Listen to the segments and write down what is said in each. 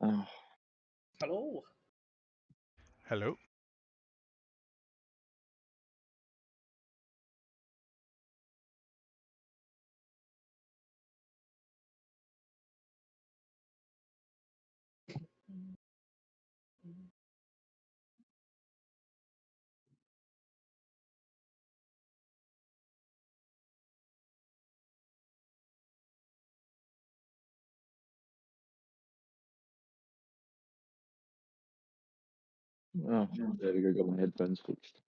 Oh, Hello. Hello. oh, there we go. Got my headphones fixed.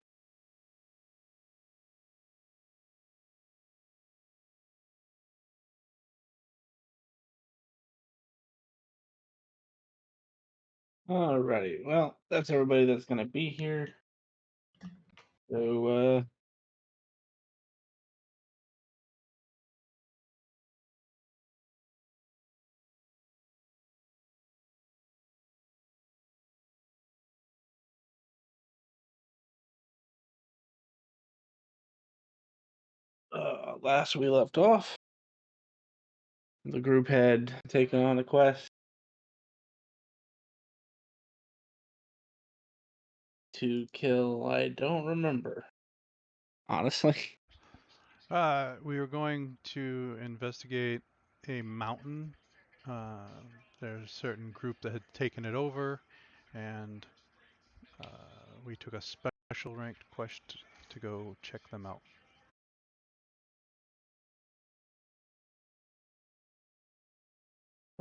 Alrighty. Well, that's everybody that's gonna be here. So last we left off, the group had taken on a quest to kill, I don't remember. Honestly. We were going to investigate a mountain. Uh, there's a certain group that had taken it over, and we took a special ranked quest to go check them out.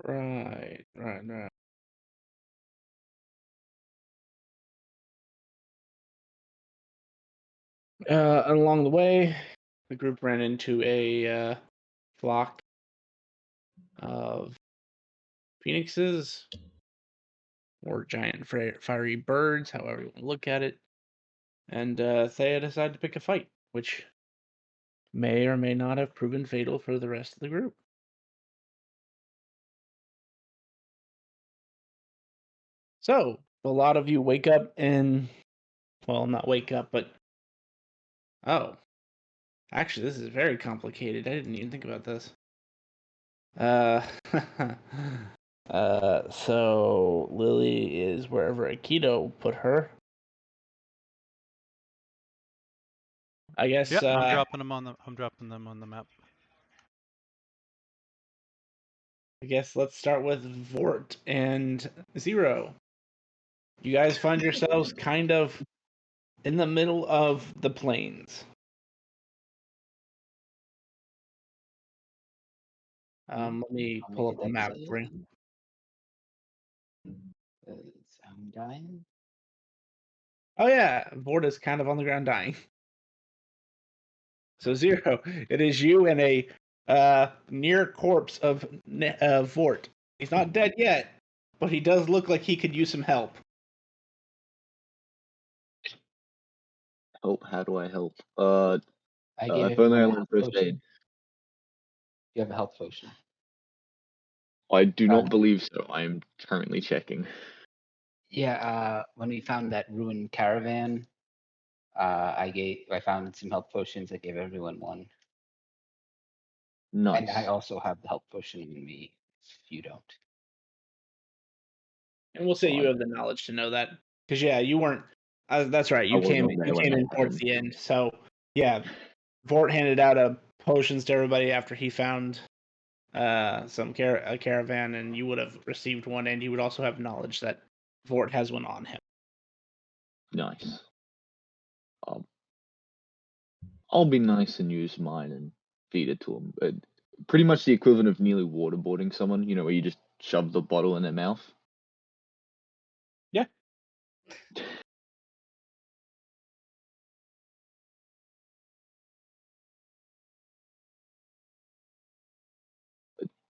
Right. Along the way, the group ran into a flock of phoenixes or giant fiery birds, however you want to look at it. And Thea decided to pick a fight, which may or may not have proven fatal for the rest of the group. So, a lot of you wake up and, well, not wake up, but oh, actually, this is very complicated. I didn't even think about this. Uh, so Lily is wherever Aikido put her. I guess. Yeah, I'm dropping them on the. I'm dropping them on the map. I guess let's start with Vort and Zero. You guys find yourselves kind of in the middle of the plains. Let me I'll pull make a up the dex map save. for you. I'm dying. Oh yeah, Vort is kind of on the ground dying. So Zero, it is you and a near corpse of Vort. He's not dead yet, but he does look like he could use some help. Help? How do I help? I gave If only I everyone a learned health first potion. aid. You have a health potion. I do not Um, believe so. I am currently checking. Yeah, when we found that ruined caravan, I found some health potions. I gave everyone one, and I Nice. also have the health potion in me. If you don't, And we'll say you Fine. have the knowledge to know that, because yeah, you weren't. That's right. I You was came. not You there when came that in towards happened. the end. So yeah, Vort handed out potions to everybody after he found some a caravan, and you would have received one, and you would also have knowledge that Vort has one on him. Nice. Um, I'll be nice and use mine and feed it to him. Pretty much the equivalent of nearly waterboarding someone. You know, where you just shove the bottle in their mouth. Yeah.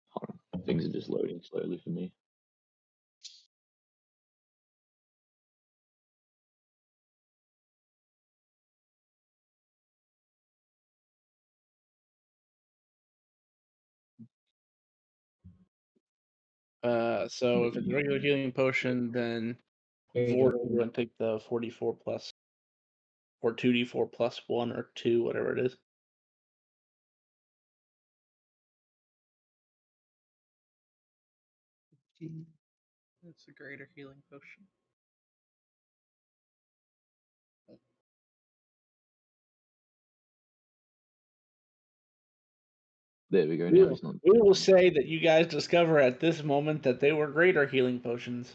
Hold on. Things are just loading slowly for me. So if it's a regular healing potion, then Vort will go and take the 44 plus, or 2d4 plus 1 or 2, whatever it is. It's a greater healing potion. There we go. We Now will, he's not. we will say that you guys discover at this moment that they were greater healing potions.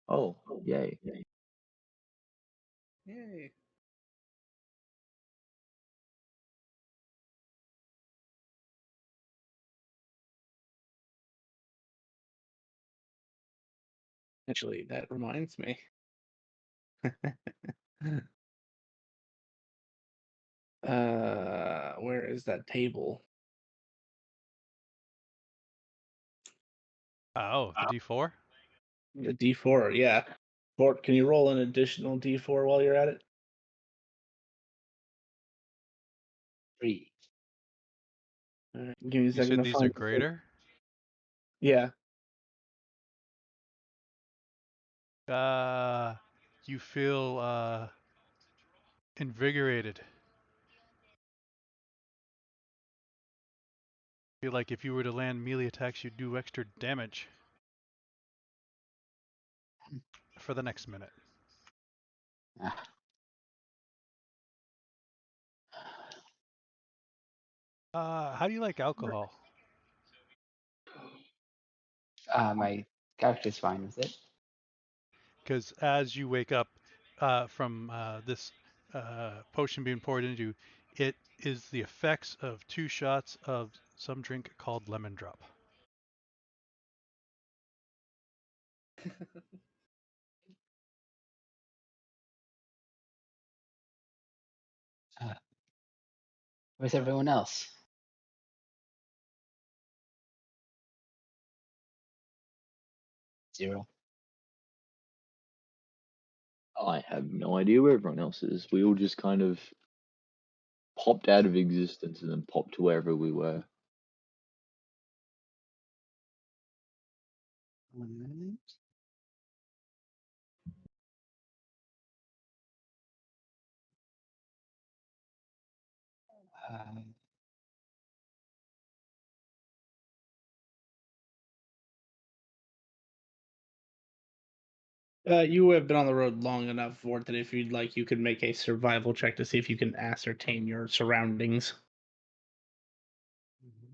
Oh, yay. Yay. Actually, that reminds me. Where is that table? Oh, the D4? The D4, yeah. Fort, can you roll an additional D4 while you're at it? 3. All right, give me a You second said to these are find. greater? Yeah. You feel invigorated. Feel like if you were to land melee attacks, you'd do extra damage for the next minute. Ah. How do you like alcohol? My character's fine with it. Because as you wake up from this potion being poured into you, it is the effects of 2 shots of some drink called lemon drop. Where's everyone else? Zero. I have no idea where everyone else is. We all just kind of popped out of existence and then popped to wherever we were. Alright. You have been on the road long enough for that if you'd like, you could make a survival check to see if you can ascertain your surroundings.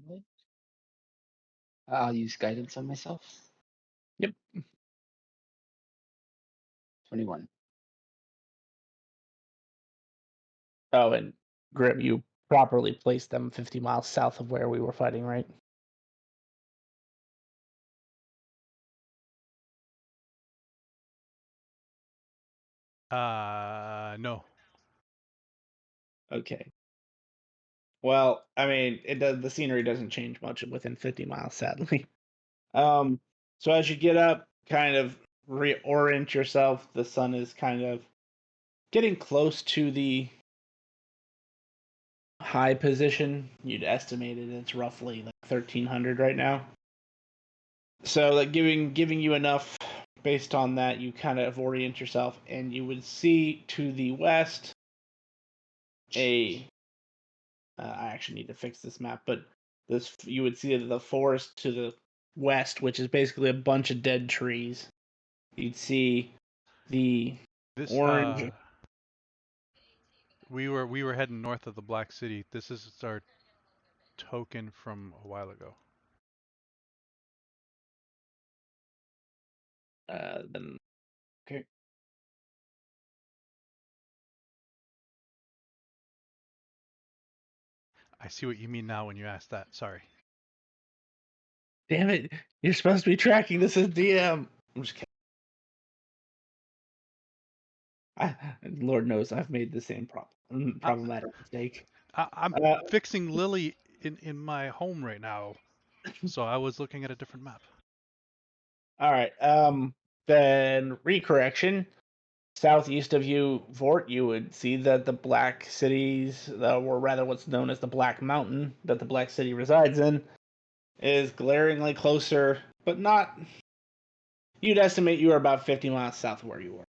Alright. I'll use guidance on myself. Yep. 21. Oh, and Grim, you properly placed them 50 miles south of where we were fighting, right? No. Okay. Well, I mean, it does. The scenery doesn't change much within 50 miles, sadly. So as you get up, kind of reorient yourself. The sun is kind of getting close to the high position. You'd estimate it's roughly like 1300 right now. So, like giving you enough based on that, you kind of orient yourself, and you would see to the west a. I actually need to fix this map, but this you would see the forest to the west, which is basically a bunch of dead trees. You'd see the This orange. we were heading north of the Black City. This is our token from a while ago. Then okay. I see what you mean now when you ask that. Sorry. Damn it! You're supposed to be tracking this as DM. I'm just kidding. Lord knows I've made the same problematic mistake. I'm Uh, fixing Lily in my home right now, so I was looking at a different map. all right. Then recorrection. Southeast of you, Vort, you would see that the Black Cities, or rather what's known as the Black Mountain that the Black City resides in, is glaringly closer, but not. You'd estimate you are about 50 miles south of where you were.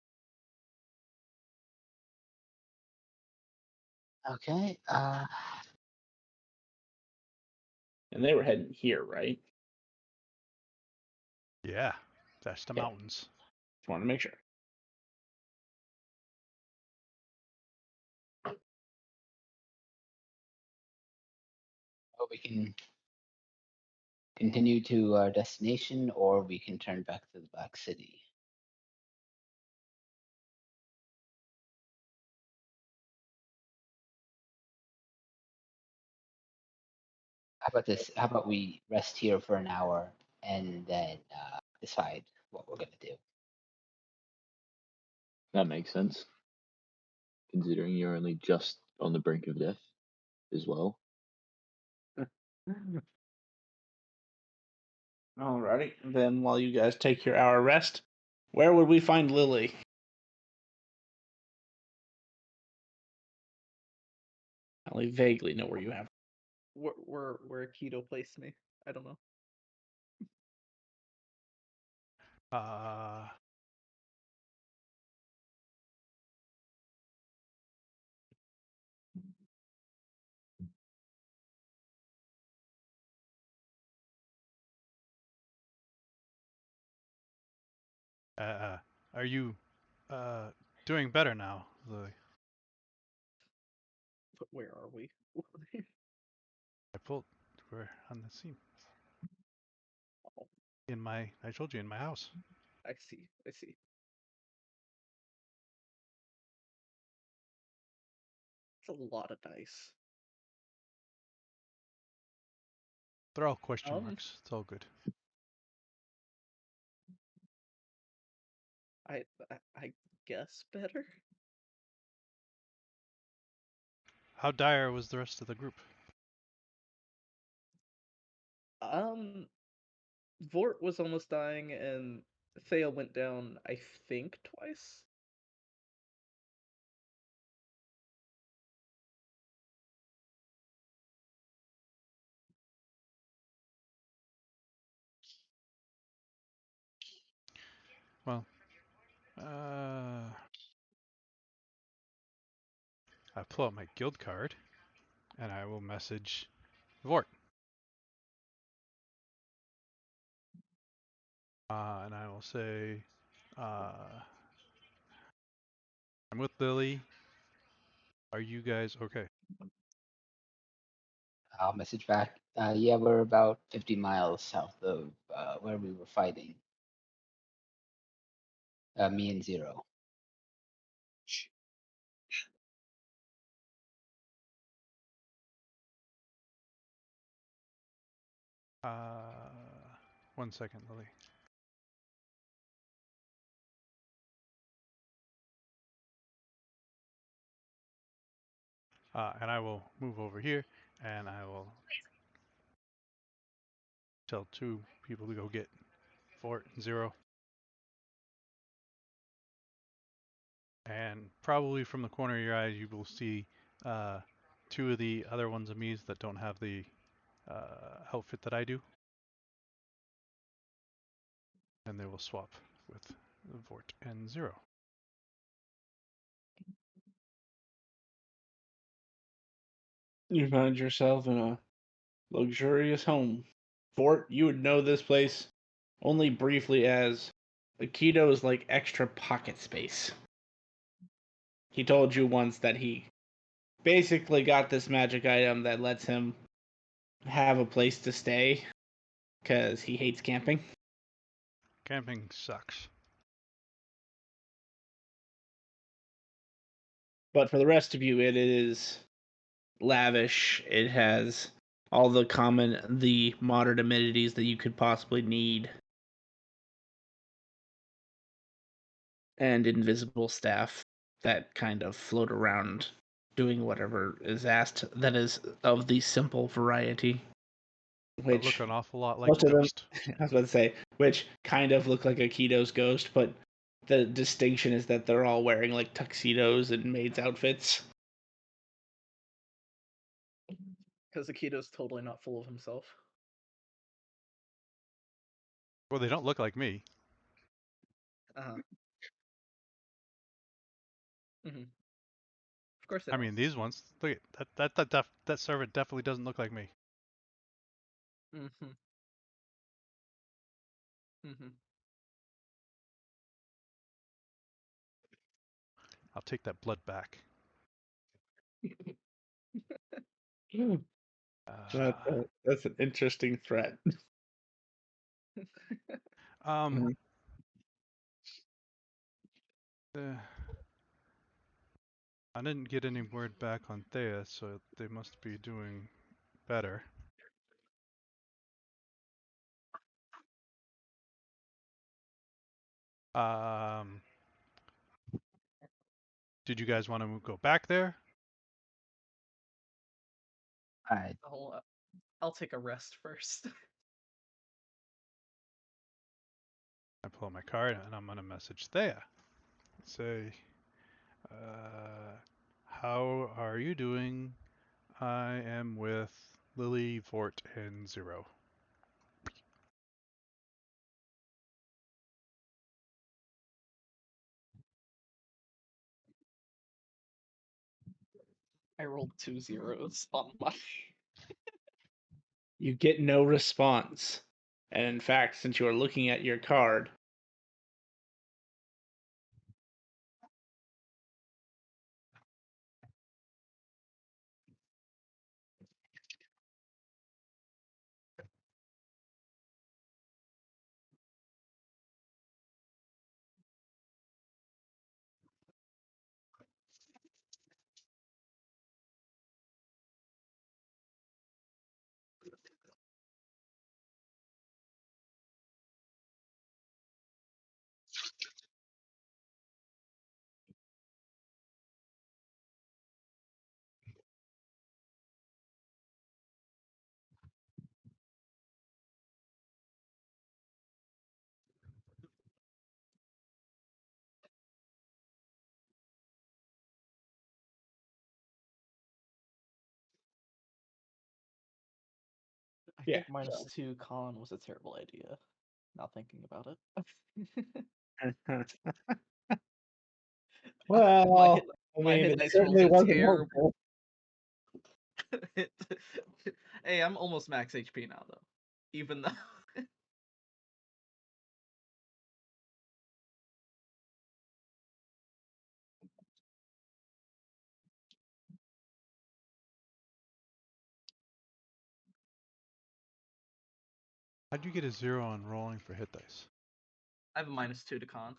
Okay. And they were heading here, right? Yeah, that's the Yeah. mountains. Just wanted to make sure. Well, we can continue to our destination, or we can turn back to the Black City. How about this? How about we rest here for an hour and then decide what we're gonna do? That makes sense, considering you're only just on the brink of death as well. Alrighty. Then while you guys take your hour rest, where would we find Lily? I only vaguely know where you have. Where Keto placed me. I don't know. Are you doing better now, Lily? But where are we? We're on the scene. Oh, I told you, in my house. I see. I see. It's a lot of dice. They're all question Um, marks. It's all good. I guess better. How dire was the rest of the group? Vort was almost dying, and Thea went down, I think, twice. Well, I pull out my guild card, and I will message Vort. And I will say, I'm with Lily. Are you guys okay? I'll message back. Yeah, we're about 50 miles south of where we were fighting. Me and Zero. Uh, 1 second, Lily. And I will move over here, and I will tell 2 people to go get Fort and Zero. And probably from the corner of your eye, you will see 2 of the other ones of me's that don't have the outfit that I do. And they will swap with Vort and Zero. You found yourself in a luxurious home. Fort, you would know this place only briefly as Akito's like extra pocket space. He told you once that he basically got this magic item that lets him have a place to stay because he hates camping. Camping sucks. But for the rest of you, it is lavish. It has all the modern amenities that you could possibly need. And invisible staff that kind of float around doing whatever is asked that is of the simple variety. But look Which an awful lot like most of them, Ghost. I was about to say, which kind of look like Akito's ghost, but the distinction is that they're all wearing like tuxedos and maids' outfits. Because Akito's totally not full of himself. Well, they don't look like me. Uh-huh. Mm-hmm. Of course they I don't. mean, these ones. Look at that servant definitely doesn't look like me. Mm-hmm. Mm-hmm. I'll take that blood back. That's an interesting threat. Um, uh, I didn't get any word back on Thea, so they must be doing better. Did you guys want to go back there? I'll take a rest first. I pull my card and I'm gonna message Thea. Say, how are you doing? I am with Lily, Vort, and Zero. I rolled 2 zeros on my. You get no response. And in fact, since you are looking at your card, I Yeah, think -2 con was a terrible idea. Not thinking about it. well, I my mean, hit it dice rolls certainly are wasn't terrible. helpful. Hey, I'm almost max HP now, though. Even though. How'd you get a 0 on rolling for hit dice? I have a -2 to con.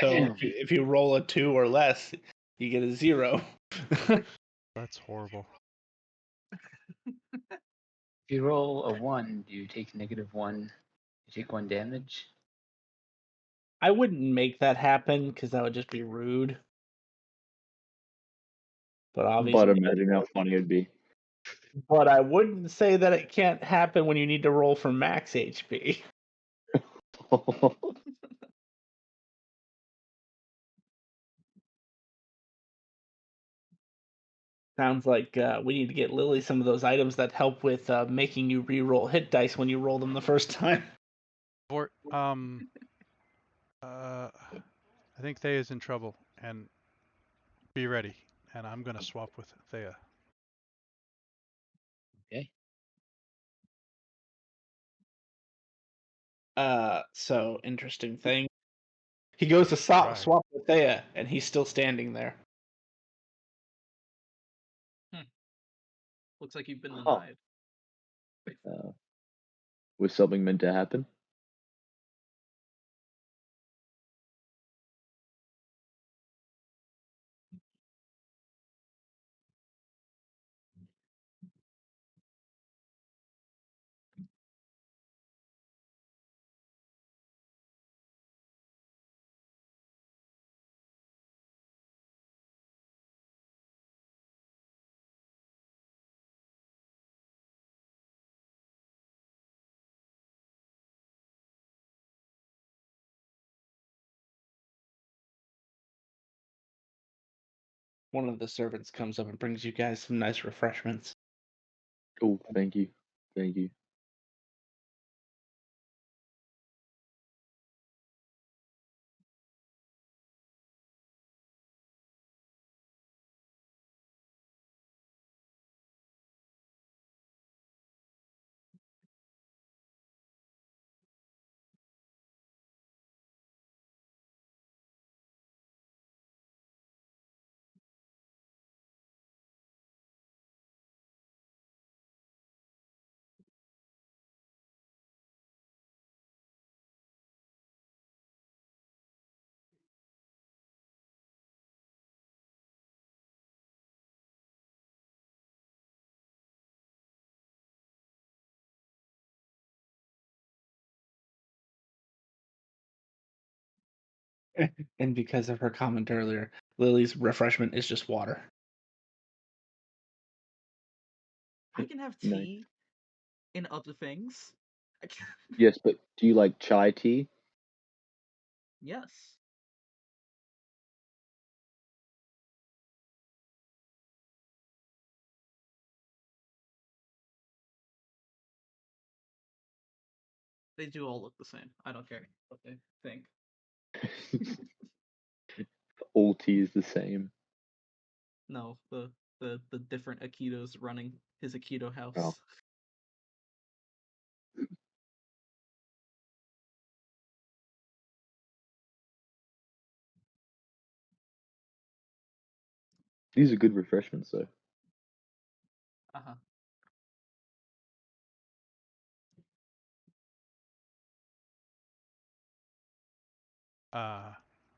So if you roll a 2 or less, you get a 0. That's horrible. If you roll a 1, do you take -1? You take 1 damage? I wouldn't make that happen because that would just be rude. But obviously, But imagine how funny it'd be. but I wouldn't say that it can't happen when you need to roll for max HP. Sounds like we need to get Lily some of those items that help with making you re-roll hit dice when you roll them the first time. Vort, I think Thea's in trouble, and be ready. And I'm gonna swap with Thea. Okay. So interesting thing. He goes to Try. swap with Thea, and he's still standing there. Looks like you've been Huh. denied. Was something meant to happen? One of the servants comes up and brings you guys some nice refreshments. Oh, thank you. Thank you. And because of her comment earlier, Lily's refreshment is just water. I can have No. tea in other things. I can... Yes, but do you like chai tea? Yes. They do all look the same. I don't care what they think. All tea is the same. No, the different Aikidos running his Aikido house. Oh. These are good refreshments, though. Uh-huh.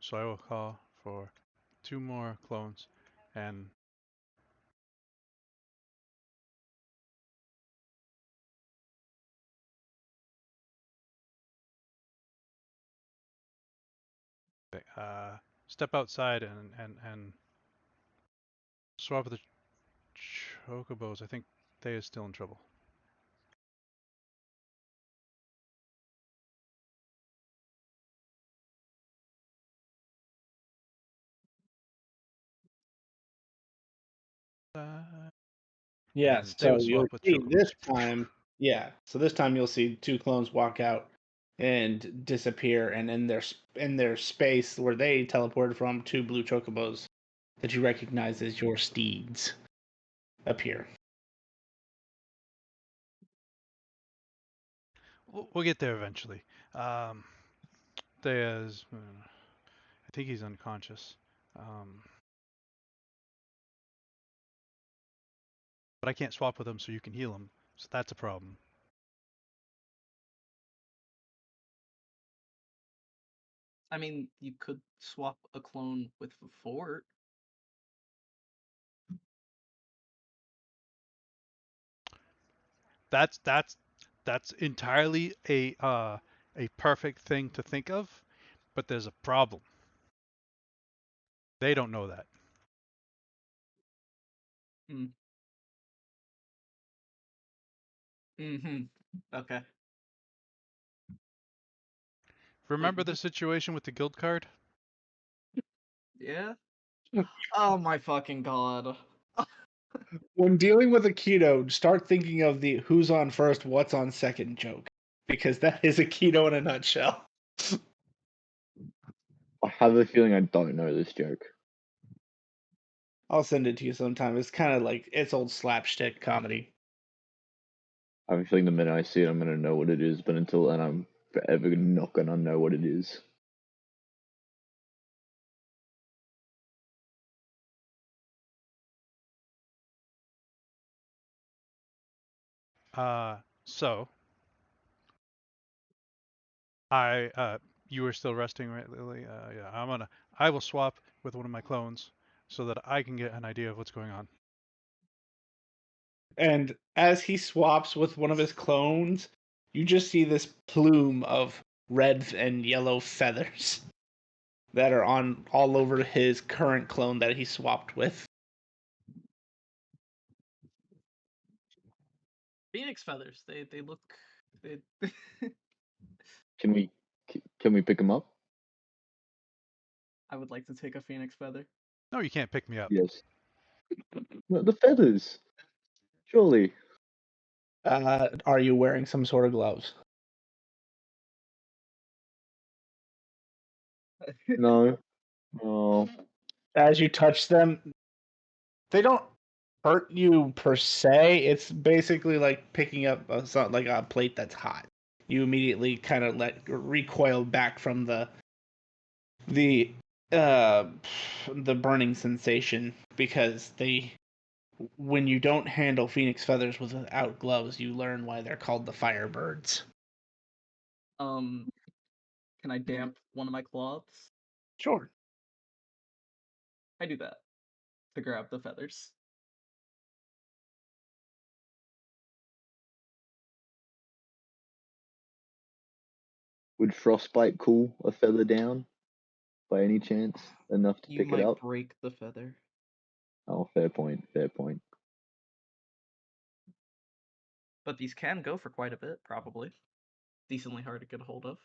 So I will call for 2 more clones and step outside and swap with the chocobos. I think they is still in trouble. Yeah, And they so will you'll swap with see this chocobos. time. Yeah, so this time you'll see 2 clones walk out and disappear, and in their space where they teleported from, 2 blue chocobos that you recognize as your steeds appear. We'll get there eventually. There's, I think he's unconscious. But I can't swap with him so you can heal him. So that's a problem. I mean, you could swap a clone with Fort. That's entirely a perfect thing to think of, but there's a problem. They don't know that. Mm. Mm-hmm. Okay. Remember Wait, the situation with the guild card? yeah? Oh my fucking god. When dealing with Aikido, start thinking of the who's on first, what's on second joke, because that is Aikido in a nutshell. I have a feeling I don't know this joke. I'll send it to you sometime. It's kind of like it's old slapstick comedy. I have a feeling the minute I see it, I'm gonna know what it is, but until then, I'm forever not gonna know what it is. So you were still resting, right, Lily? Yeah, I will swap with one of my clones so that I can get an idea of what's going on. And as he swaps with one of his clones, you just see this plume of red and yellow feathers that are on all over his current clone that he swapped with. Phoenix feathers. They look they Can we pick him up? I would like to take a phoenix feather. No, you can't pick me up. Yes. No, the feathers. Surely. Are you wearing some sort of gloves? No. Oh. As you touch them, they don't hurt you per se. It's basically like picking up like a plate that's hot. You immediately kind of recoil back from the uh the burning sensation because when you don't handle phoenix feathers without gloves, you learn why they're called the firebirds. Can I damp one of my cloths? Sure. I do that to grab the feathers. Would frostbite cool a feather down? by any chance enough to You pick it might up? break the feather. Oh, fair point. Fair point. But these can go for quite a bit, probably. Decently hard to get a hold of.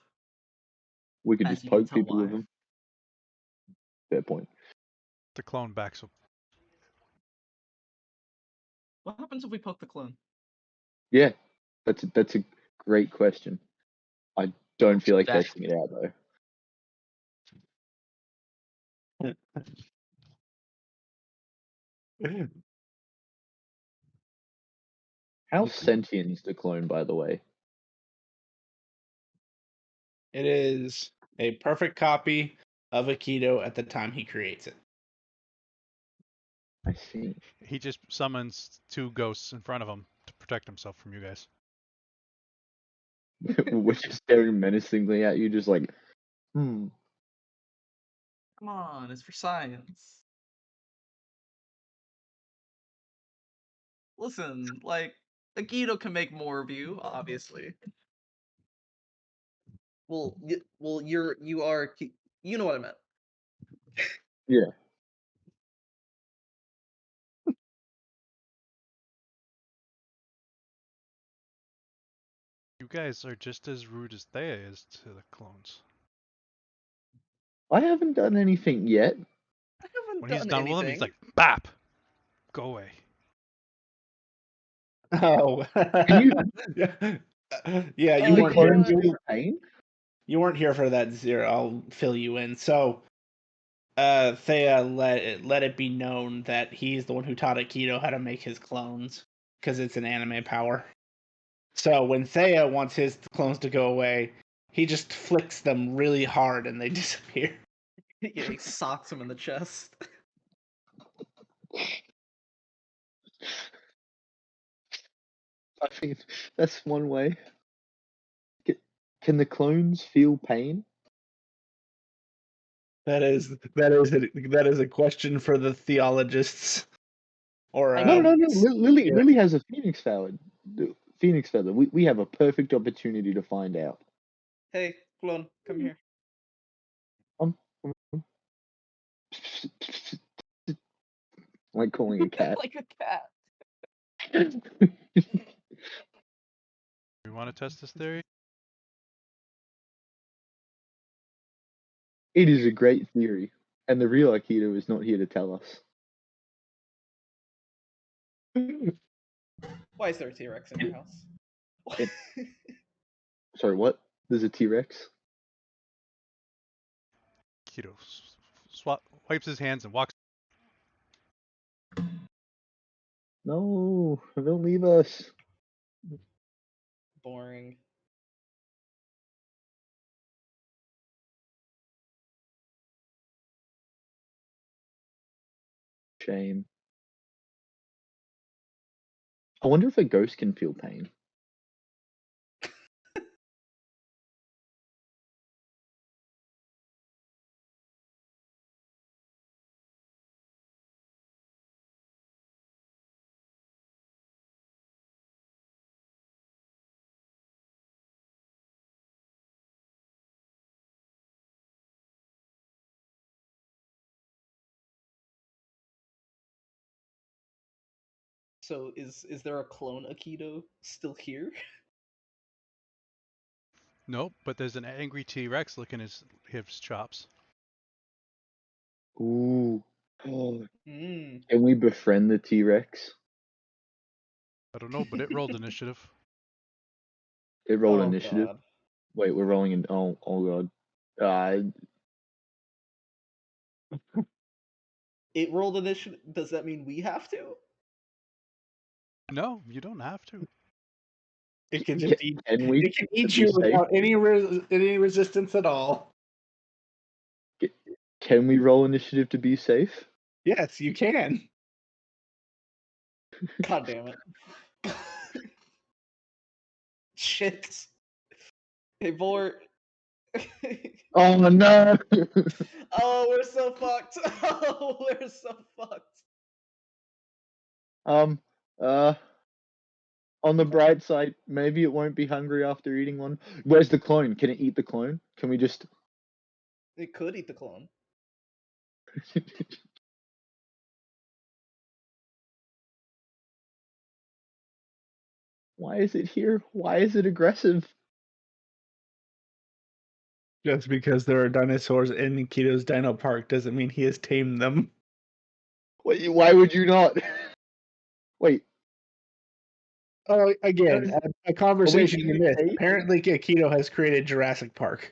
We could As just you can poke tell people with why. them. Fair point. The clone backs up. What happens if we poke the clone? Yeah, that's a great question. I don't feel like That- testing it out though. How sentient is the clone, by the way? It is a perfect copy of Aikido at the time he creates it. I see. He just summons 2 ghosts in front of him to protect himself from you guys. We're just staring menacingly at you, just like, Come on, it's for science. Listen, like, Aikido can make more of you, obviously. Well, you are, you know what I meant. yeah. You guys are just as rude as Thea is to the clones. I haven't done anything yet. I haven't When he's done done with them, he's anything. like, "Bap, go away." Oh, Can you yeah, Oh, you the weren't here. clones God. feel pain? You weren't here for that, Zero. I'll fill you in. So, Thea let it be known that he's the one who taught Aikido how to make his clones because it's an anime power. So when Thea wants his clones to go away, he just flicks them really hard and they disappear. Yeah, he socks him in the chest. I mean, that's one way. Can the clones feel pain? That is a question for the theologists. Or I No, mean, no. Lily yeah. Lily has a phoenix feather. Phoenix feather. We have a perfect opportunity to find out. hey, clone, come here. Um, like calling a cat. Like a cat. You want to test this theory? It is a great theory, and the real Aikido is not here to tell us. Why is there a T-Rex in your house? It- Sorry, what? There's a T-Rex? Keto wipes his hands and walks. No, don't leave us. Boring. Shame. I wonder if a ghost can feel pain. So is there a clone Aikido still here? Nope, but there's an angry T-Rex licking his chops. Ooh. Oh, Hmm. can we befriend the T-Rex? I don't know, but it rolled initiative. It rolled Oh initiative. God. Wait, we're rolling in. Oh god. It rolled initiative. Does that mean we have to? No, you don't have to. it can just eat. Can we? It can To eat be you safe? without any resistance at all. Can we roll initiative to be safe? Yes, you can. God damn it. Shit. Hey, Bort. Oh no! Oh, we're so fucked. Oh, we're so fucked. um. On the bright side, maybe it won't be hungry after eating one. Where's the clone? Can it eat the clone? Can we just? It could eat the clone. Why is it here? Why is it aggressive? Just because there are dinosaurs in Nikito's Dino Park doesn't mean he has tamed them. Wait, why would you not? Wait, Oh, again, Are a conversation in you a missed. cage? Apparently, Akito has created Jurassic Park.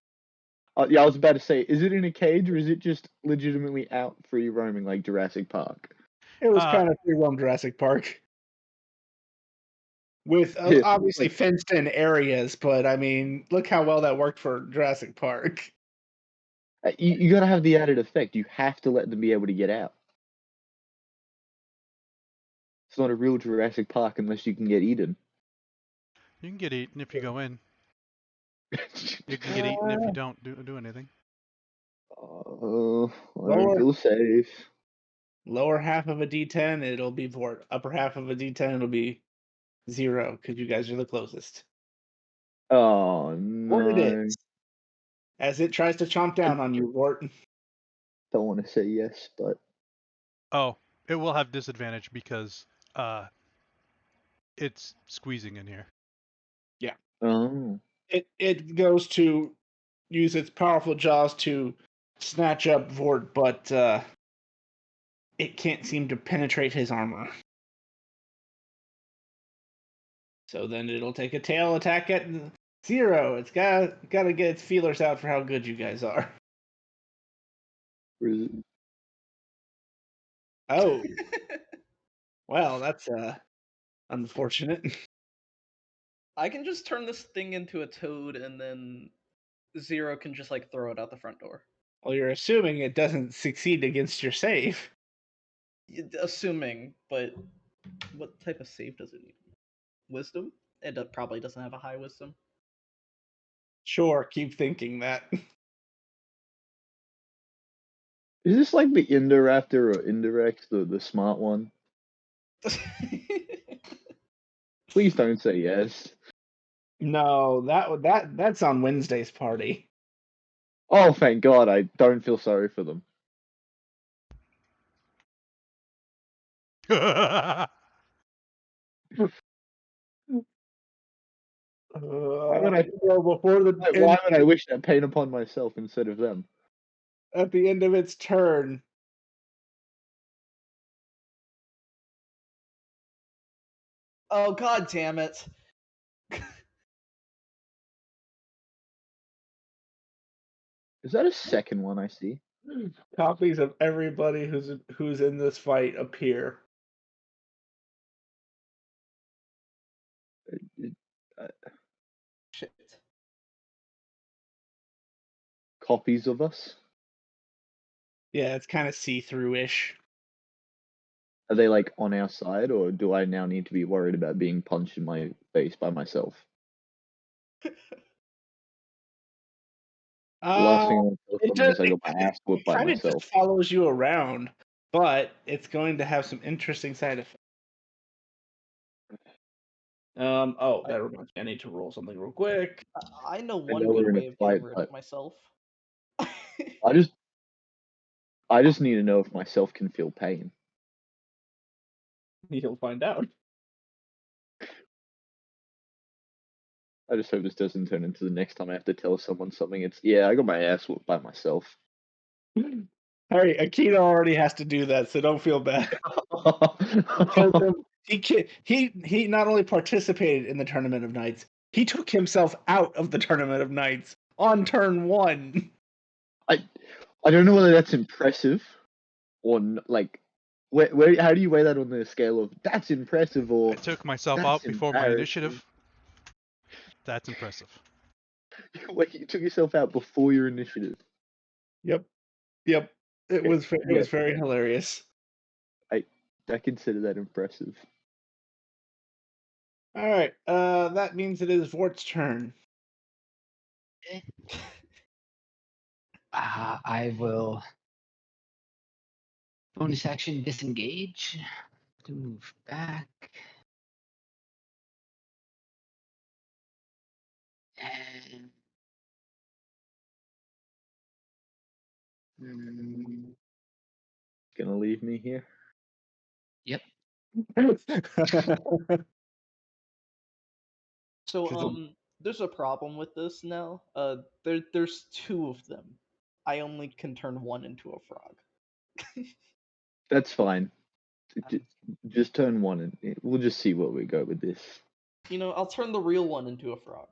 Yeah, I was about to say, is it in a cage or is it just legitimately out free roaming like Jurassic Park? It was Uh, kind of free roam Jurassic Park. With Yeah, obviously like- fenced in areas, but I mean, look how well that worked for Jurassic Park. You gotta have the added effect. You have to let them be able to get out. It's not a real Jurassic Park unless you can get eaten. You can get eaten if you go in. You can get eaten if you don't do anything. I Lower. don't feel safe. Lower half of a D10, it'll be Vort. Upper half of a D10, it'll be 0 because you guys are the closest. Oh Vort it no! is. As it tries to chomp down on you, Vort. Don't want to say yes, but Oh, it will have disadvantage because it's squeezing in here. oh, It goes to use its powerful jaws to snatch up Vort, but it can't seem to penetrate his armor. So then it'll take a tail attack at 0. It's got to get its feelers out for how good you guys are. where is it? Oh, well, that's unfortunate. I can just turn this thing into a toad, and then Zero can just like throw it out the front door. Well, you're assuming it doesn't succeed against your save. Assuming, but what type of save does it need? Wisdom? It probably doesn't have a high wisdom. Sure, keep thinking that. Is this like the Indoraptor or Indorex, the smart one? Please don't say yes. No, that's on Wednesday's party. Oh, thank God! I don't feel sorry for them. would I- well, before the Why would I wish that pain upon myself instead of them? at the end of its turn, Oh god damn it. Is that a second one I see? copies of everybody who's in this fight appear. Shit. Copies of us? Yeah, it's kind of see-through-ish. Are they like on our side, or do I now need to be worried about being punched in my face by myself? The last thing I want to tell someone is I got my ass whooped by Kind of myself. just follows you around, but it's going to have some interesting side effects. Oh, that reminds me. I need to roll something real quick. I know I one know we're good in a way of getting fight, rid but of myself. I just need to know if myself can feel pain. You'll find out. I just hope this doesn't turn into the next time I have to tell someone something. It's I got my ass whooped by myself. Hey, Akito already has to do that, so don't feel bad. Because he not only participated in the Tournament of Knights, he took himself out of the Tournament of Knights on turn 1. I don't know whether that's impressive or like where how do you weigh that on the scale of that's impressive I or took myself that's out before my embarrassing? initiative. That's impressive. Wait, you took yourself out before your initiative? Yep. It was very hilarious. I consider that impressive. All right. That means it is Vort's turn. I will bonus action disengage to move back. And Mm, Gonna leave me here? yep. So Should- there's a problem with this now. There's two of them. I only can turn one into a frog. That's fine. Um, Just turn one and we'll just see where we go with this. I'll turn the real one into a frog.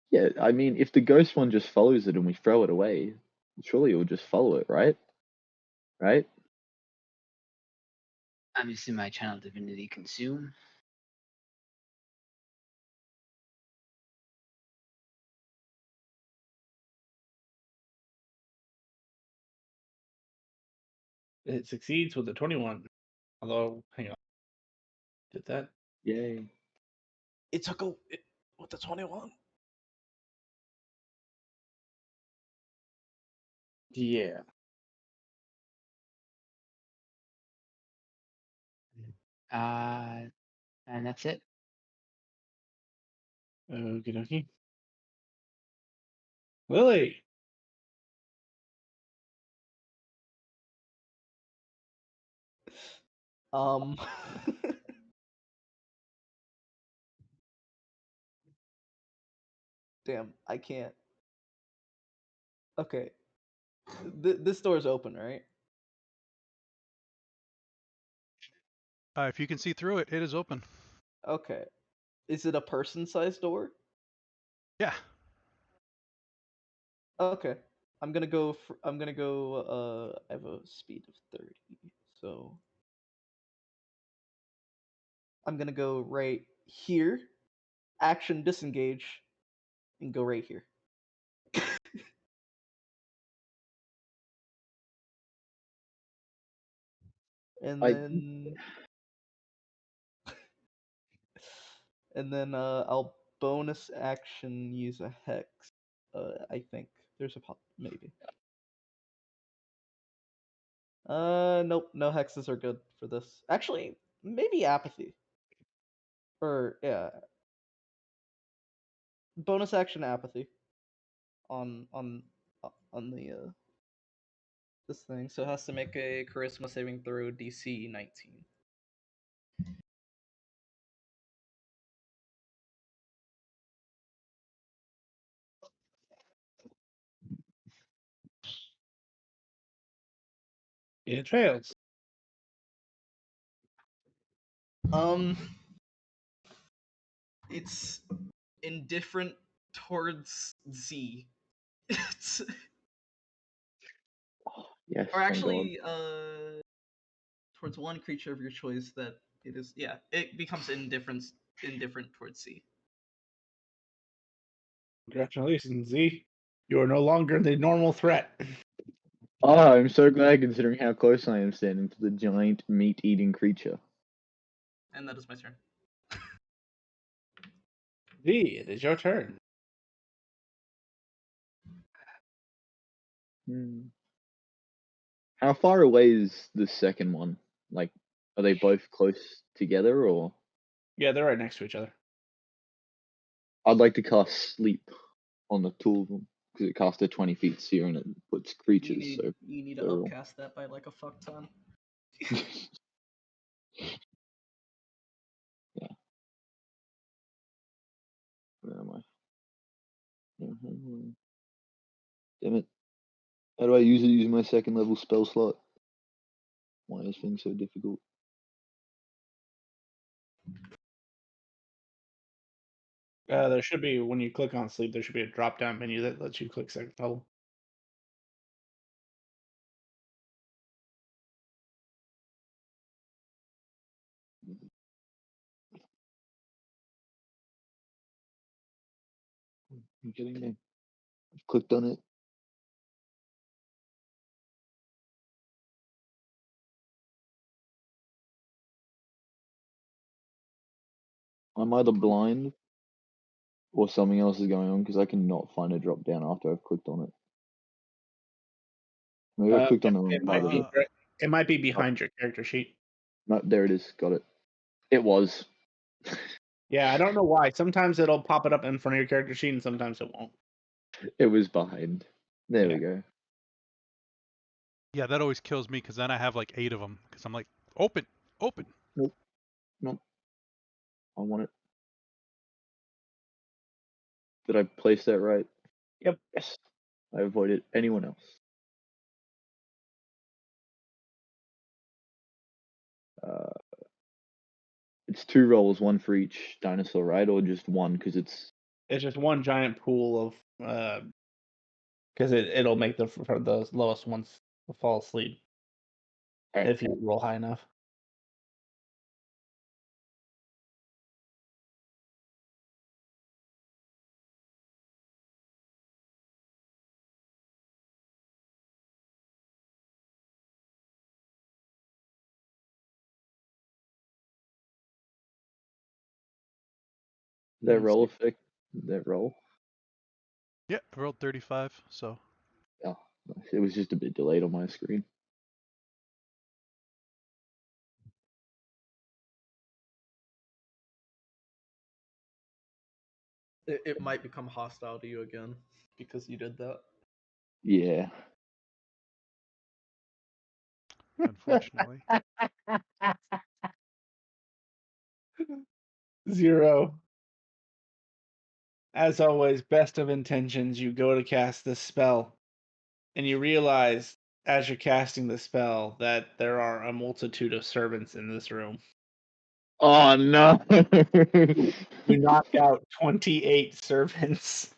Yeah, I mean, if the ghost one just follows it and we throw it away, surely it will just follow it, right? Right? I'm using my channel divinity consume. It succeeds with a 21. Although, hang on. Did that? Yay. It took with the 21. Yeah. And that's it. Okie dokie. Lily. Um. Damn, I can't. Okay. This door is open, right? If you can see through it, it is open. Okay. Is it a person-sized door? Yeah. Okay. I'm gonna go. I have a speed of 30, so I'm gonna go right here. Action disengage, and go right here. And I then I'll bonus action use a hex. I think there's a maybe. Nope, no hexes are good for this. Actually, maybe apathy. Or yeah, bonus action apathy on the this thing. So it has to make a charisma saving throw DC 19. It fails. It's indifferent towards Z. It's yes, or thank God. actually towards one creature of your choice that it is, yeah, it becomes indifferent towards C. Congratulations, Z. You are no longer the normal threat. Oh, I'm so glad considering how close I am standing to the giant meat-eating creature. And that is my turn. Z, it is your turn. How far away is the second one? Like, are they both close together, or? Yeah, they're right next to each other. I'd like to cast Sleep on the two of them, because it casts a 20 feet sphere and it puts creatures, so You need to plural. upcast that by like a fuck ton. Yeah. Where am I? Damn it. How do I use it using my second level spell slot? Why is things so difficult? There should be, when you click on sleep, there should be a drop down menu that lets you click second level. Are you kidding me? I've clicked on it. I'm either blind or something else is going on because I cannot find a drop down after I've clicked on it. Maybe I clicked on the wrong It might part of be. it. It might be behind your character sheet. No, there it is. Got it. It was. Yeah, I don't know why. Sometimes it'll pop it up in front of your character sheet, and sometimes it won't. It was behind. There Yeah. we go. Yeah, that always kills me because then I have like 8 of them because I'm like, open, open. Nope. Nope. I want it. Did I place that right? Yep. Yes. I avoided anyone else. It's 2 rolls, 1 for each dinosaur, right? Or just 1 because it's. It's just one giant pool of because it'll make for the lowest ones fall asleep if you roll high enough. That Let's roll see. effect. That roll. Yeah, I rolled 35, so Oh, nice. It was just a bit delayed on my screen. It might become hostile to you again because you did that. Yeah. unfortunately. 0. As always, best of intentions. You go to cast this spell, and you realize as you're casting the spell that there are a multitude of servants in this room. Oh no. You knocked out 28 servants.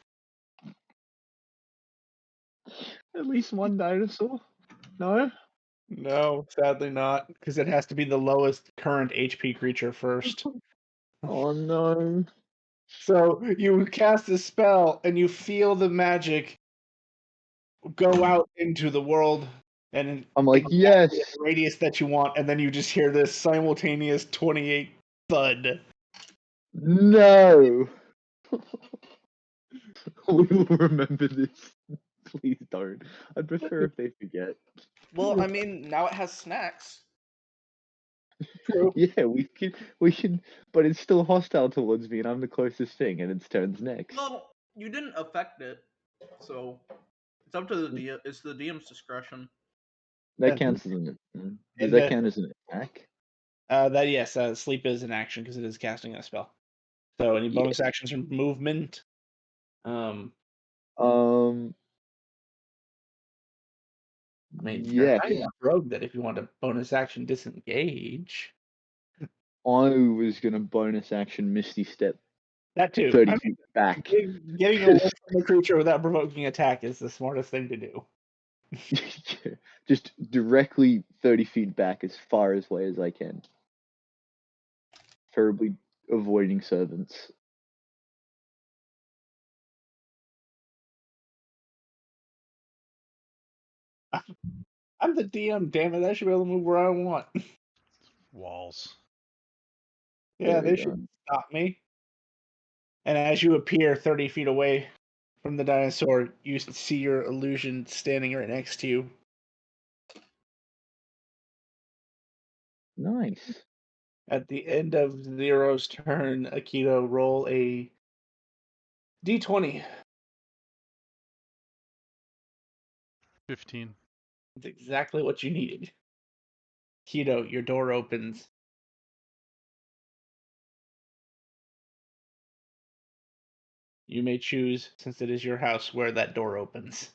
At least 1 dinosaur? No? No, sadly not, because it has to be the lowest current HP creature first. Oh no. So you cast a spell, and you feel the magic go out into the world, and I'm like, exactly yes. at the radius that you want, and then you just hear this simultaneous 28 thud. No. We will remember this. Please don't. I'd prefer if they forget. Well, I mean, now it has snacks. True. Yeah, we can, but it's still hostile towards me, and I'm the closest thing, and its turn's next. Well, you didn't affect it, so it's up to the DM. It's the DM's discretion. That counts as an. Does And that count as an attack? that yes, sleep is an action because it is casting a spell. So any Yeah. bonus actions from movement? Um. I mean, you're Yes, high enough rogue that if you want a bonus action disengage, I was gonna bonus action Misty Step that too. 30 I mean, feet back. getting away from the creature without provoking attack is the smartest thing to do. Just directly 30 feet back as far away as I can. Terribly avoiding servants. I'm the DM, damn it! I should be able to move where I want. Walls. Yeah, There we they go. should stop me. And as you appear 30 feet away from the dinosaur, you see your illusion standing right next to you. Nice. At the end of Zero's turn, Akito, roll a d20. 15. That's exactly what you needed. Akito, your door opens. You may choose, since it is your house, where that door opens.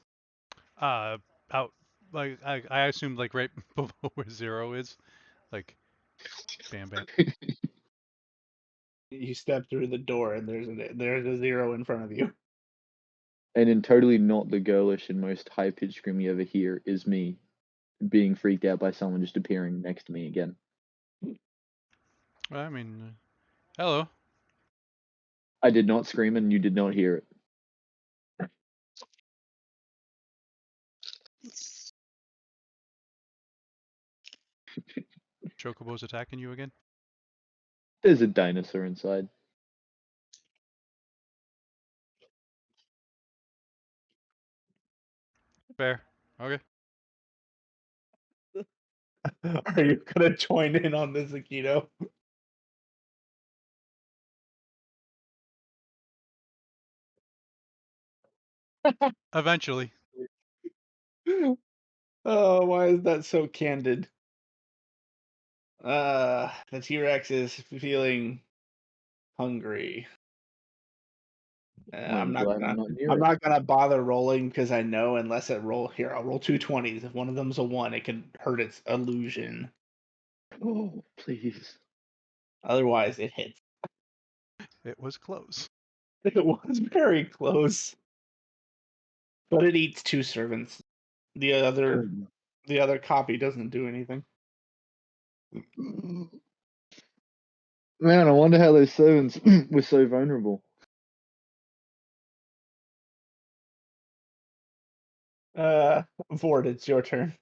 Out, like, I assumed, like, right below where 0 is. Like, bam, bam. You step through the door, and there's a 0 in front of you. And in totally not the girlish and most high pitched scream you ever hear is me being freaked out by someone just appearing next to me again. I mean, hello. I did not scream and you did not hear it. Chocobo's attacking you again? There's a dinosaur inside. Fair. Okay. Are you gonna join in on this, Akito? Eventually. Oh, why is that so candid? The T-Rex is feeling hungry. Well, I'm glad I'm not near I'm it. not gonna bother rolling because I know unless it roll here, I'll roll 2 20s. If one of them's a 1, it can hurt its illusion. Oh, please. Otherwise, it hits. It was close. It was very close, but it eats 2 servants. The other copy doesn't do anything. Man, I wonder how those servants were so vulnerable. Vord, it's your turn.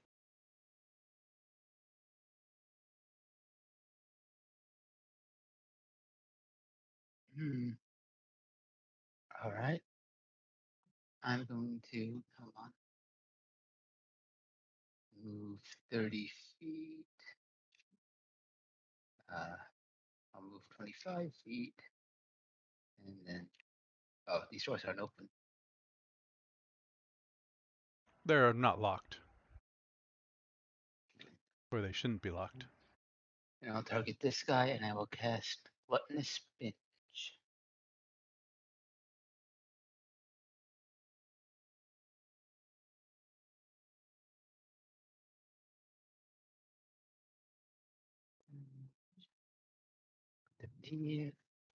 All right. I'm going to come on. Move 30 feet. I'll move 25 feet. And then, oh, these doors aren't open. They're not locked. Or they shouldn't be locked. And I'll target this guy and I will cast Gluttonous Binge.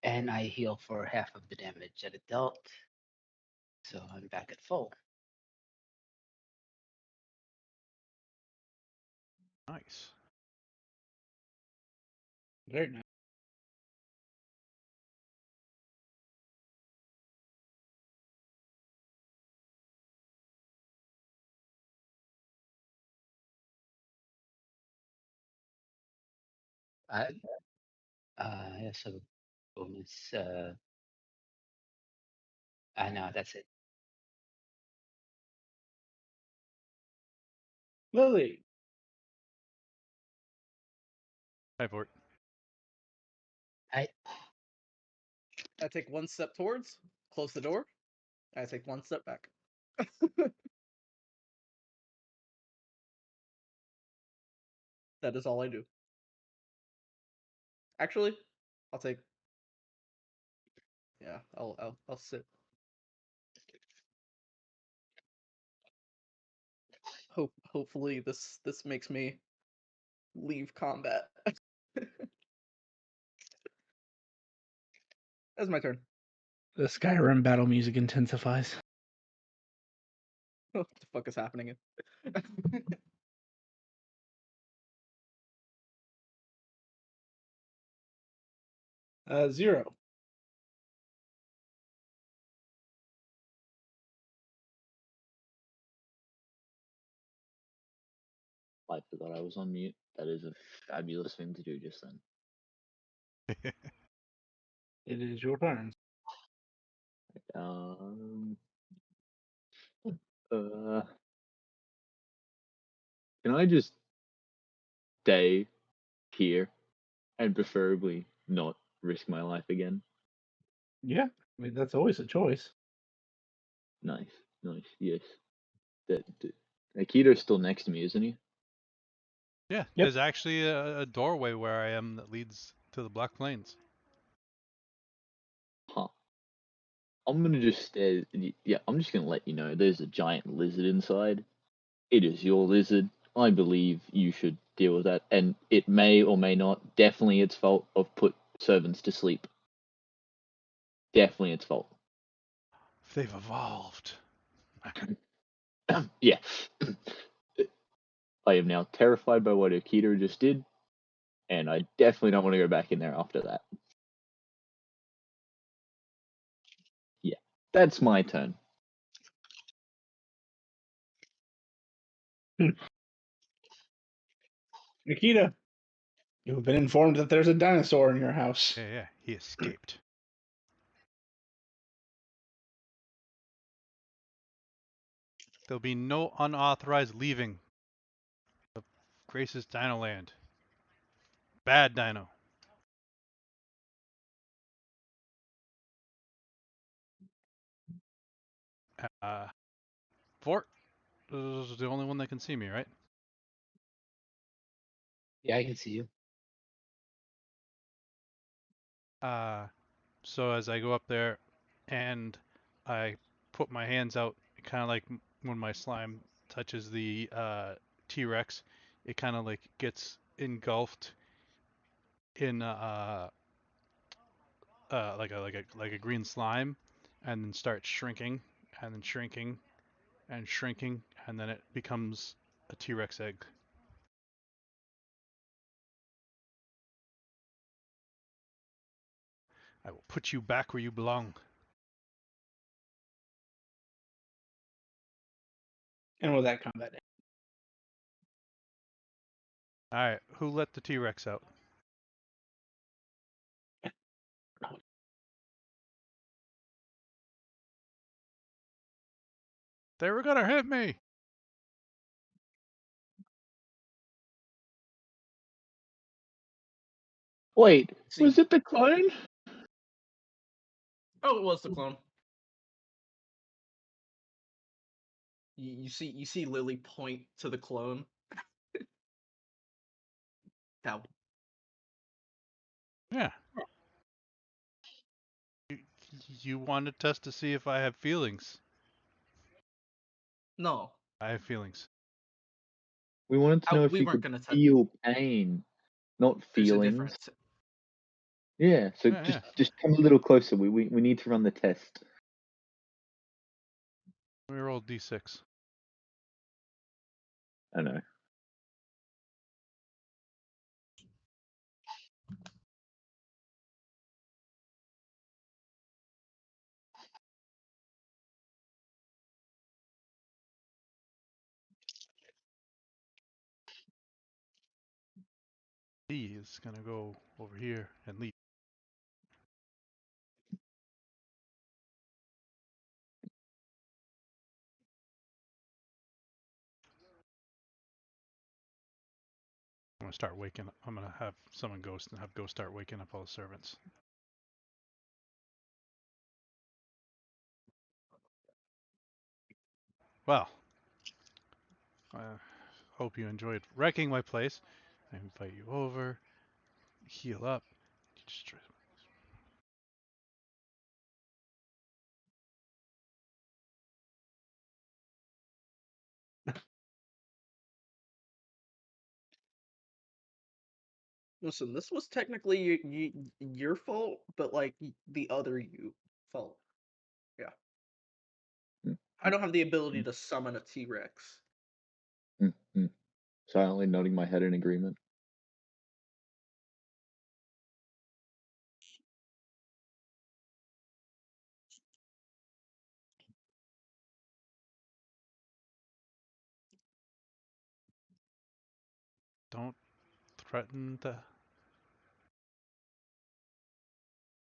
And I heal for half of the damage that it dealt. So I'm back at full. Nice. Very nice. I also have a bonus. No, that's it. Lily. Hi, Vort. I I take one step towards, close the door. I take one step back. That is all I do. Actually, I'll take. Yeah, I'll sit. Hopefully this makes me leave combat. That's my turn. The Skyrim battle music intensifies. What the fuck is happening? 0. I forgot I was on mute. That is a fabulous thing to do just then. It is your turn. Um. Uh. Can I just stay here and preferably not risk my life again? Yeah, I mean that's always a choice. Nice, yes. Akito's still next to me, isn't he? Yeah, Yep. there's actually a doorway where I am that leads to the Black Plains. Huh. I'm gonna just stay. Yeah, I'm just gonna let you know there's a giant lizard inside. It is your lizard. I believe you should deal with that, and it may or may not. Definitely its fault. Of put servants to sleep. Definitely its fault. They've evolved. Yeah. I am now terrified by what Akito just did, and I definitely don't want to go back in there after that. Yeah, that's my turn. Nikita, you have been informed that there's a dinosaur in your house. Yeah, he escaped. There'll be no unauthorized leaving of Grace's Dino Land. Bad dino. Vort, the only one that can see me, right? Yeah, I can see you. So as I go up there and I put my hands out, kind of like when my slime touches the T-Rex, it kind of like gets engulfed in like a green slime, and then starts shrinking, and then shrinking, and shrinking, and then it becomes a T-Rex egg. I will put you back where you belong. And with that combat, All right, who let the T-Rex out? They were gonna hit me. Wait, See. was it the clone? Oh, it was the clone. You see Lily point to the clone. That Yeah. You wanted us to see if I have feelings. no. I have feelings. We wanted to know if We you weren't could gonna touch. feel pain, not There's a feelings. difference. Yeah, so Yeah. just come a little closer. We need to run the test. We rolled d6. I know. D is gonna go over here and leave. I'm gonna start waking up. I'm gonna have someone go start waking up all the servants. Well, I hope you enjoyed wrecking my place. I invite you over, heal up. Listen, this was technically your fault, but like the other you fault. Yeah. Mm, I don't have the ability mm, to summon a T-Rex. mm. Silently nodding my head in agreement. Don't threaten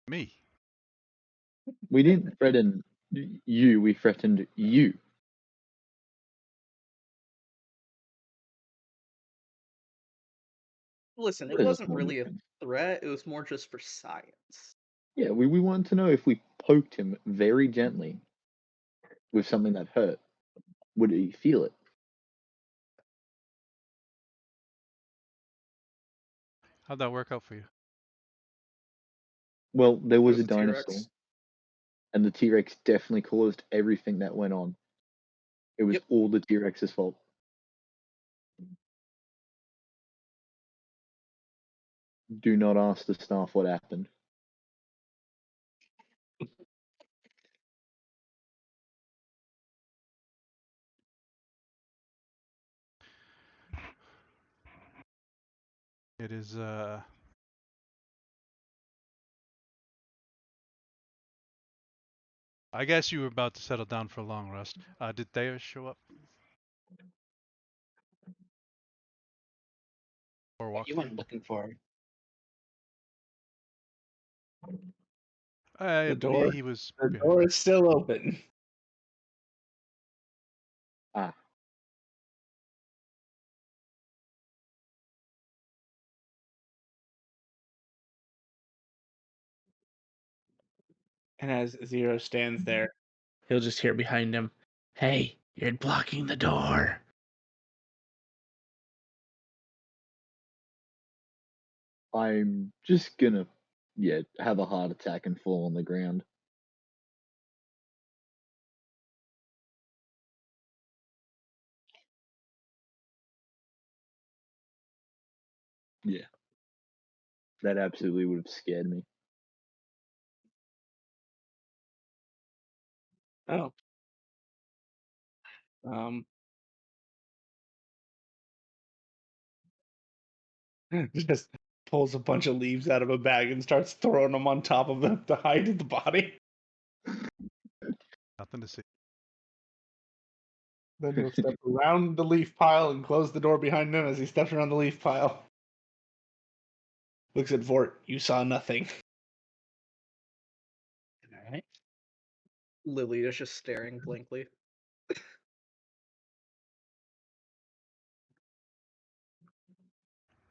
me. We didn't threaten you, we threatened you. Listen, it What is a wasn't small really a difference? threat. It was more just for science. Yeah, we wanted to know if we poked him very gently with something that hurt, would he feel it? How'd that work out for you? Well, there It was was a a dinosaur, T-Rex. and the T-Rex definitely caused everything that went on. It was Yep. all the T-Rex's fault. Do not ask the staff what happened. It is I guess you were about to settle down for a long rest. Did Thea show up or walk You through? went looking for her. the door He was the behind door me. is still open. Ah, And as Zero stands there, he'll just hear behind him, "Hey, You're blocking the door. I'm just gonna, have a heart attack and fall on the ground. Yeah. That absolutely would have scared me. Oh. Um. Just pulls a bunch of leaves out of a bag and starts throwing them on top of the hide of the body. Nothing to see. Then he'll step around the leaf pile and close the door behind him as he steps around the leaf pile. Looks at Vort. You saw nothing. All right. Lily is just staring blankly.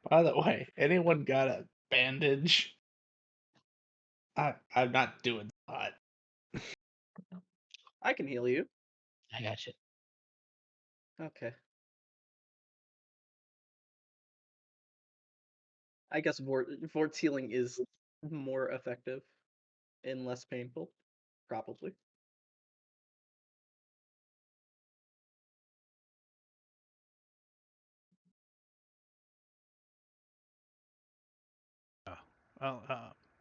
By the way, anyone got a bandage? I'm not doing that. I can heal you. I got you. Okay. I guess Vort's healing is more effective and less painful. Probably. Well,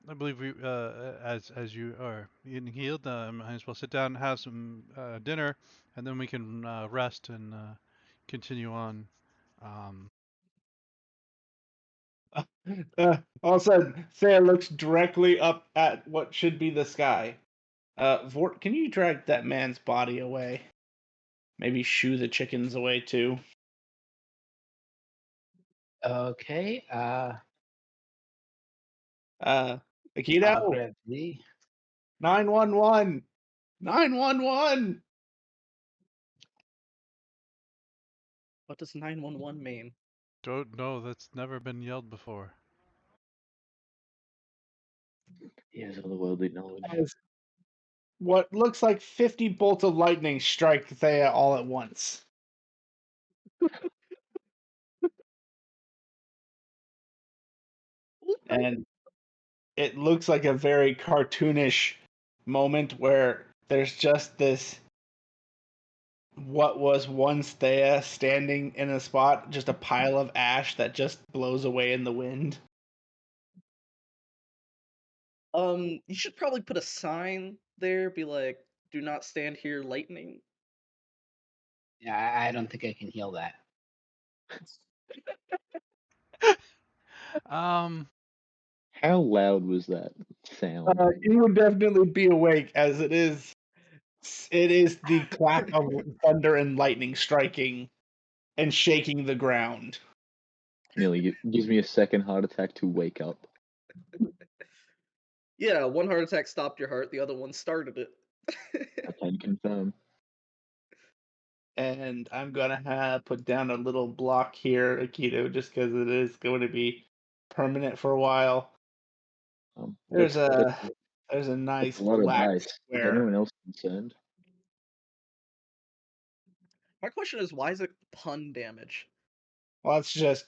I believe we, as you are getting healed, might as well sit down and have some dinner, and then we can rest and continue on. Um, All of a sudden, Thea looks directly up at what should be the sky. Vort, can you drag that man's body away? Maybe shoo the chickens away too. Okay. Akito, I'll grab the. 911, 911. What does 911 mean? don't know. That's never been yelled before. He has otherworldly knowledge. As what looks like 50 bolts of lightning strike Thea all at once. And it looks like a very cartoonish moment where there's just this what was once Thea standing in a spot, just a pile of ash that just blows away in the wind. You should probably put a sign there, be like, "Do not stand here, lightning." Yeah, I don't think I can heal that. Um, How loud was that sound? You would definitely be awake as it is. It is the clap of thunder and lightning striking and shaking the ground. Nearly gives me a second heart attack to wake up. Yeah, one heart attack stopped your heart, the other one started it. I can confirm. And I'm gonna put down a little block here, Akito, just because it is going to be permanent for a while. There's That's a nice a lot of black dice. Is square. anyone else concerned? My question is, why is it pun damage? Well, it's just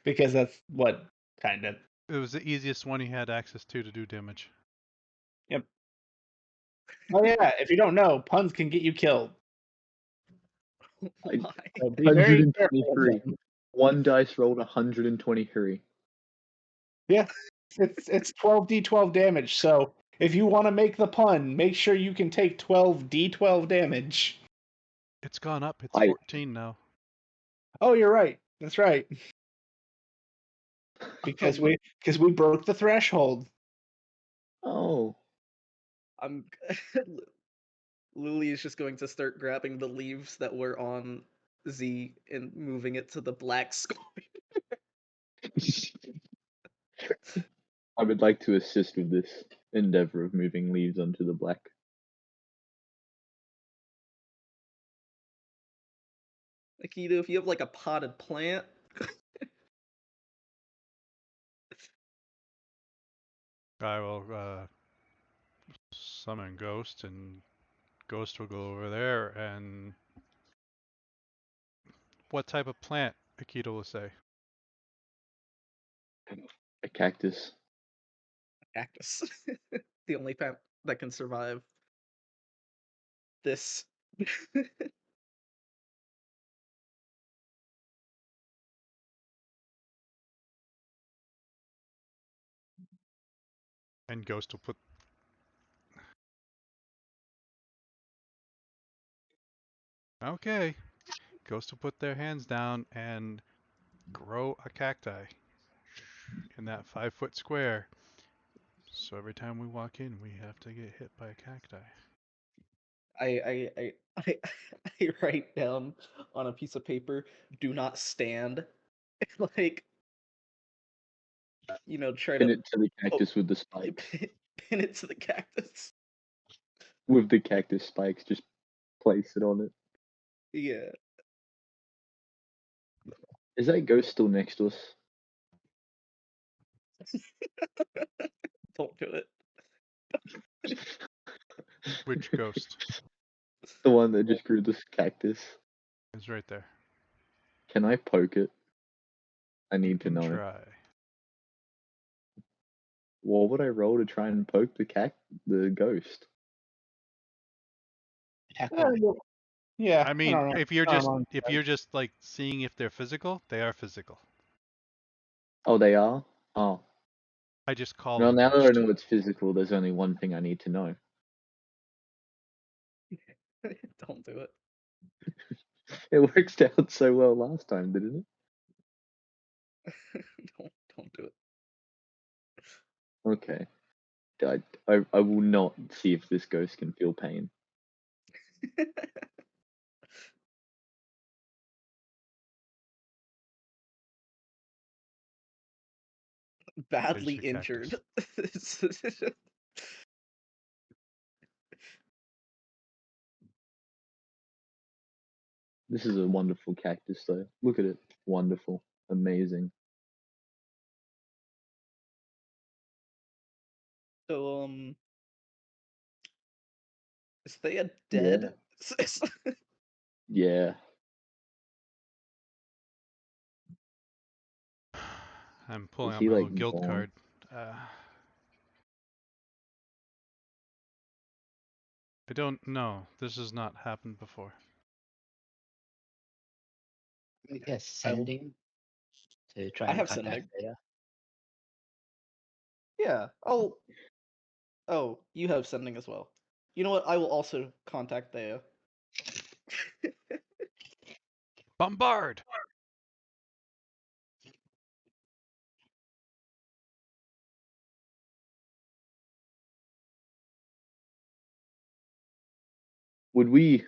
because that's what kind of. it was the easiest one he had access to do damage. Yep. Oh yeah, if you don't know, puns can get you killed. Why? So be very careful with 123. them. One dice rolled 123. Yeah, it's 12d12 damage. So if you want to make the pun, make sure you can take 12d12 damage. It's gone up. It's I 14 now. Oh, you're right. That's right. Because we broke the threshold. Oh, I'm Lily is just going to start grabbing the leaves that were on Z and moving it to the black sky. I would like to assist with this endeavor of moving leaves onto the black. Akito, if you have like a potted plant, I will summon Ghost, and Ghost will go over there and what type of plant, Akita will say. A cactus. Cactus. The only plant that can survive this. And Ghost will put. Okay. Ghost will put their hands down and grow a cacti in that 5-foot square. So every time we walk in, we have to get hit by a cacti. I I write down on a piece of paper, "Do not stand." Like, try Pin to it to the cactus with the spikes. pin it to the cactus. With the cactus spikes, just place it on it. Yeah. Is that ghost still next to us? Don't do it. Which ghost The one that just grew this cactus. is right there? Can I poke it? I need to You can know. try. What would I roll to try and poke the ghost? Attack Yeah, roll. well, yeah, I I mean, don't know. if you're I don't just know. if you're just like seeing if they're physical, they are physical. Oh, they are? Oh. I just call Well, them now that I ghost. know it's physical, there's only one thing I need to know. Don't do it. It worked out so well last time, didn't it? Don't do Okay. I will not see if this ghost can feel pain. it. Badly your cactus. injured. This is a wonderful cactus, though. Look at it. Wonderful. Amazing. So, is Thea Yeah. dead? Yeah. I'm pulling Is out he, my like, little guild gone? card. I don't know. This has not happened before. Yes, I will- sending to try I and have contact sending. Thea. Yeah. Oh, you have sending as well. You know what? I will also contact Thea. Bombard! Would we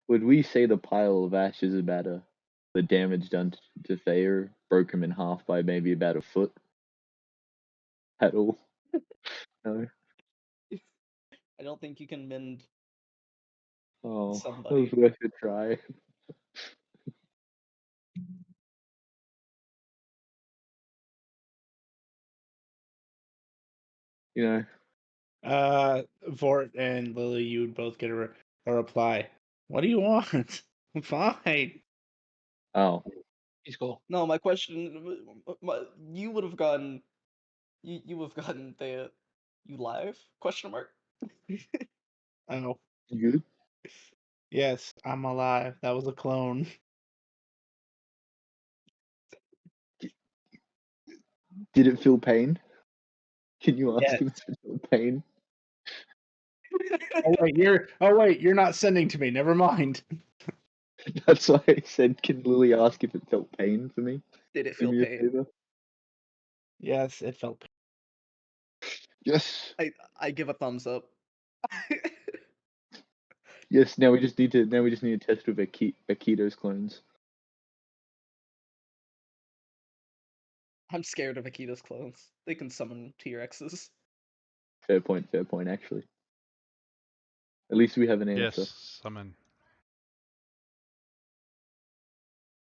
would we say the pile of ash is about the damage done to Thayer broke him in half by maybe about a foot? At all? No. I don't think you can mend Oh, it somebody. was worth a try. You know, Vort and Lily, you would both get a reply. What do you want? I'm fine. oh, He's cool. No, my question. You would have gotten. You would have gotten Thea. You live? Question mark. Oh, you good? yes, I'm alive. That was a clone. Did it feel pain? Can you ask Yes. him if it felt pain? Oh wait, you're not sending to me. Never mind. That's why I said, can Lily ask if it felt pain for me? Did it Do feel me a pain? favor? Yes, it felt. Yes. I give a thumbs up. Yes, now we just need to test with Akito's clones. I'm scared of Akita's clones. They can summon T-Rexes. Fair point, actually. At least we have an answer. Yes, summon.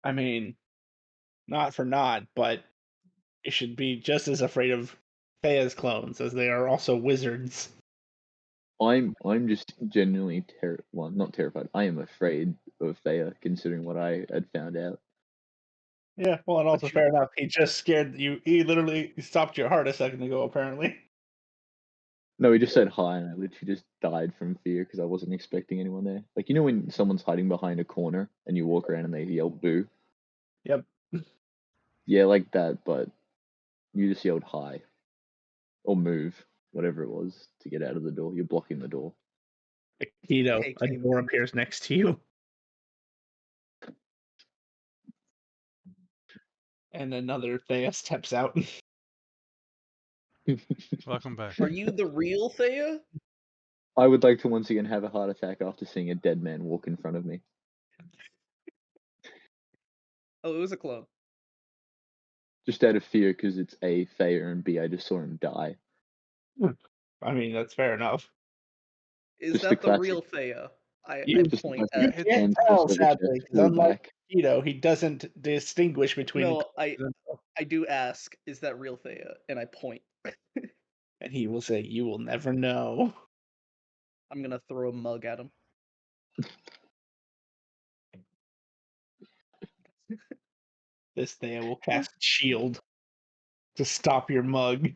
I mean, not for naught, but you should be just as afraid of Thea's clones as they are also wizards. I'm just genuinely well, not terrified. I am afraid of Thea, considering what I had found out. Yeah, well, and also you- fair enough. He just scared you. He literally stopped your heart a second ago, apparently. No, he just said hi, and I literally just died from fear because I wasn't expecting anyone there. Like, you know when someone's hiding behind a corner and you walk around and they yell boo? Yep. Yeah, like that, but you just yelled hi. Or move, whatever it was, to get out of the door. You're blocking the door. Keto, Hey, a Keem. door appears next to you. And another Thea steps out. Welcome back. Are you the real Thea? I would like to once again have a heart attack after seeing a dead man walk in front of me. Oh, it was a clone. Just out of fear because it's A, Thea, and B, I just saw him die. I mean, that's fair enough. Is Just the that the classic- real Thea? I You- Just point You at. It- can't hand tell, press over sadly, chest, because pull unlike back. Keto, he doesn't distinguish between. No, I do ask, is that real Thea? And I point. And he will say, "You will never know." I'm gonna throw a mug at him. This Thea will cast shield to stop your mug.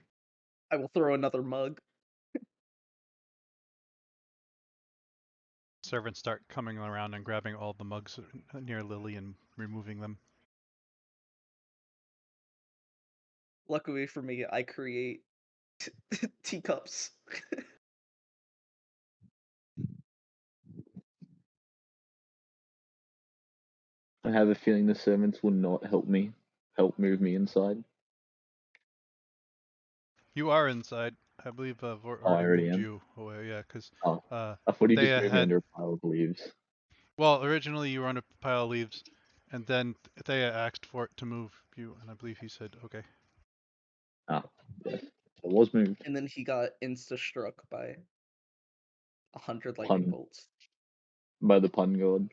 I will throw another mug. Servants start coming around and grabbing all the mugs near Lily and removing them. Luckily for me, I create teacups. I have a feeling the servants will not help move me inside. You are inside. I believe Vort Oh, I already moved am? you away. Yeah, because Oh, I thought he just Thea moved me had. under a pile of leaves. Well, originally you were on a pile of leaves, and then Thea asked for it to move you, and I believe he said okay. Ah, yes. I was moved. And then he got insta-struck by 100 lightning Pun. bolts. By the pun god.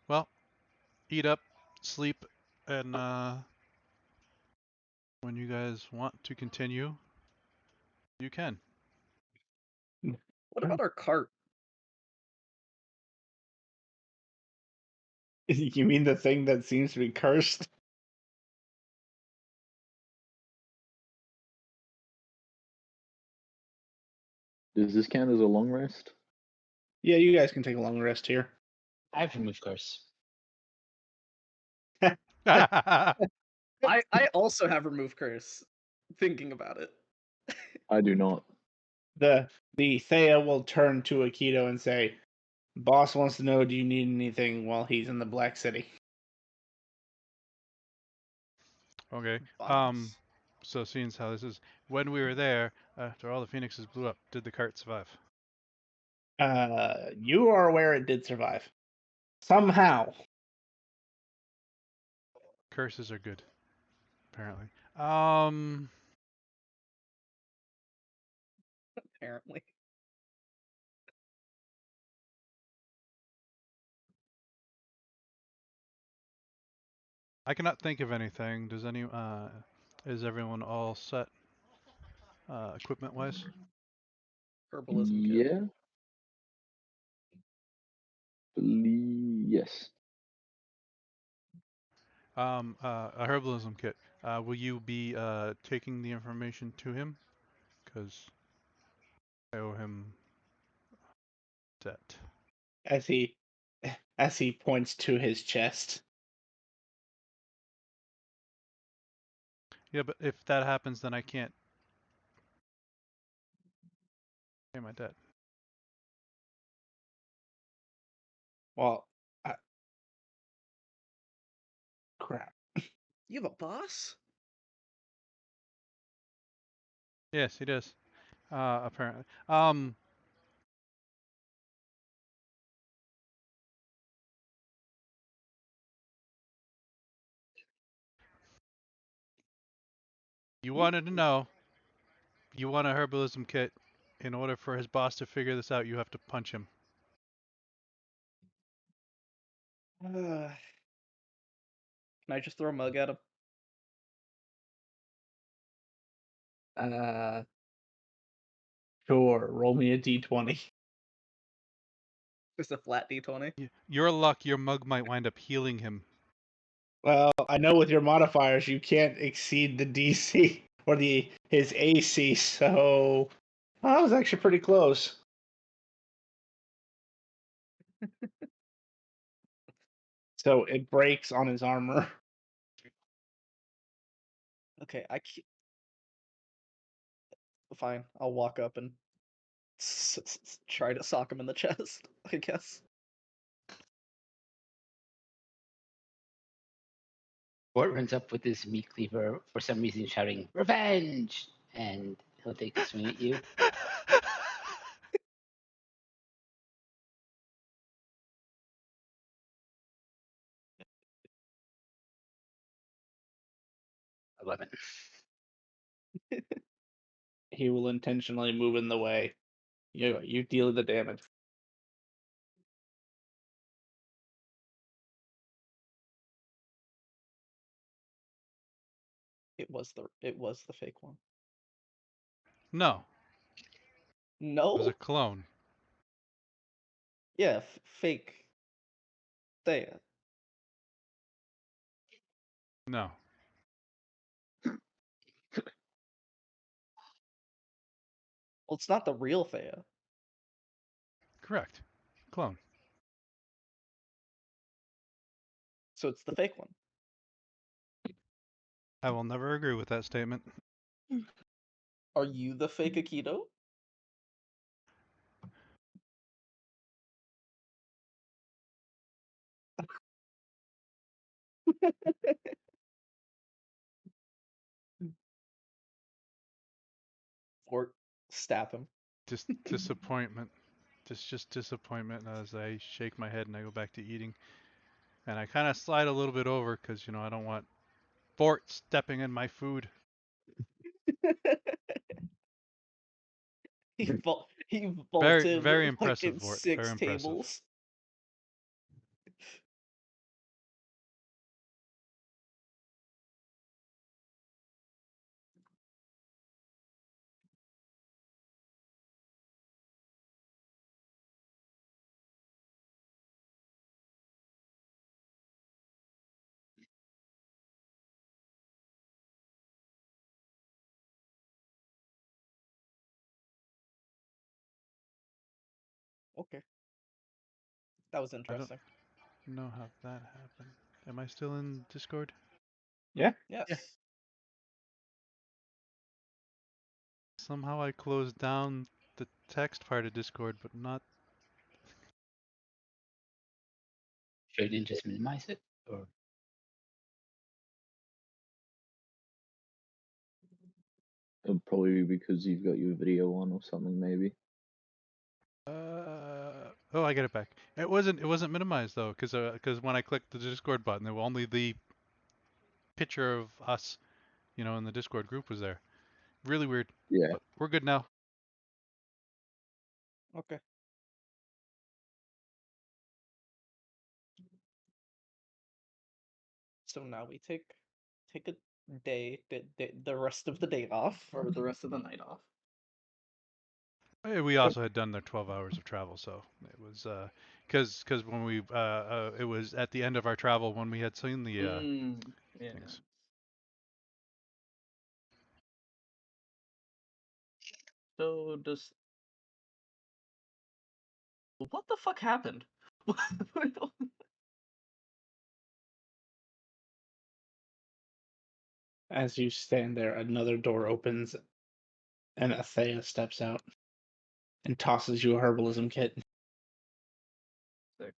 Well, eat up, sleep, and when you guys want to continue, you can. What about our cart? You mean the thing that seems to be cursed? Does this count as a long rest? Yeah, you guys can take a long rest here. I have remove curse. I also have remove curse. Thinking about it. I do not. The Thea will turn to Aikido and say, "Boss wants to know, do you need anything while he's in the Black City?" Okay. Boss. So seeing as how this is, when we were there, after all the phoenixes blew up, did the cart survive? You are aware it did survive. Somehow. Curses are good, apparently. Apparently. I cannot think of anything. Does any is everyone all set equipment wise? Herbalism kit. Yeah. Yes. A herbalism kit. Will you be taking the information to him? Because I owe him debt. As he points to his chest. Yeah, but if that happens, then I can't pay my debt. Well, crap. You have a boss? Yes, he does. Apparently. You wanted to know. You want a herbalism kit. In order for his boss to figure this out, you have to punch him. Can I just throw a mug at him? Uh, sure. Roll me a d20. Just a flat d20. Your luck, your mug might wind up healing him. Well, I know with your modifiers you can't exceed the DC or his AC, so that was actually pretty close. So it breaks on his armor. Okay, fine. I'll walk up and try to sock him in the chest, I guess. Bort runs up with his meat cleaver, for some reason shouting, "Revenge!" And he'll take a swing at you. 11. He will intentionally move in the way. You deal the damage. It was the fake one. No, it was No? a clone. Yeah, fake Thea. No. Well, it's not the real Thea. Correct. Clone. So it's the fake one. I will never agree with that statement. Are you the fake Aikido? Or stab him. Just disappointment. Just disappointment as I shake my head and I go back to eating. And I kind of slide a little bit over because, I don't want Bort stepping in my food. He Very, vaulted very like impressive, in Bort. 6 Very impressive. tables. Okay. That was I don't interesting. know how that happened. Am I still in Discord? Yeah. Yes. Somehow I closed down the text part of Discord, but not. Sure you didn't just minimize it? Or It'll probably be because you've got your video on or something, maybe. Oh, I get it back. It wasn't minimized though, because when I clicked the Discord button, there was only the picture of us, in the Discord group was there. Really weird. Yeah. But we're good now. Okay. So now we take a the rest of the day off, or the rest of the night off. We also had done their 12 hours of travel, so it was because when we it was at the end of our travel when we had seen the Yeah. things. So does what the fuck happened? As you stand there, another door opens and Athea steps out and tosses you a herbalism kit. Sick.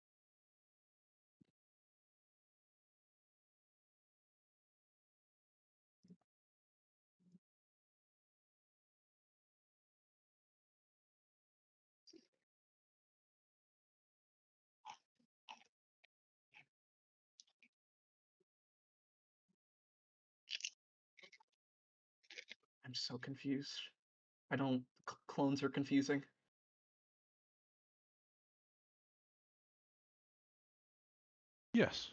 I'm so confused. I don't. Clones are confusing. Yes,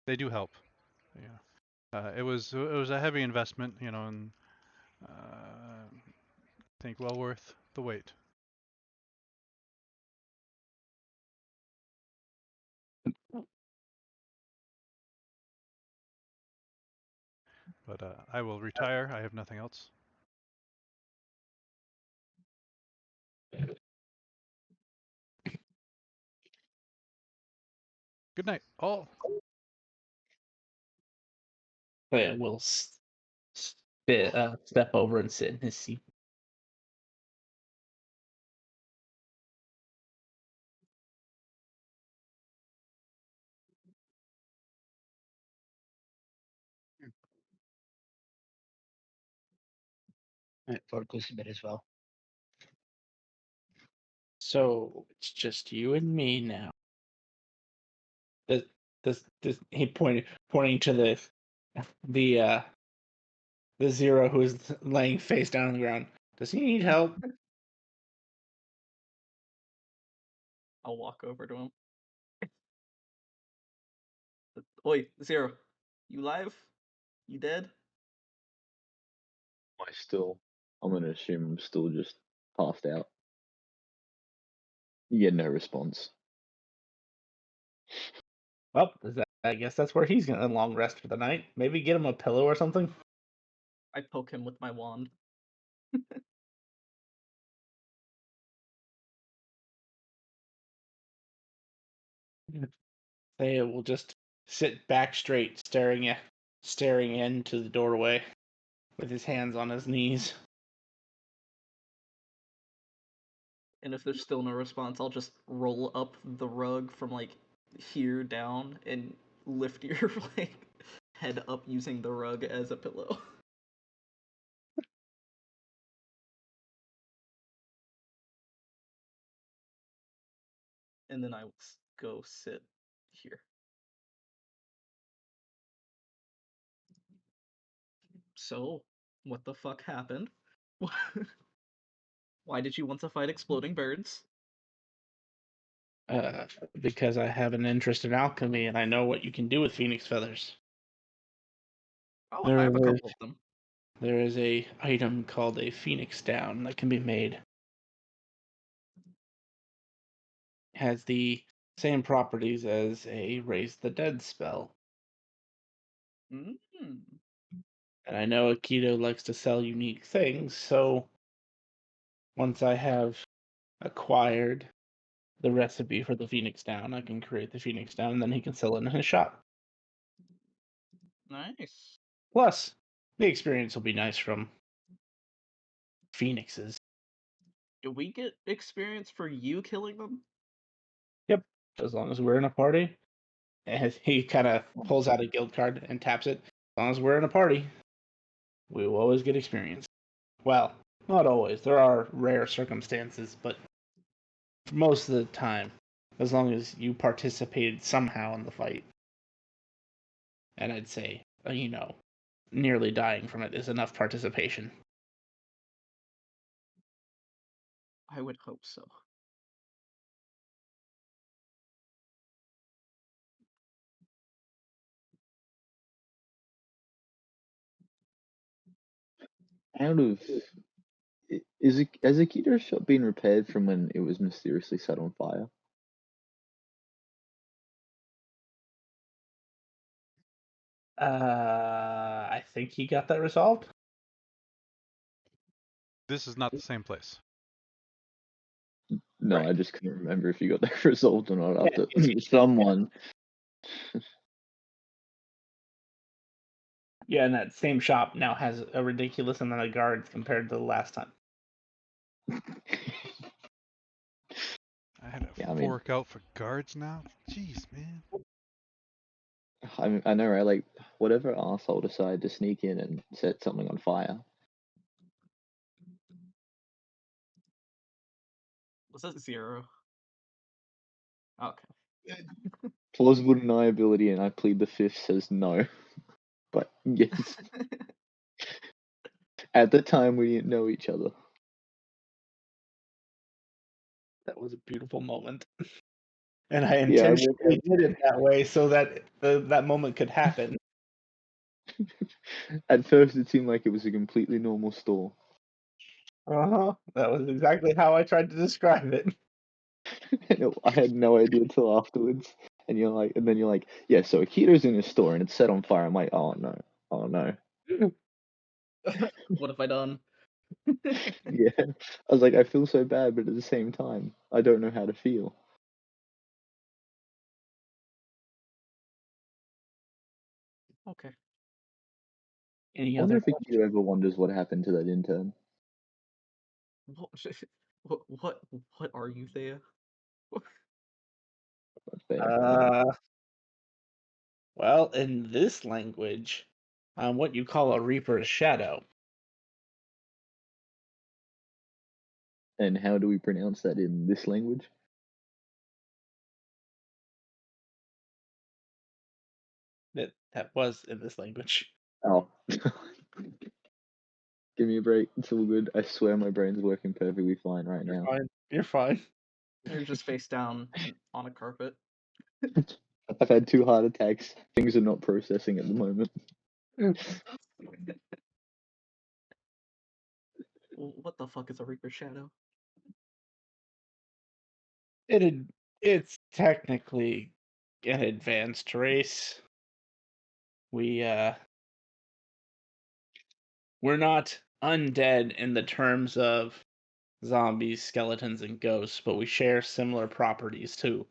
they do help. Yeah. It was a heavy investment, you know, and I think well worth the wait. But I will retire. I have nothing else. Good night. Oh, But we'll step over and sit in his seat. All right, Ford goes to bed as well. So it's just you and me now. Does he pointing to the the Zero who's laying face down on the ground. Does he need help? I'll walk over to him. Oi, Zero. You live? You dead? I'm gonna assume I'm still just passed out. You get no response. Well, I guess that's where he's gonna long rest for the night. Maybe get him a pillow or something. I poke him with my wand. They will just sit back straight, staring into the doorway, with his hands on his knees. And if there's still no response, I'll just roll up the rug from like here down and lift your like head up using the rug as a pillow. And then I will go sit here. So, what the fuck happened? Why did you want to fight exploding birds? Because I have an interest in alchemy and I know what you can do with phoenix feathers. Oh, There I have a is couple of them. there is a item called a phoenix down that can be made. It has the same properties as a raise the dead spell. Mm-hmm. And I know Aikido likes to sell unique things, so once I have acquired the recipe for the Phoenix Down, I can create the Phoenix Down, and then he can sell it in his shop. Nice. Plus, the experience will be nice from phoenixes. Do we get experience for you killing them? Yep, as long as we're in a party. And he kind of pulls out a guild card and taps it. As long as we're in a party, we will always get experience. Well, not always. There are rare circumstances, but most of the time, as long as you participated somehow in the fight. And I'd say, nearly dying from it is enough participation. I would hope so. Out of has Akito's shop been repaired from when it was mysteriously set on fire? I think he got that resolved. this is not the same place. No, Right. I just couldn't remember if you got that resolved or not Yeah, after someone. Yeah, and that same shop now has a ridiculous amount of guards compared to the last time. I had to Yeah, I mean, fork out for guards now. Jeez, man. I know, right? Like, whatever asshole decided to sneak in and set something on fire. Was that Zero? Okay. Plausible deniability, and I plead the fifth says no. But yes, at the time we didn't know each other. That was a beautiful moment. And I Yeah, I intentionally did it that way so that that moment could happen. At first, it seemed like it was a completely normal store. That was exactly how I tried to describe it. I had no idea till afterwards. And then you're like, yeah, so Akito's in a store and it's set on fire. I'm like, oh no, oh no. What have I done? Yeah. I was like, I feel so bad, but at the same time, I don't know how to feel. Okay. Any I wonder other if Akito ever wonders what happened to that intern. What are you, Thea? That's fair. Well, in this language, I'm what you call a Reaper's Shadow. And how do we pronounce that in this language? That was in this language. Oh. Give me a break. It's all good. I swear my brain's working perfectly fine right now. You're fine. You're just face down on a carpet. I've had 2 heart attacks. Things are not processing at the moment. What the fuck is a Reaper Shadow? It's technically an advanced race. We're not undead in the terms of zombies, skeletons, and ghosts, but we share similar properties to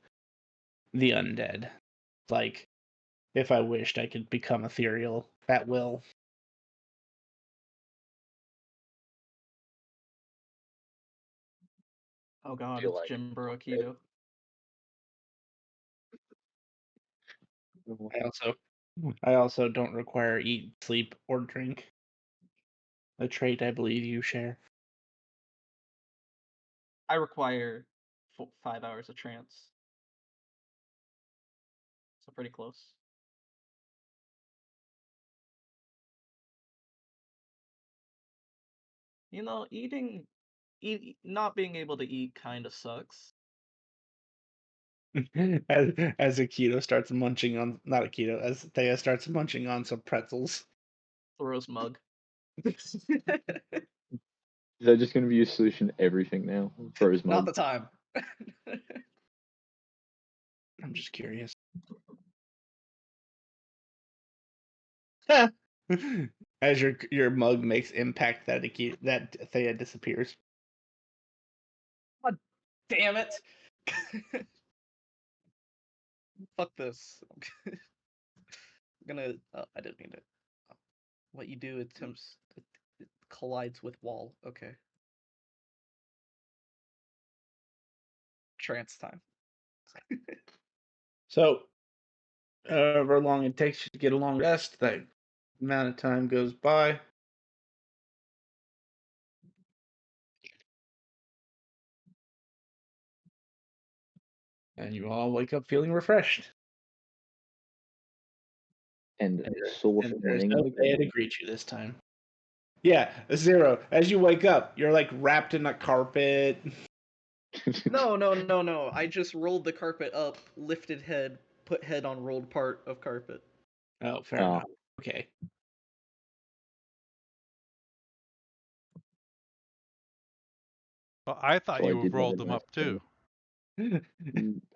the undead. Like, if I wished, I could become ethereal at will. Oh god, Feel it's like Jimbro Akito. I also don't require eat, sleep, or drink. A trait I believe you share. I require 5 hours of trance. So pretty close. You know, not being able to eat kind of sucks. as Akito starts munching on, not Akito, as Thea starts munching on some pretzels. Thoreau's mug. Is that just going to be your solution to everything now? Throws Not mug. the time. I'm just curious. As your mug makes impact, that Thea disappears. God damn it! Fuck this. I'm gonna. I didn't mean to. What you do attempts it collides with wall. Okay. Trance time. So, however long it takes you to get a long rest, that amount of time goes by. And you all wake up feeling refreshed. And sore from There's laying no in Thea to greet you this time. Yeah, Zero. As you wake up, you're like wrapped in a carpet. No. I just rolled the carpet up, lifted head, put head on rolled part of carpet. Oh, fair Oh. enough. Okay. Well, I thought So I you did have rolled a them nice up too.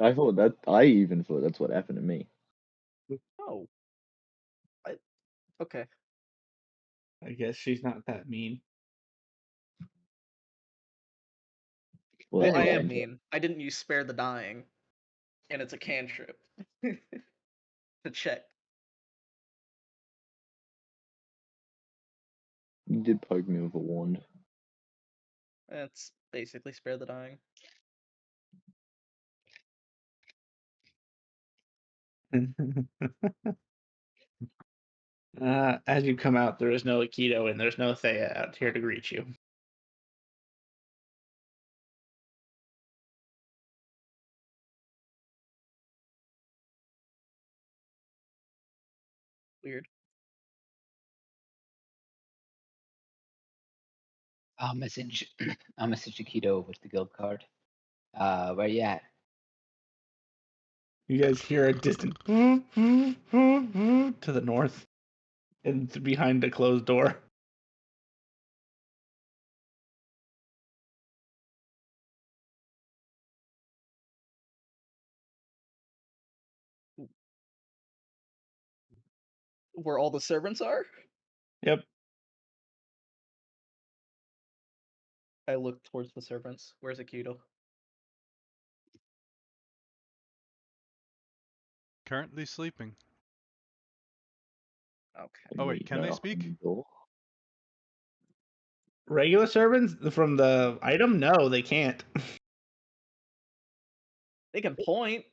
I even thought that's what happened to me. Oh. Okay. I guess she's not that mean. Well, Well, I that's am fine. mean. I didn't use spare the dying, and it's a cantrip. To check. You did poke me with a wand. It's basically spare the dying. As you come out, there is no Akito and there's no Thea out here to greet you. Weird. I'll message Akito with the guild card. Where you at? You guys hear a distant to the north. and it's behind a closed door. Where all the servants are? Yep. I look towards the servants. Where's Akito? Currently sleeping. Okay. Oh, wait, Wait, can they knock on speak? the door. Regular servants from the item? No, they can't. They can point.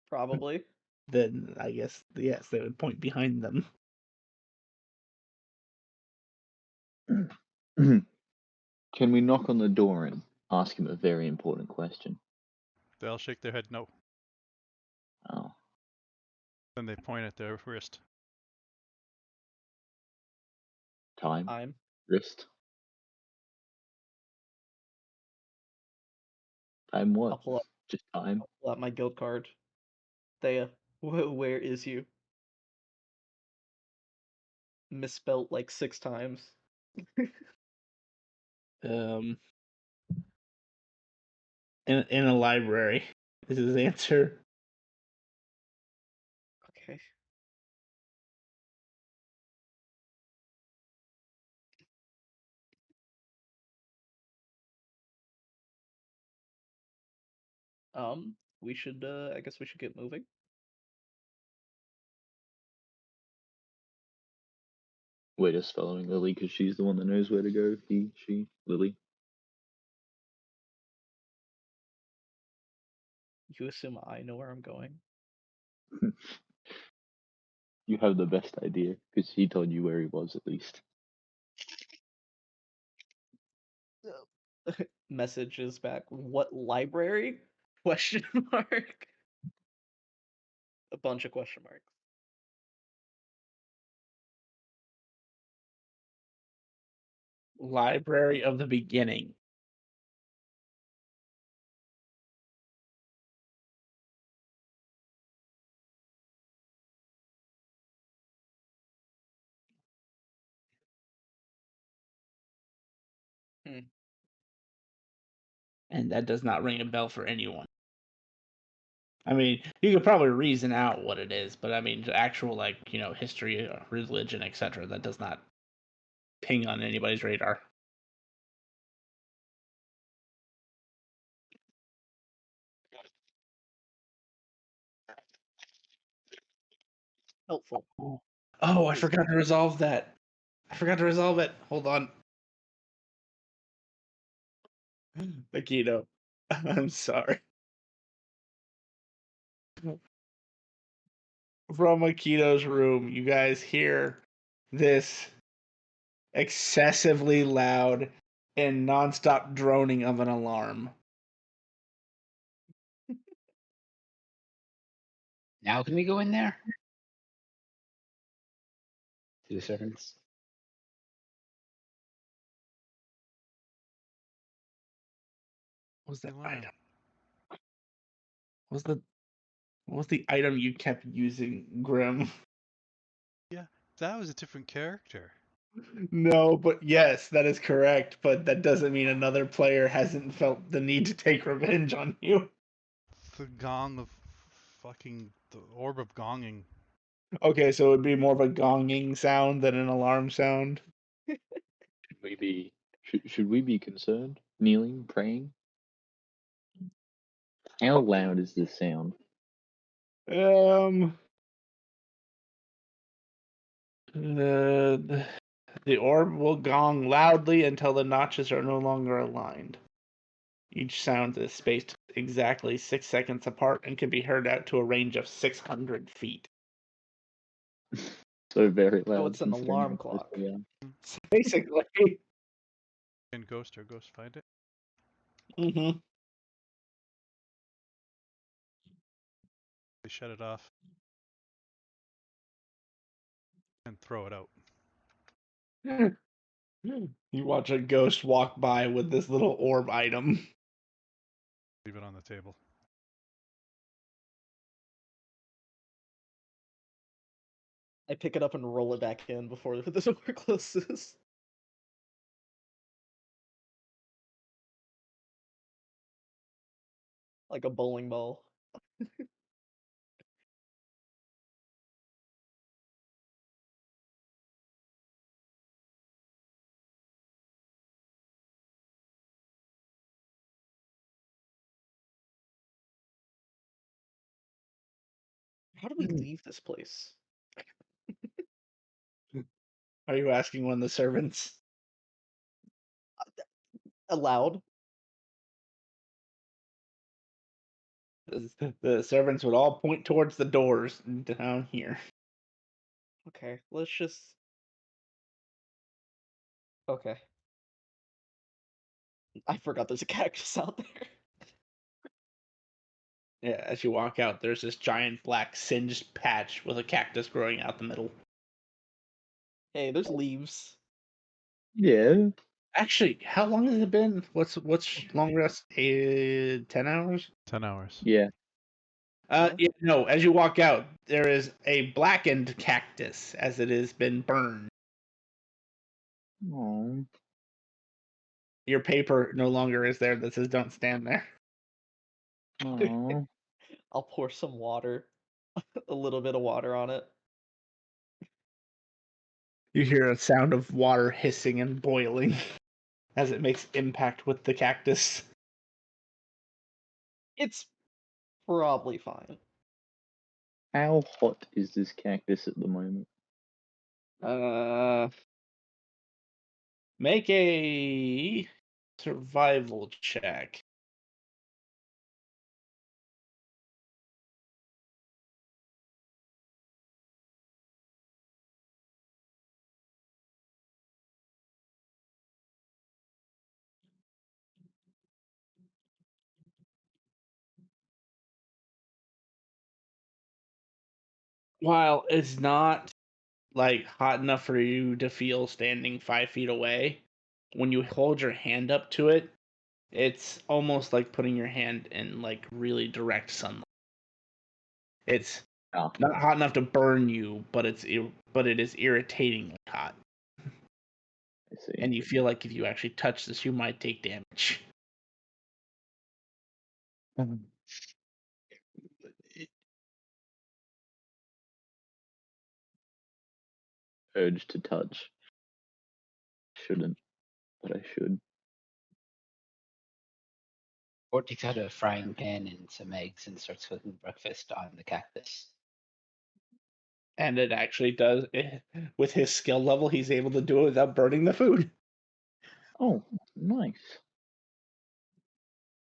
Probably. Then I guess yes, they would point behind them. Can we knock on the door and ask him a very important question? They'll shake their head no. Oh, Then they point at their wrist. time, I'm. wrist. Time what? I'll pull up. Just time. Pull out my guild card. Thea, where is you? Misspelt like 6 times. In a library is his answer. Okay. We should I guess we should get moving. We're just following Lily because she's the one that knows where to go. He, she, Lily. You assume I know where I'm going. You have the best idea because he told you where he was at least. Messages back. What library? Question mark. A bunch of question marks. Library of the Beginning. And that does not ring a bell for anyone. I mean, you could probably reason out what it is, but I mean, the actual history, religion, etc. That does not ping on anybody's radar. Helpful. Oh, I forgot to resolve that. I forgot to resolve it. Hold on. Akito, I'm sorry. From Akito's room, you guys hear this excessively loud and nonstop droning of an alarm. Now can we go in there? To the servants. What was that Alarm. item? What was the item you kept using, Grim? Yeah, that was a different character. No, but yes, that is correct. But that doesn't mean another player hasn't felt the need to take revenge on you. The gong of the orb of gonging. Okay, so it would be more of a gonging sound than an alarm sound. Should we be concerned? Kneeling, praying? How loud is this sound? The orb will gong loudly until the notches are no longer aligned. Each sound is spaced exactly 6 seconds apart and can be heard out to a range of 600 feet. So very loud. it's an considering alarm how close clock. we are. Basically. Can Ghost or Ghost find it? Mm-hmm. They shut it off. And throw it out. You watch a ghost walk by with this little orb item. Leave it on the table. I pick it up and roll it back in before the door closes. Like a bowling ball. How do we leave this place? Are you asking one of the servants? Aloud? The servants would all point towards the doors down here. Okay, let's just. Okay. I forgot there's a cactus out there. Yeah, as you walk out, there's this giant black singed patch with a cactus growing out the middle. Hey, there's leaves. Yeah. Actually, how long has it been? What's long rest? 10 hours? 10 hours. Yeah. Yeah, no, as you walk out, there is a blackened cactus as it has been burned. Oh. Your paper no longer is there that says don't stand there. Oh. I'll pour some water. A little bit of water on it. You hear a sound of water hissing and boiling as it makes impact with the cactus. It's probably fine. How hot is this cactus at the moment? Make a survival check. While it's not like hot enough for you to feel standing 5 feet away, when you hold your hand up to it, it's almost like putting your hand in like really direct sunlight. It's Oh, not hot enough to burn you, but it is irritatingly hot, I see. and you feel like if you actually touch this, you might take damage. Urge to touch. Shouldn't, but I should. Fort takes out a frying pan and some eggs and starts cooking breakfast on the cactus. And it actually does. With his skill level, he's able to do it without burning the food. Oh, nice.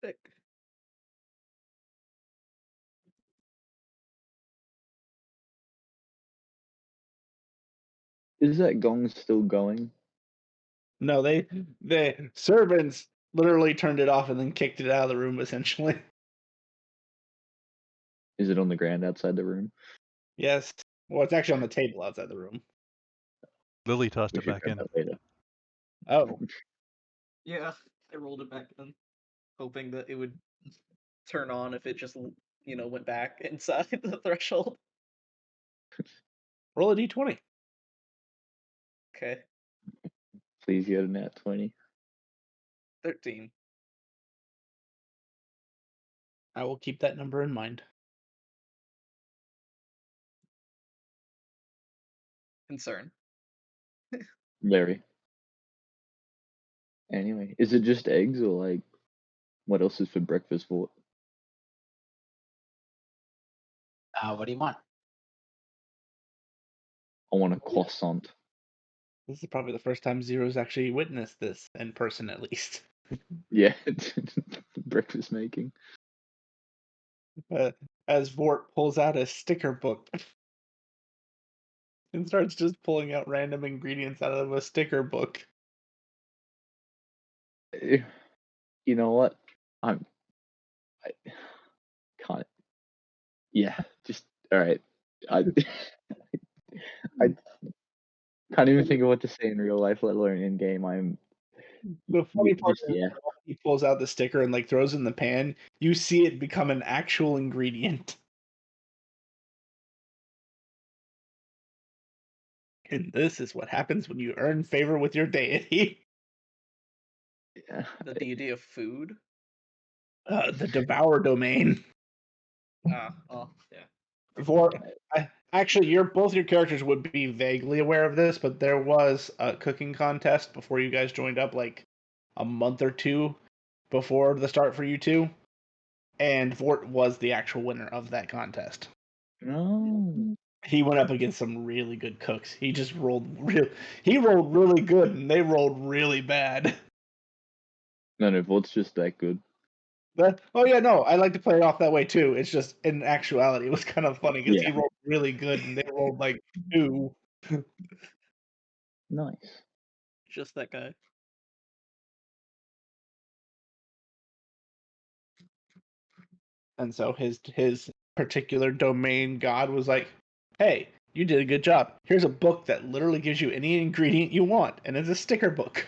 Thick. Is that gong still going? No, the servants literally turned it off and then kicked it out of the room. Essentially, Is it on the ground outside the room? yes. Well, it's actually on the table outside the room. Lily tossed We it should back grab in. that later. Oh, Yeah, I rolled it back in, hoping that it would turn on if it just, went back inside the threshold. roll a d20. Okay, Please get a nat 20. 13. I will keep that number in mind. Concern. Very. Anyway, is it just eggs or like what else is for breakfast for? What do you want? I want a croissant. This is probably the first time Zero's actually witnessed this in person, at least. Yeah, breakfast making. As Vort pulls out a sticker book and starts just pulling out random ingredients out of a sticker book. You know what? I can't. Yeah, just all right. I I can't even think of what to say in real life, let alone in game. I'm The funny part just is yeah. he pulls out the sticker and like throws it in the pan. You see it become an actual ingredient. And this is what happens when you earn favor with your deity. Yeah. The deity of food. The Devour domain. Oh, yeah. Actually, both your characters would be vaguely aware of this, but there was a cooking contest before you guys joined up, like a month or two before the start for you two, and Vort was the actual winner of that contest. No. He went up against some really good cooks. He just he rolled really good, and they rolled really bad. No, Volt's just that good. Oh yeah, no, I like to play it off that way too. It's just in actuality, it was kind of funny because he Yeah. rolled really good, and they rolled like 2. Nice. Just that guy. And so his particular domain god was like, "Hey, you did a good job. Here's a book that literally gives you any ingredient you want, and it's a sticker book.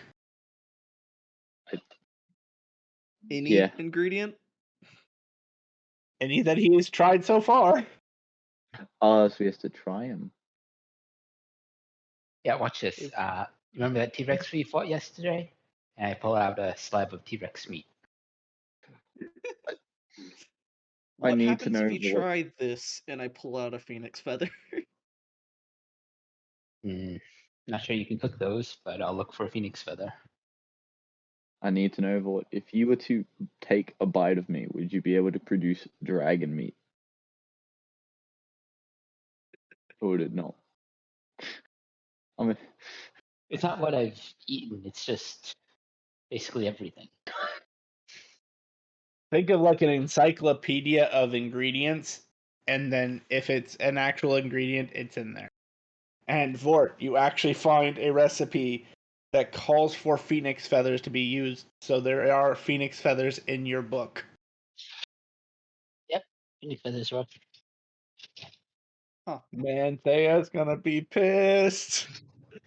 Any Yeah. ingredient? Any that he has tried so far." Oh, so he has to try him. Yeah, watch this. If- Remember that T-Rex we fought yesterday? And I pull out a slab of T-Rex meat. What need to happens know if you what- try this and I pull out a phoenix feather? Not sure you can cook those, but I'll look for a phoenix feather. I need to know what if you were to take a bite of me, would you be able to produce dragon meat? Or would it not? I mean, It's not what I've eaten. It's just basically everything. Think of like an encyclopedia of ingredients, and then if it's an actual ingredient, it's in there. And Vort, you actually find a recipe that calls for phoenix feathers to be used. So there are phoenix feathers in your book. Phoenix feathers are. Man, Thea's gonna be pissed.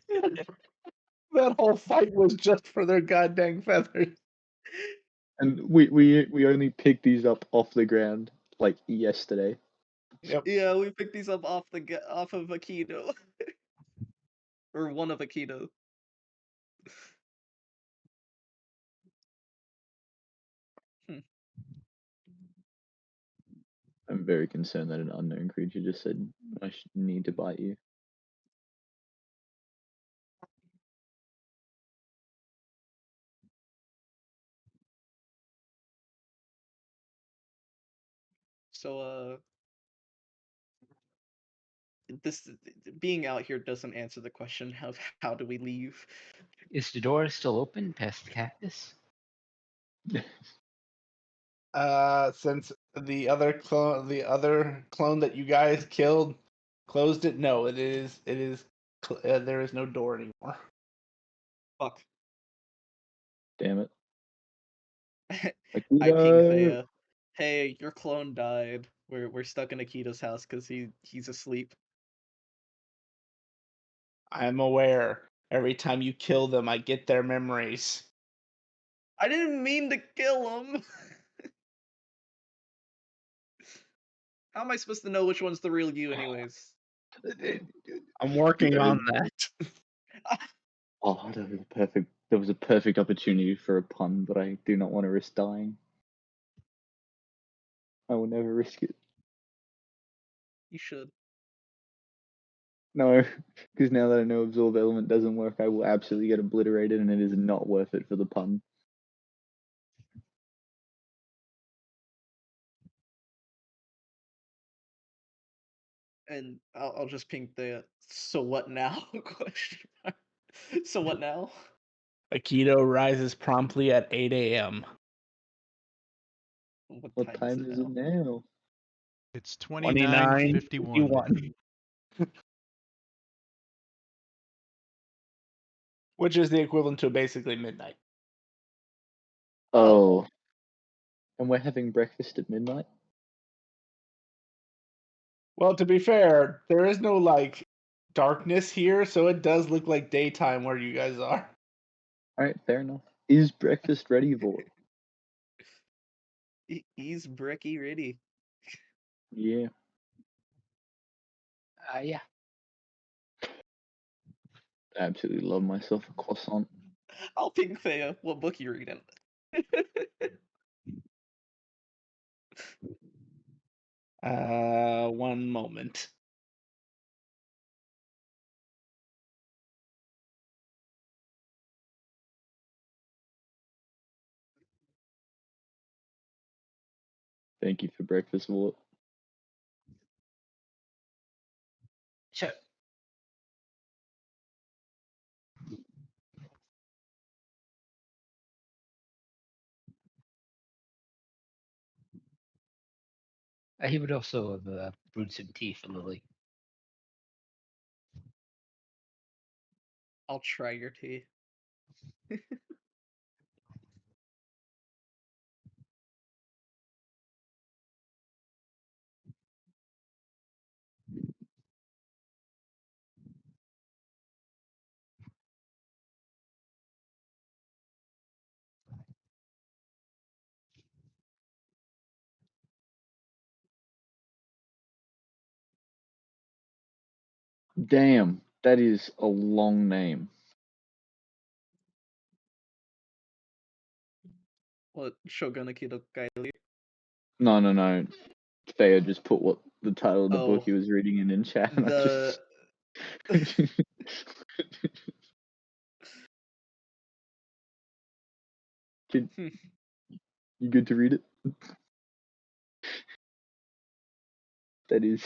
That whole fight was just for their goddamn feathers. and we only picked these up off the ground like yesterday. Yep. Yeah, we picked these up off of Aikido. Or one of Aikido. I'm very concerned that an unknown creature just said I need to bite you. So this being out here doesn't answer the question of how do we leave. Is the door still open past the cactus? Since the other clone that you guys killed closed it, no, it is there is no door anymore. Fuck. Damn it. I ping Akito! Thea. Hey, your clone died. We're stuck in Akito's house because he's asleep. I'm aware. Every time you kill them, I get their memories. I didn't mean to kill him. How am I supposed to know which one's the real you, anyways? I'm working on that. Oh, that was a perfect opportunity for a pun, but I do not want to risk dying. I will never risk it. You should. No, because now that I know absorb element doesn't work, I will absolutely get obliterated, and it is not worth it for the pun. And I'll just ping the so what now question. So what now? Aikido rises promptly at 8 a.m. What time is it now? It's 29:51. 29:51. Which is the equivalent to basically midnight. Oh. And we're having breakfast at midnight? Well, to be fair, there is no like darkness here, so it does look like daytime where you guys are. Alright, fair enough. Is breakfast ready, Vort? He's bricky ready. Yeah. Yeah. Absolutely love myself a croissant. I'll ping Thea. What book you reading? One moment. Thank you for breakfast, Walt. Sure. He would also have brewed some tea for Lily. I'll try your tea. Damn, that is a long name. What Shogunaki no Kaili? No. Theo just put what the title of the book Oh, he was reading in chat, and I the just. Kid, you good to read it? That is.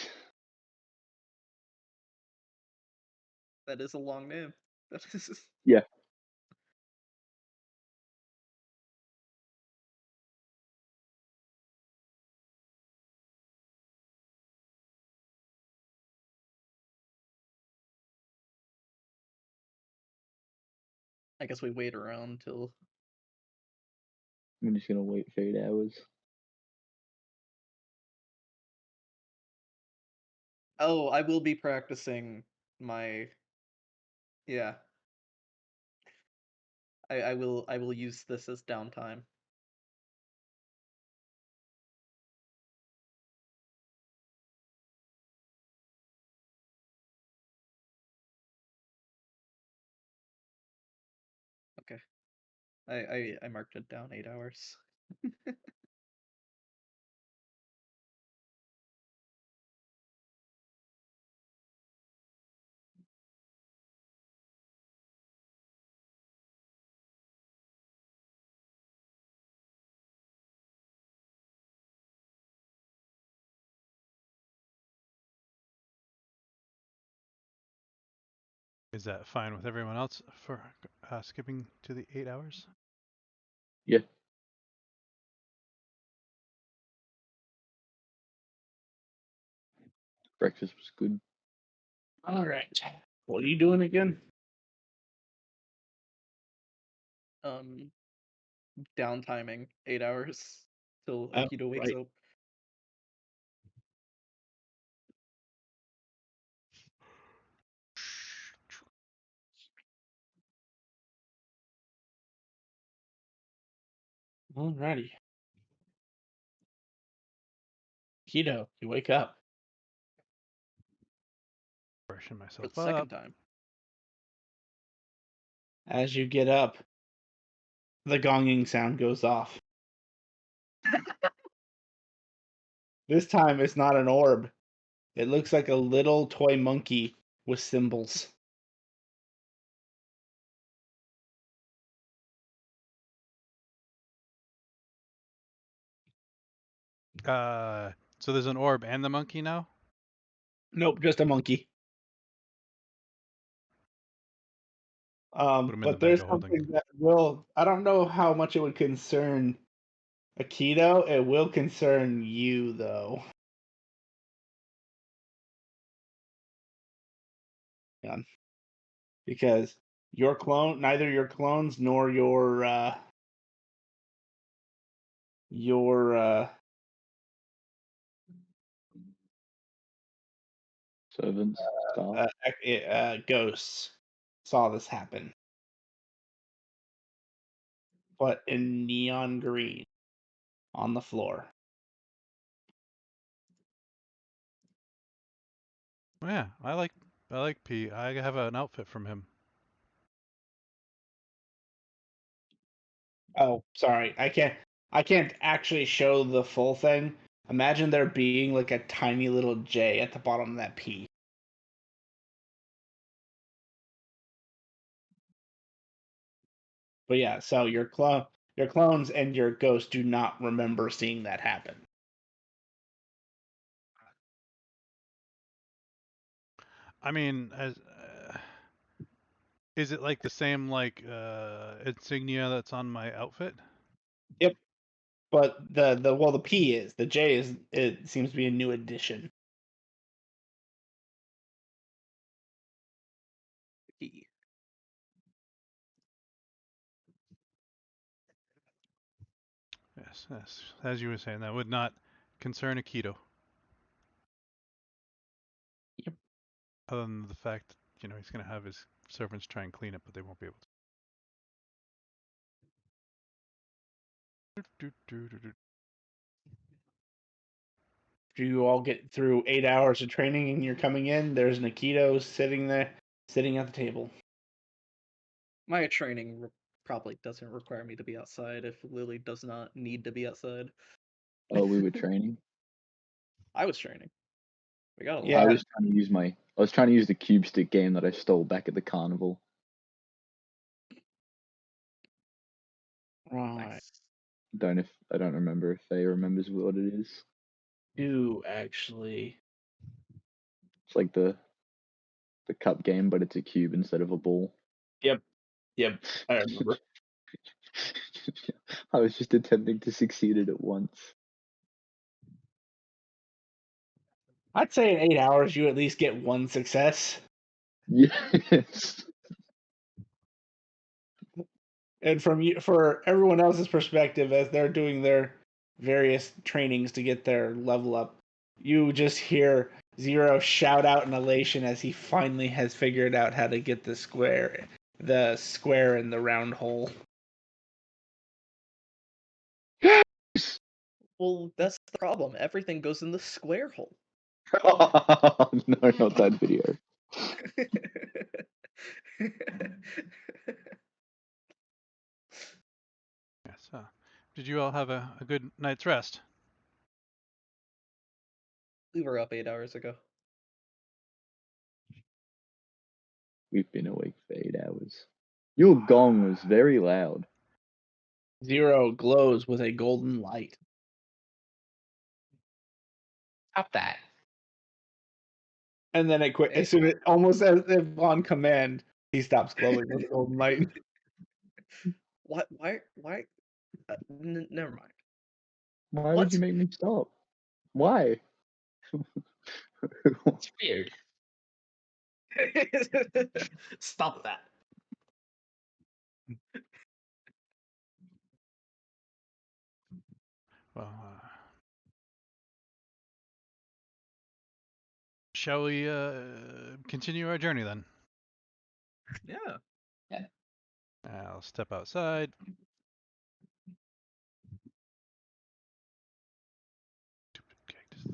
that is a long name. That is Yeah. I guess we wait around till I'm just gonna wait for 8 hours. Oh, I will be practicing my yeah. I will use this as downtime. Okay. I marked it down 8 hours. Is that fine with everyone else for skipping to the 8 hours? Yeah. Breakfast was good. All right. What are you doing again? Downtiming 8 hours till Oh, Akito wakes right. up. Alrighty. Keto, you wake up. Brushing For myself the up. second time. As you get up, the gonging sound goes off. This time it's not an orb. It looks like a little toy monkey with symbols. So there's an orb and the monkey now? Nope, just a monkey. Put him in the But there's bag of holding. something that will. I don't know how much it would concern Akito. It will concern you, though. Yeah. Because your clone, neither your clones nor your Servants, staff. ghosts saw this happen. But in neon green on the floor. Oh, yeah, I like P. I have an outfit from him. Oh, sorry. I can't actually show the full thing. Imagine there being like a tiny little J at the bottom of that P. But yeah, so your clones and your ghost do not remember seeing that happen. I mean, is it like the same like insignia that's on my outfit? Yep. But the P is, the J is, it seems to be a new addition. P. Yes, yes. As you were saying, that would not concern Akito. Yep. Other than the fact that, he's going to have his servants try and clean it, but they won't be able to. After you all get through 8 hours of training and you're coming in, there's an Aikido sitting there, sitting at the table. My training probably doesn't require me to be outside if Lily does not need to be outside. Oh, we were training. I was training. We got a lot. Yeah. I was trying to use the cube stick game that I stole back at the carnival. Right. Nice. I don't remember if Faye remembers what it is. Do actually. It's like the cup game, but it's a cube instead of a ball. Yep. I remember. I was just attempting to succeed at it once. I'd say in 8 hours you at least get one success. Yes. And for everyone else's perspective, as they're doing their various trainings to get their level up, you just hear Zero shout out in elation as he finally has figured out how to get the square in the round hole. Well, that's the problem. Everything goes in the square hole. No, not that video. Yes. Did you all have a good night's rest? We were up 8 hours ago. We've been awake for 8 hours. Your gong was very loud. Zero glows with a golden light. Stop that. And then it quit as soon as almost as if on command, he stops glowing with a golden light. What? Why? Never mind. Why What? would you make me stop? Why? It's weird. Stop that. Well, shall we continue our journey then? Yeah. I'll step outside.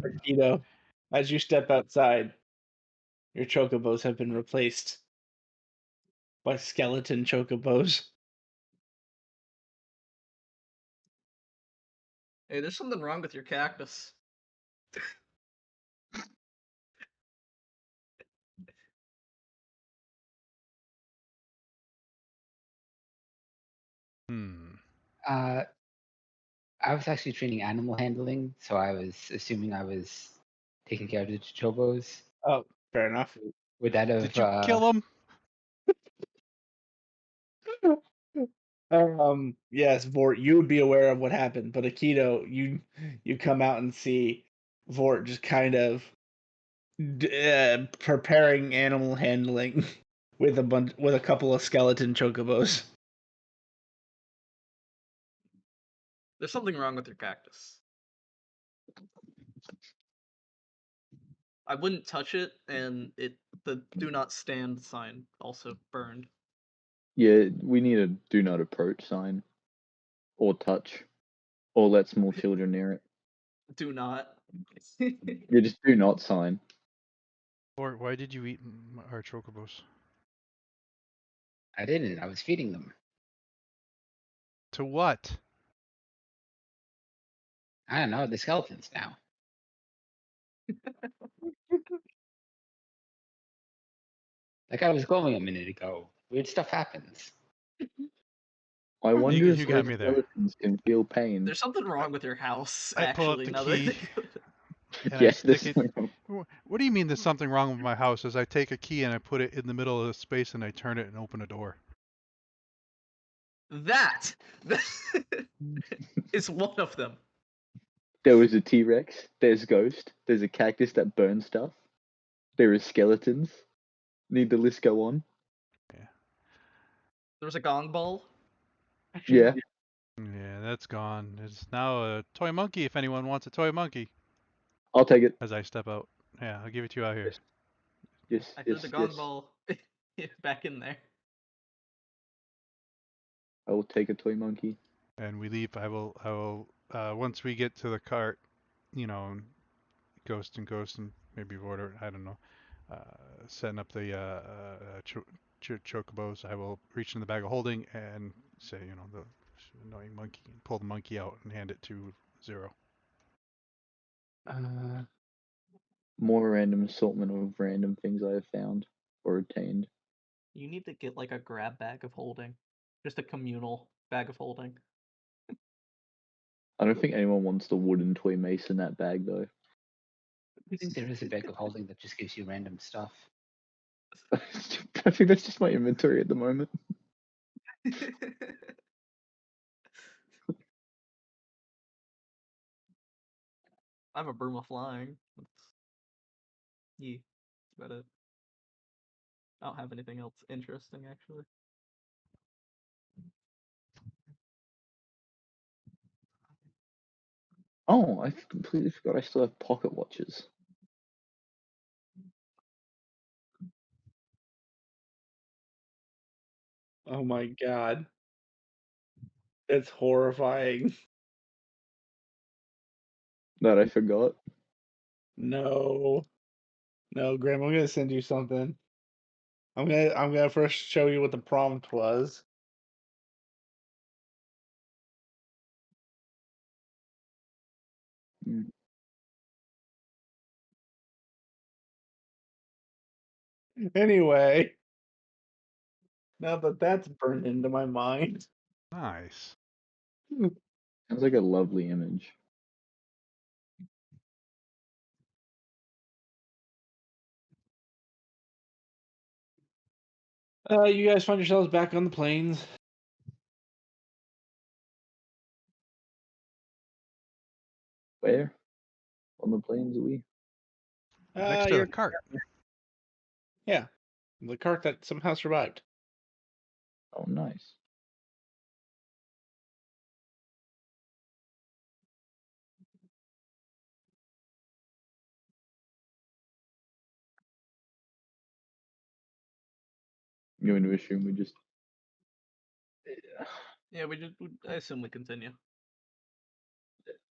Aikido, as you step outside, your chocobos have been replaced by skeleton chocobos. Hey, there's something wrong with your cactus. I was actually training animal handling, so I was assuming I was taking care of the chobos. Oh, fair enough. Would that have? Did you kill him? Yes, Vort, you would be aware of what happened, but Aikido, you come out and see Vort just kind of preparing animal handling with a couple of skeleton chocobos. There's something wrong with your cactus. I wouldn't touch it, and the do not stand sign also burned. Yeah, we need a do not approach sign. Or touch. Or let small children near it. Do not. Yeah, just do not sign. Or why did you eat our chocobos? I didn't. I was feeding them. To what? I don't know, the skeletons now. Like I was glowing a minute ago. Weird stuff happens. I wonder you if got those me there. skeletons can feel pain. There's something wrong with your house, I pull out actually, the now that I key. think of it. And I Yes, stick this. it. What do you mean there's something wrong with my house? As I take a key and I put it in the middle of the space and I turn it and open a door. That is one of them. There was a T-Rex. There's Ghost. There's a cactus that burns stuff. There is skeletons. Need the list go on? There was a gong ball. Yeah. Yeah, that's gone. It's now a toy monkey if anyone wants a toy monkey. I'll take it. As I step out. Yeah, I'll give it to you out here. Yes, I threw yes, the gong yes. ball back in there. I will take a toy monkey. And we leave. I will once we get to the cart, you know, Ghost and maybe Vorder, I don't know, setting up the chocobos, I will reach in the bag of holding and say, you know, the annoying monkey, pull the monkey out and hand it to Zero. More random assortment of random things I have found or obtained. You need to get like a grab bag of holding. Just a communal bag of holding. I don't think anyone wants the wooden toy mace in that bag though. I think there is a bag of holding that just gives you random stuff. I think that's just my inventory at the moment. I have a broom of flying. Yeah, that's about it. I don't have anything else interesting actually. Oh, I completely forgot I still have pocket watches. Oh my god. That's horrifying. That I forgot. No. No, Graham, I'm gonna send you something. I'm gonna first show you what the prompt was. Mm. Anyway, now that that's burned into my mind. Nice. Sounds like a lovely image. You guys find yourselves back on the plains. Where? On the plains are we? Next to You're the cart. yeah, the cart that somehow survived. Oh, nice. I'm going to assume we just. Yeah, I assume we continue.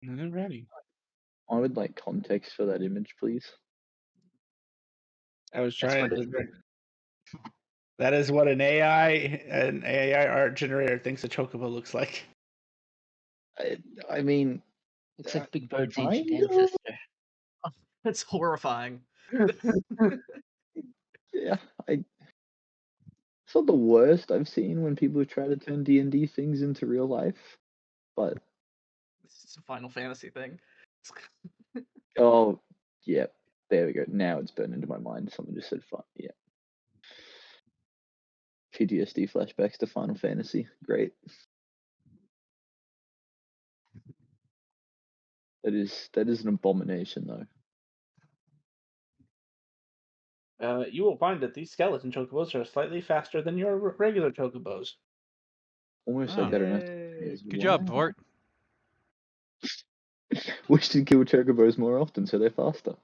Alrighty. I would like context for that image, please. I was That's trying what to. That is what an AI art generator thinks a chocobo looks like. I mean, Looks like Big Bird's ancient kinda? ancestor. That's horrifying. Yeah, it's not the worst I've seen when people try to turn D&D things into real life, but It's a Final Fantasy thing. oh, yeah, there we go. Now it's burned into my mind. Someone just said fun. Yeah. PTSD flashbacks to Final Fantasy. Great. That is an abomination though. You will find that these skeleton chocobos are slightly faster than your regular chocobos. Almost Oh. like I don't have to Yay. as Good job, well. Vort. Wish to kill chocobos more often so they're faster.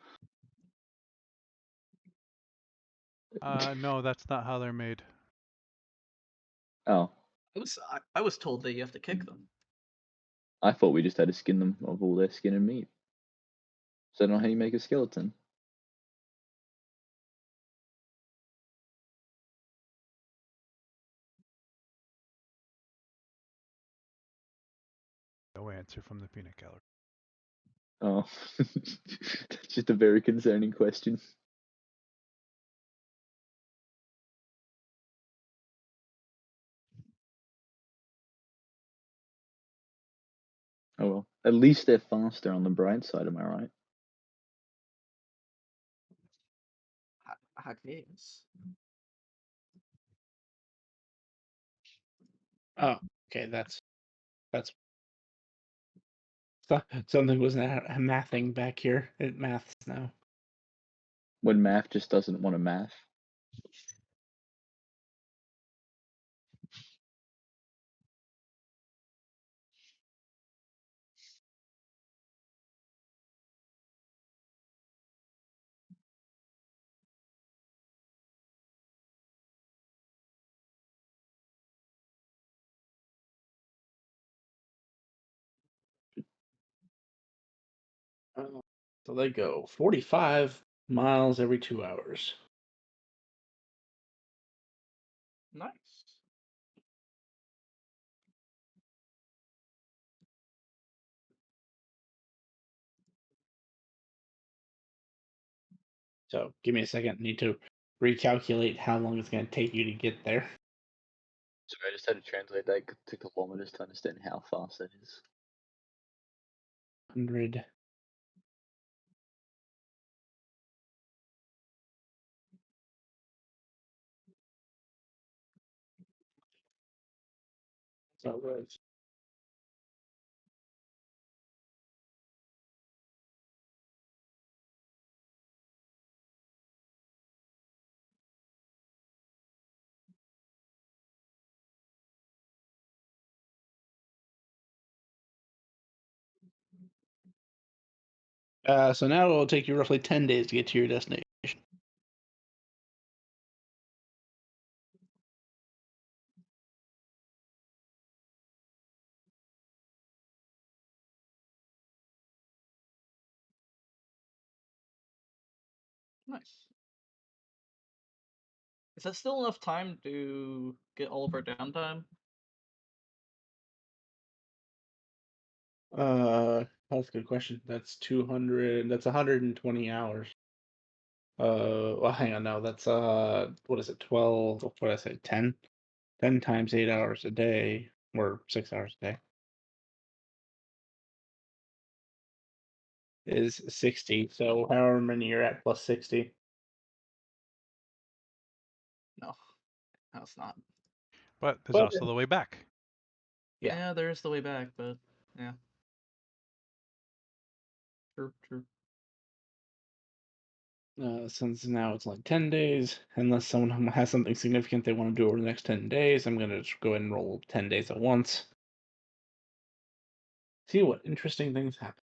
No, that's not how they're made. Oh, I was told that you have to kick them. I thought we just had to skin them of all their skin and meat. Is that not how you make a skeleton? answer from the peanut gallery. Oh, that's just a very concerning question. Oh well, at least they're faster on the bright side, am I right? I guess. Oh, okay, that's something was mathing back here. It maths now. When math just doesn't want to math. So they go 45 miles every 2 hours. Nice. So give me a second. Need to recalculate how long it's going to take you to get there. Sorry, I just had to translate that to kilometers to understand how fast that is. 100. So it was so now it'll take you roughly 10 days to get to your destination. Nice. Is that still enough time to get all of our downtime? That's a good question. That's 200. That's 120 hours. Well, hang on. No, that's what is it? 12. What did I say? 10. 10 times 8 hours a day, or 6 hours a day, is 60. So however many you're at plus 60. No, it's not. But there's But also the way back. Yeah. Yeah, there's the way back, but yeah. True. Since now it's like 10 days, unless someone has something significant they want to do over the next 10 days, I'm going to just go ahead and roll 10 days at once. See what interesting things happen.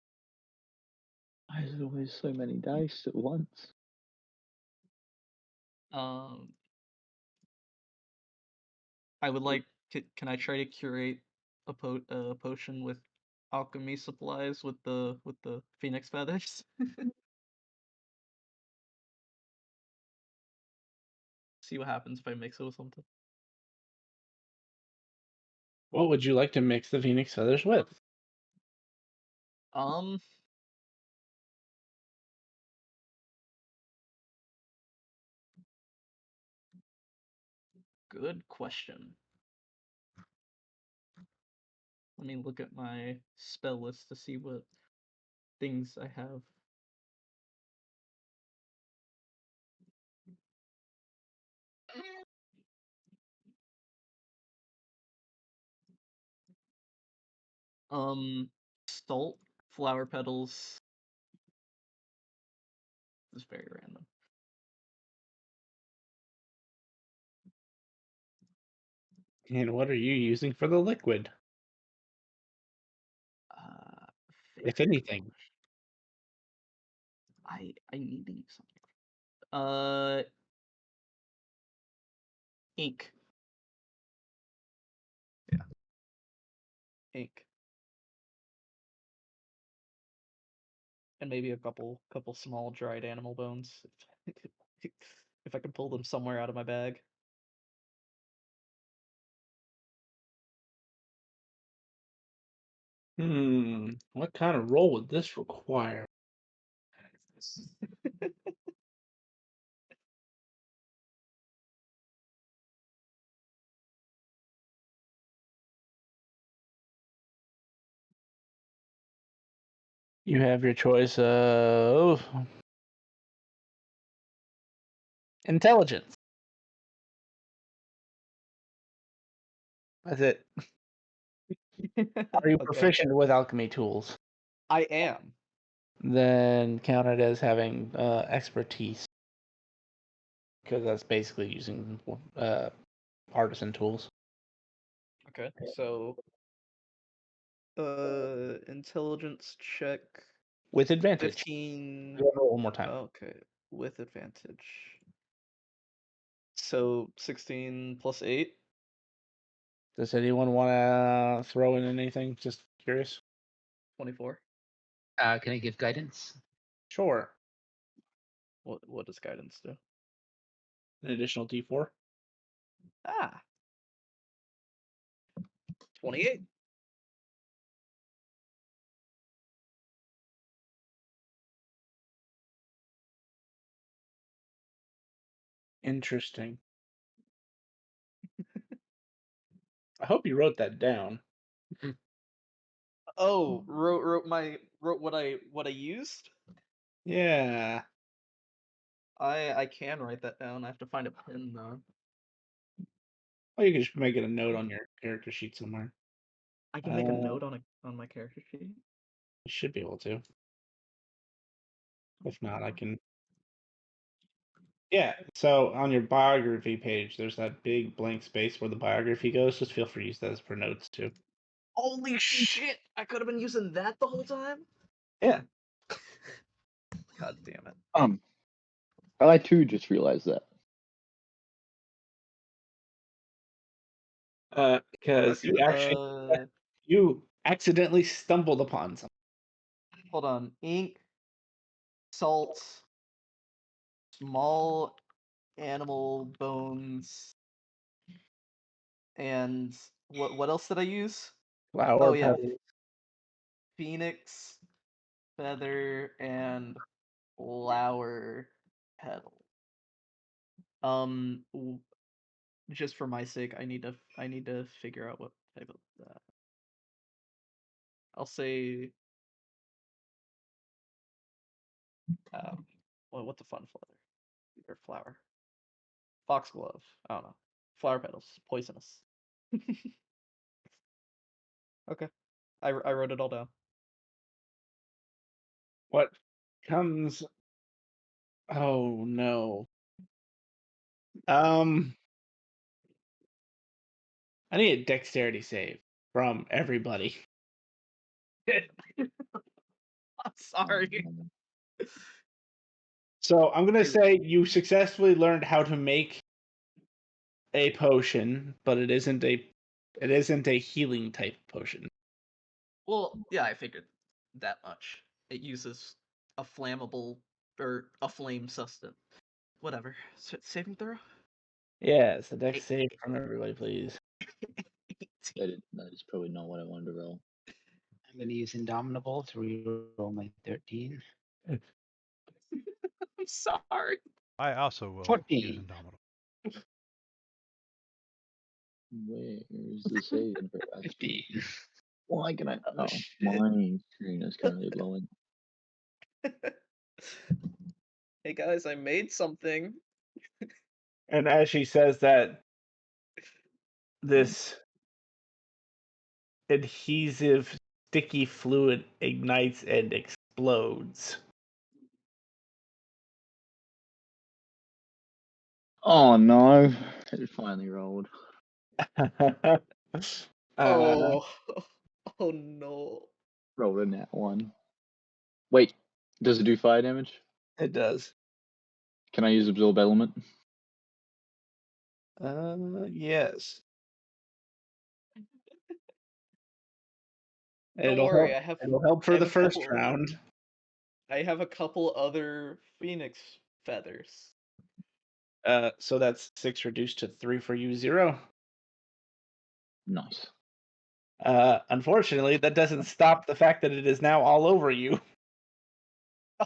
Why is it always so many dice at once? I would like. Can I try to curate a potion with alchemy supplies with the phoenix feathers? See what happens if I mix it with something. What would you like to mix the phoenix feathers with? Um. Good question. Let me look at my spell list to see what things I have. Salt, flower petals. This is very random. And what are you using for the liquid, Uh, if very good anything? question. I need to use something. Ink. Yeah. Ink. And maybe a couple small dried animal bones. If I can pull them somewhere out of my bag. What kind of roll would this require? You have your choice of intelligence. That's it. Are you Okay. proficient with alchemy tools? I am. Then count it as having expertise, because that's basically using artisan tools. Okay. So, intelligence check With advantage. 15. Go roll one more time. Okay, with advantage. So 16 plus 8. Does anyone want to throw in anything? Just curious. 24. Can I give guidance? Sure. What does guidance do? An additional D4. Ah. 28. Interesting. I hope you wrote that down. Oh, wrote what I used? Yeah. I can write that down. I have to find a pen though. Or you can just make it a note on your character sheet somewhere. I can make a note on my character sheet. You should be able to. If not, I can. Yeah, so on your biography page, there's that big blank space where the biography goes. Just feel free to use that as for notes too. Holy shit! I could have been using that the whole time? Yeah. God damn it. I too just realized that. Because Okay, you actually you accidentally stumbled upon something. hold on. Ink, salt, small animal bones, and what else did I use? Flower Oh yeah, petals. phoenix, feather, and flower petal. Just for my sake, I need to figure out what type of I'll say what's a fun feather or flower? Foxglove. I don't know. Flower petals, poisonous. Okay, I wrote it all down. What comes? Oh no. I need a dexterity save from everybody. I'm sorry. So I'm gonna say you successfully learned how to make a potion, but it isn't a healing type potion. Well, yeah, I figured that much. It uses a flammable or a flame sustain. Whatever. Saving throw. Yeah, it's a dex save from everybody, please. That is probably not what I wanted to roll. I'm going to use Indomitable to reroll my 13. I'm sorry. I also will 14. use Indomitable. Where is the saving throw? 15. Why can I? Oh, Oh, shit. my screen is currently blowing. Hey guys, I made something. And as she says that, this adhesive sticky fluid ignites and explodes. Oh no! It finally rolled. Oh, oh no. Rolled a nat 1. Wait, does it do fire damage? It does. Can I use absorb element? Yes. Don't worry, I have It'll help I for have the a first couple- round. I have a couple other phoenix feathers. So that's 6 reduced to 3 for you, 0. Nice. Unfortunately, that doesn't stop the fact that it is now all over you.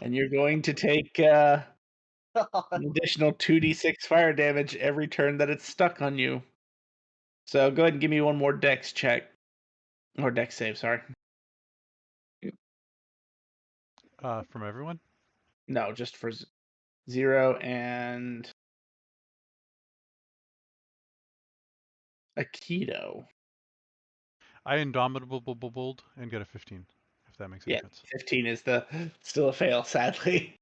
And you're going to take an additional 2d6 fire damage every turn that it's stuck on you. So go ahead and give me one more dex check. Or dex save, sorry. From everyone? No, just for 0 and Aikido. I indomitable and get a 15, if that makes any Yeah, sense. 15 is still a fail, sadly.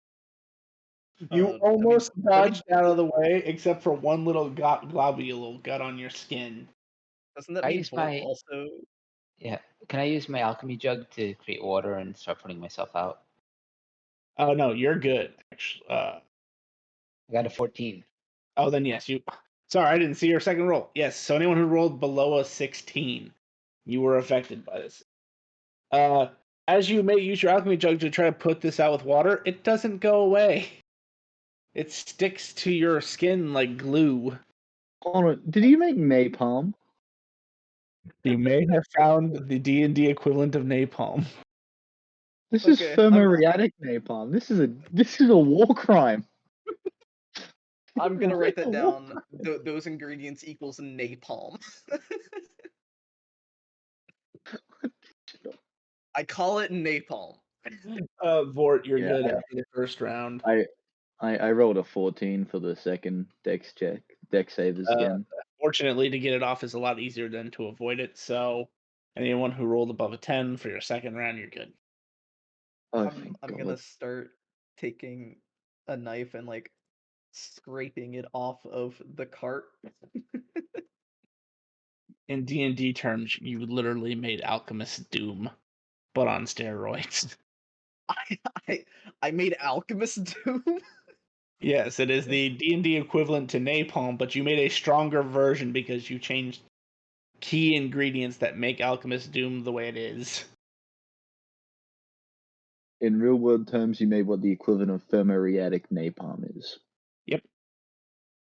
You I mean, almost let me- dodged out of the way, except for one little globule gut on your skin. Doesn't that I mean use Vort my- also? Yeah. Can I use my alchemy jug to create water and start putting myself out? Oh no, you're good. Actually, I got a 14. oh then yes, you. Sorry, I didn't see your second roll. Yes, so anyone who rolled below a 16, you were affected by this. As you may use your alchemy jug to try to put this out with water, it doesn't go away. It sticks to your skin like glue. Hold on, did you make napalm? You may have found the D&D equivalent of napalm. This is Okay, thermoreatic napalm. This is a war crime. I'm gonna write that What? down. Those ingredients equals napalm. I call it napalm. Vort, you're Yeah, good after the first round. I rolled a 14 for the second dex check. Dex savers again. Fortunately, to get it off is a lot easier than to avoid it. So, anyone who rolled above a 10 for your second round, you're good. Oh, I'm thank gonna God. start taking a knife and like scraping it off of the cart. In D&D terms, you literally made Alchemist Doom, but on steroids. I made Alchemist Doom. Yes, it is the D&D equivalent to napalm, but you made a stronger version because you changed key ingredients that make Alchemist Doom the way it is. In real world terms, you made what the equivalent of thermoreatic napalm is, Yep.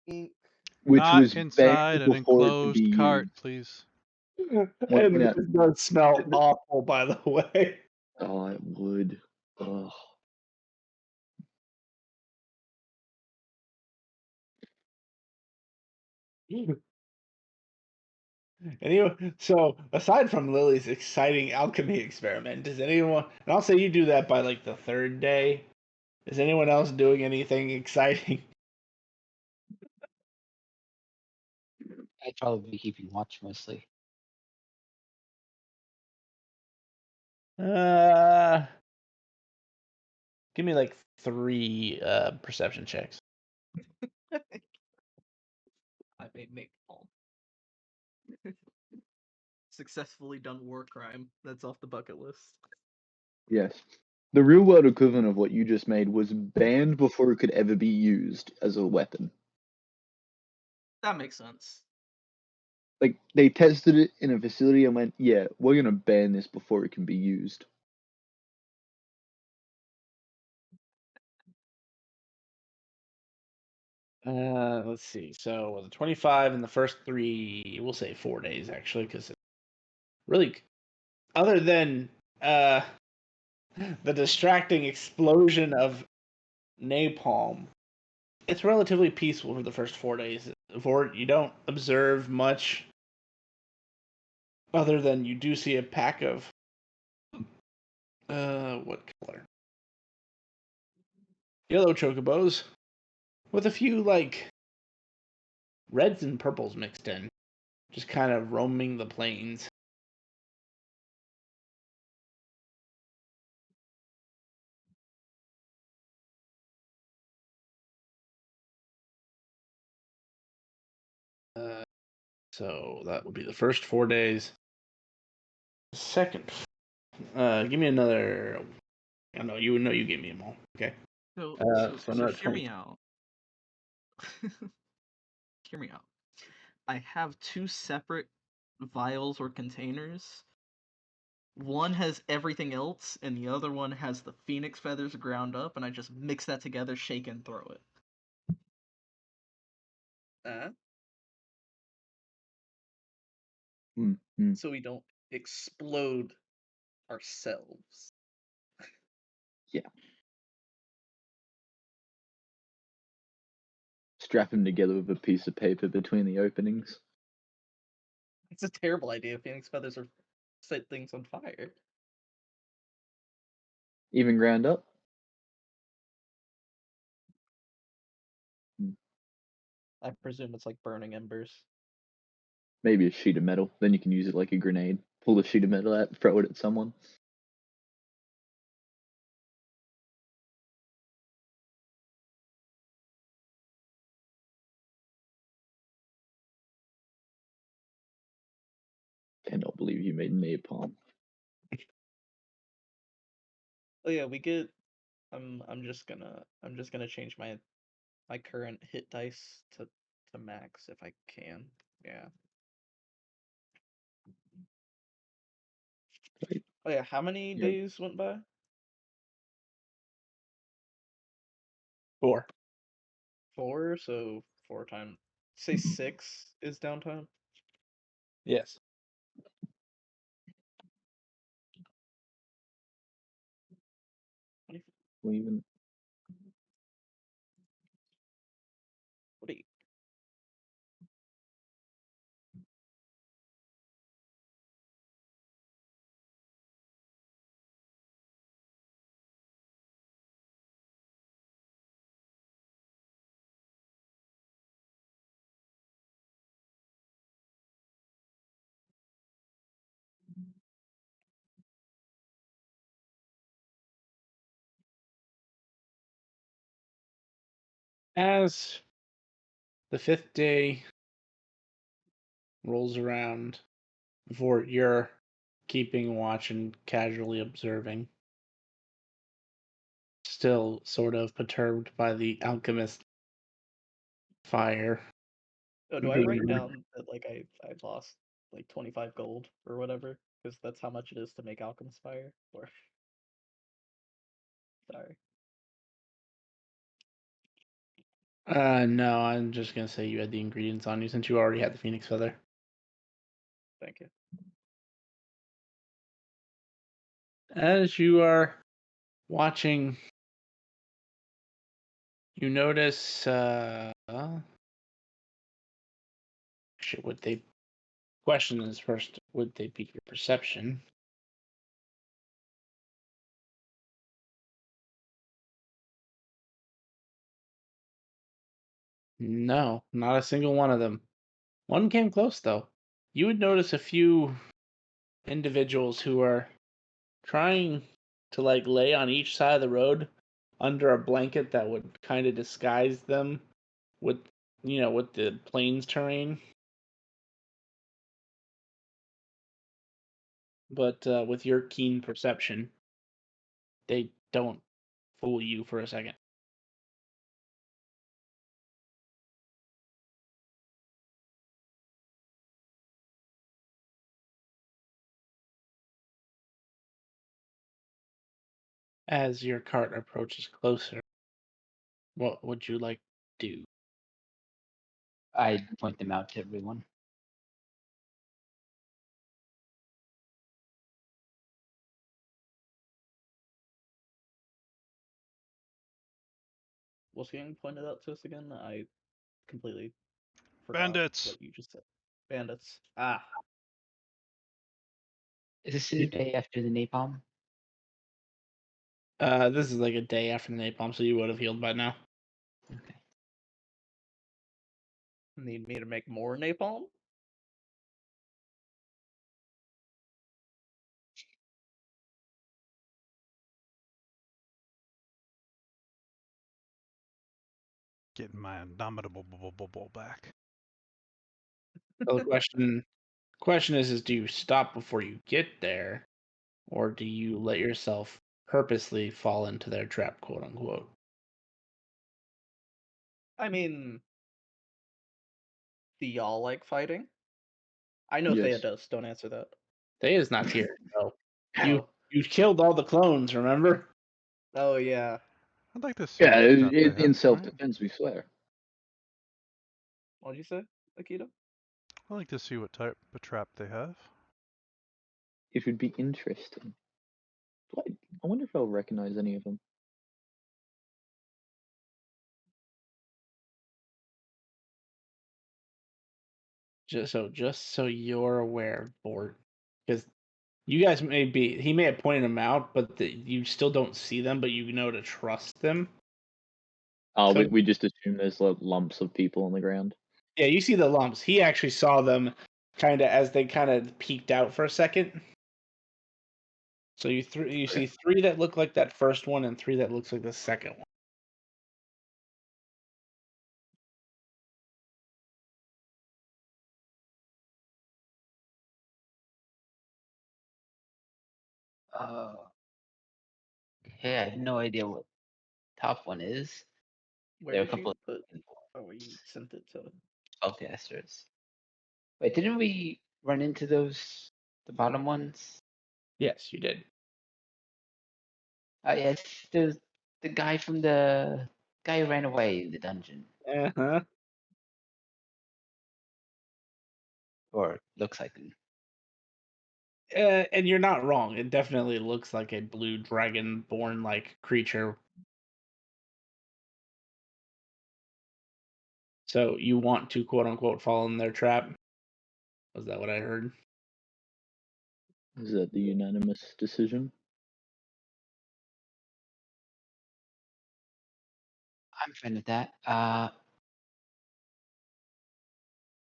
which Not was inside banned an before it could enclosed be cart, used. please. And Yeah. this does smell awful, by the way. Oh, it would. Ugh. Anyway, so aside from Lily's exciting alchemy experiment, does anyone, and I'll say you do that by like the third day, is anyone else doing anything exciting? I'd probably be keeping watch mostly. Give me like 3 perception checks. I made napalm. Successfully done war crime. That's off the bucket list. Yes. The real world equivalent of what you just made was banned before it could ever be used as a weapon. That makes sense. Like, they tested it in a facility and went, yeah, we're gonna ban this before it can be used. Let's see. So the 25 in the first 3, we'll say 4 days actually, because really, other than the distracting explosion of napalm, it's relatively peaceful for the first 4 days. You don't observe much, other than you do see a pack of what color? Yellow chocobos with a few like reds and purples mixed in, just kind of roaming the plains. So that would be the first 4 days. Second, give me another. I know you gave me them all. Okay. So, So so another hear 20. me out. Hear me out. I have 2 separate vials or containers. One has everything else, and the other one has the phoenix feathers ground up, and I just mix that together, shake and throw it. Mm-hmm. So we don't explode ourselves. Strap them together with a piece of paper between the openings. It's a terrible idea. Phoenix feathers are set things on fire. Even ground up? I presume it's like burning embers. Maybe a sheet of metal. Then you can use it like a grenade. Pull the sheet of metal out, throw it at someone. Cannot believe you made napalm. Oh yeah, we get. I'm just gonna change my current hit dice to max if I can. Yeah. Right. Oh yeah, how many Yeah. days went by? 4. 4, so 4 times. Say 6 is downtime. Yes. Leaving. What do you? As the 5th day rolls around, Vort, you're keeping watch and casually observing. Still sort of perturbed by the alchemist fire. Oh, do I write down that like I lost like 25 gold or whatever? Because that's how much it is to make alchemist fire. Or sorry. No, I'm just gonna say you had the ingredients on you since you already had the phoenix feather. Thank you. As you are watching, you notice, would they, question is first, would they beat your perception? No, not a single one of them. One came close, though. You would notice a few individuals who are trying to like lay on each side of the road under a blanket that would kind of disguise them with with the plains terrain, but with your keen perception they don't fool you for a second. As your cart approaches closer, what would you like to do? I'd point them out to everyone. What's getting pointed out to us again? I completely forgot Bandits. what you just said. Bandits. Ah, Is this the day after the napalm? This is like a day after the napalm, so you would have healed by now. Okay. need me to make more napalm? Getting my indomitable back. So the question is do you stop before you get there, or do you let yourself purposely fall into their trap, quote unquote? I mean, do y'all like fighting? I know Yes. Theodos. Don't answer that. They is not here. No. Oh. You killed all the clones, remember? Oh yeah. I'd like to see Yeah, what trap they in have for me. self-defense, we swear. What'd you say, Akito? I'd like to see what type of trap they have. it would be interesting. I wonder if I'll recognize any of them. Just so you're aware, Bort, because you guys he may have pointed them out, but you still don't see them, but you know to trust them. Oh, So- we just assume there's like lumps of people on the ground. Yeah, you see the lumps. He actually saw them kind of as they kind of peeked out for a second. So you see three that look like that first one and three that looks like the second one. Oh. Okay, I have no idea what top one is. Where There are a did you couple put? of Oh, you sent it to. spellcasters. Wait, didn't we run into those the bottom ones? Yes, you did. Yes, the guy from the guy who ran away in the dungeon, Uh-huh. or looks like him. And you're not wrong. It definitely looks like a blue dragon-born like creature. So you want to quote unquote fall in their trap? Was that what I heard? Is that the unanimous decision? I'm fine with that.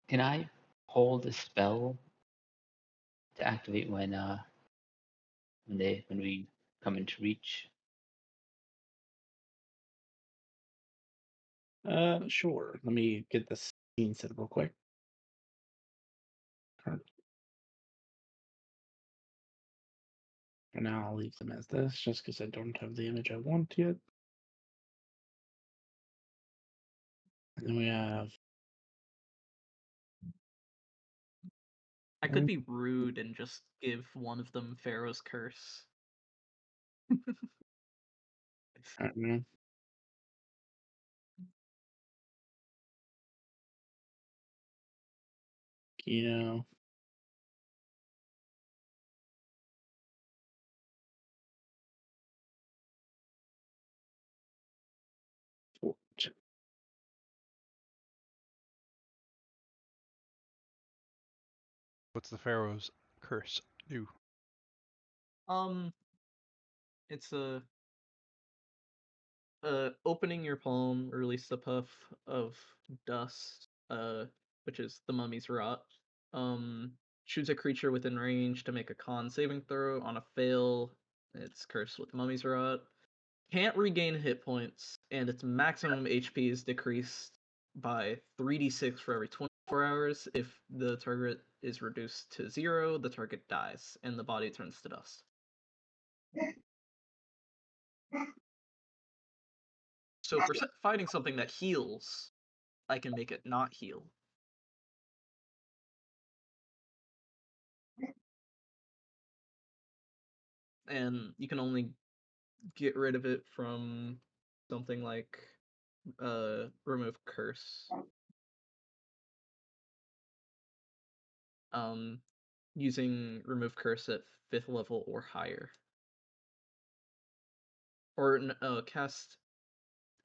Can I hold a spell to activate when we come into reach? Sure. Let me get the scene set real quick. For now, I'll leave them as this, just because I don't have the image I want yet. And then we have. I could be rude and just give one of them Pharaoh's curse. I don't know. Kino. Fort. What's the Pharaoh's curse do? It's opening your palm, release a puff of dust, which is the mummy's rot. Choose a creature within range to make a con saving throw. On a fail, it's cursed with mummy's rot. Can't regain hit points, and its maximum HP is decreased by 3d6 for every 24 hours. If the target is reduced to 0, the target dies, and the body turns to dust. So for fighting something that heals, I can make it not heal. And you can only get rid of it from something like remove curse. Using remove curse at 5th level or higher. Or cast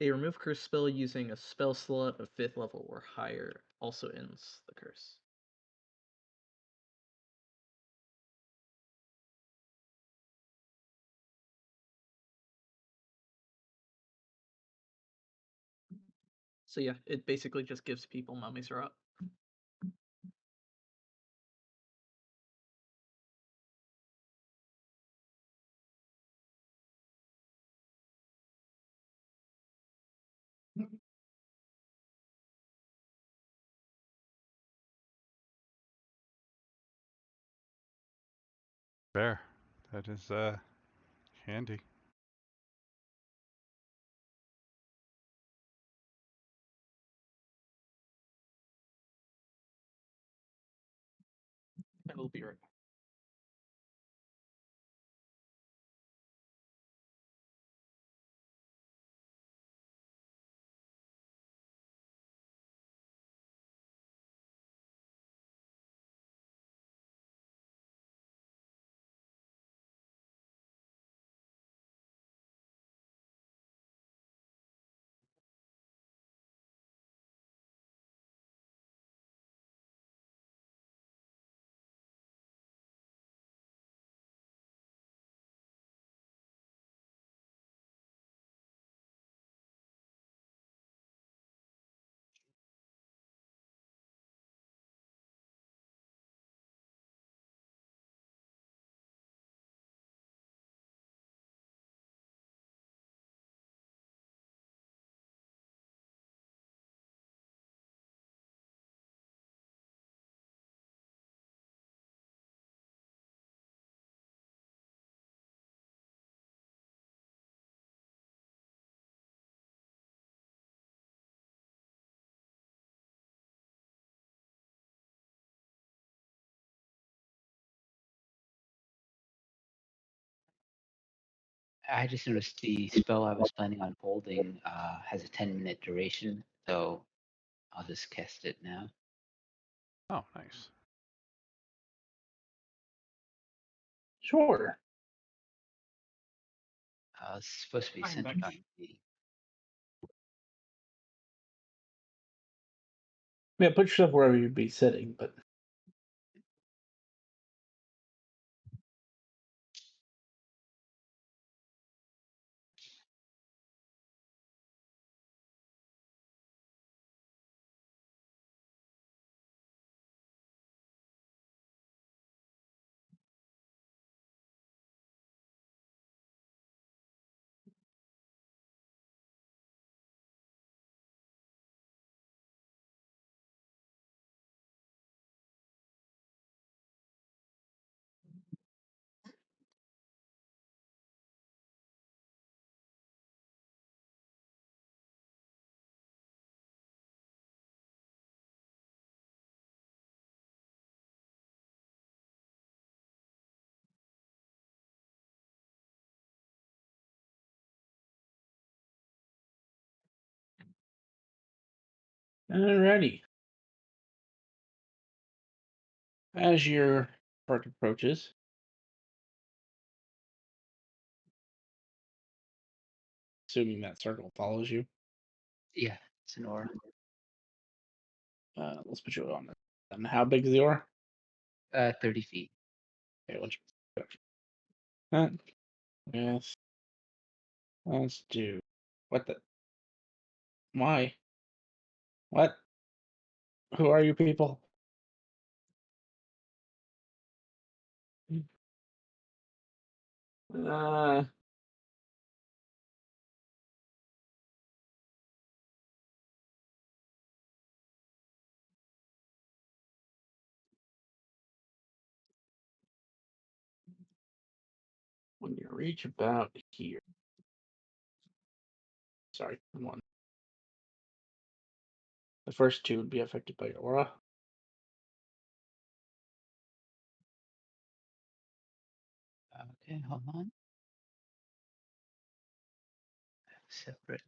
a remove curse spell using a spell slot of 5th level or higher also ends the curse. So yeah, it basically just gives people mummy's rot. Fair. That is handy. It'll be right back. I just noticed the spell I was planning on holding has a 10-minute duration, so I'll just cast it now. Oh, nice. Sure. It's supposed to be Fine, centered on Beck. me. Yeah, put yourself wherever you'd be sitting, but alrighty. As your part approaches, assuming that circle follows you, Yeah, it's an aura. let's put you on it. And how big is the aura? 30 feet. Okay, that? Yes. Let's do. What the? Why? What? Who are you people? Uh, when you reach about here. Sorry, one. The first two would be affected by your aura. Okay, hold on. Separate.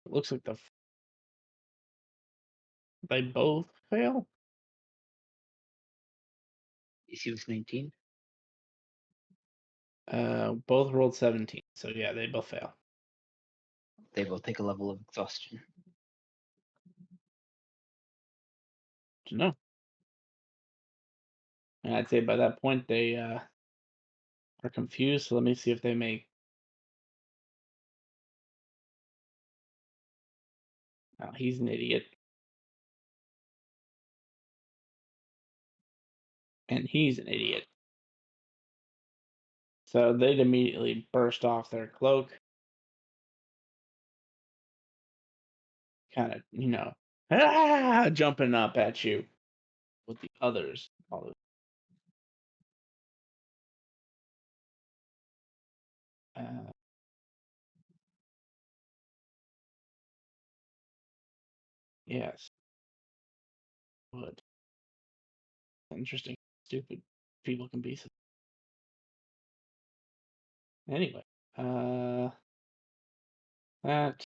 It looks like they both fail. DC was 19. Both rolled 17, so yeah, they both fail. They both take a level of exhaustion. No, and I'd say by that point they are confused. So let me see if they make. Oh, he's an idiot, and he's an idiot. So they'd immediately burst off their cloak, kind of, jumping up at you with the others. Uh, yes, would. Interesting. Stupid people can be. Anyway, that.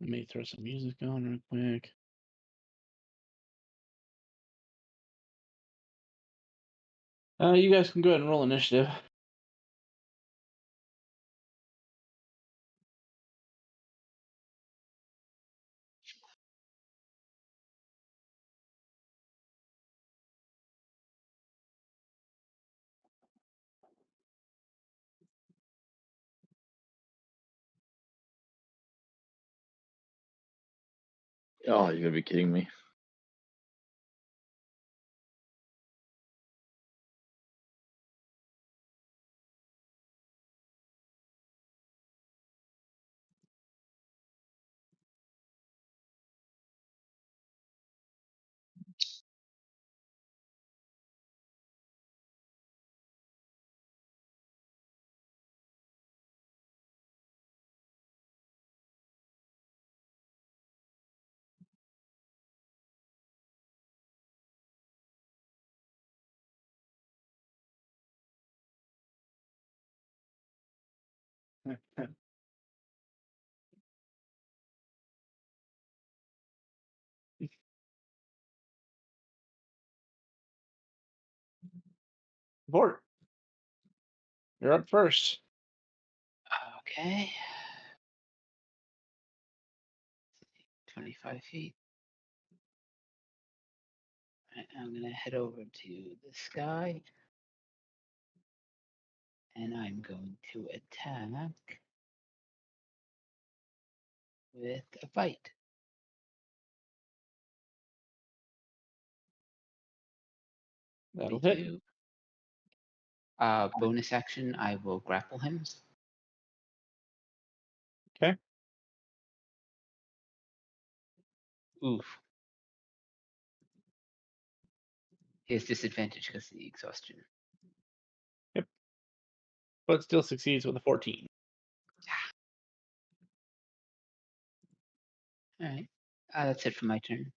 Let me throw some music on real quick. You guys can go ahead and roll initiative. Oh, you're gonna be kidding me. Vort, you're up first. Okay. 25 feet. Right, I'm gonna head over to the sky. And I'm going to attack with a fight. That'll hit. 22. Bonus action, I will grapple him. Okay. Oof. He has disadvantage because of the exhaustion. But still succeeds with a 14. All right. That's it for my turn.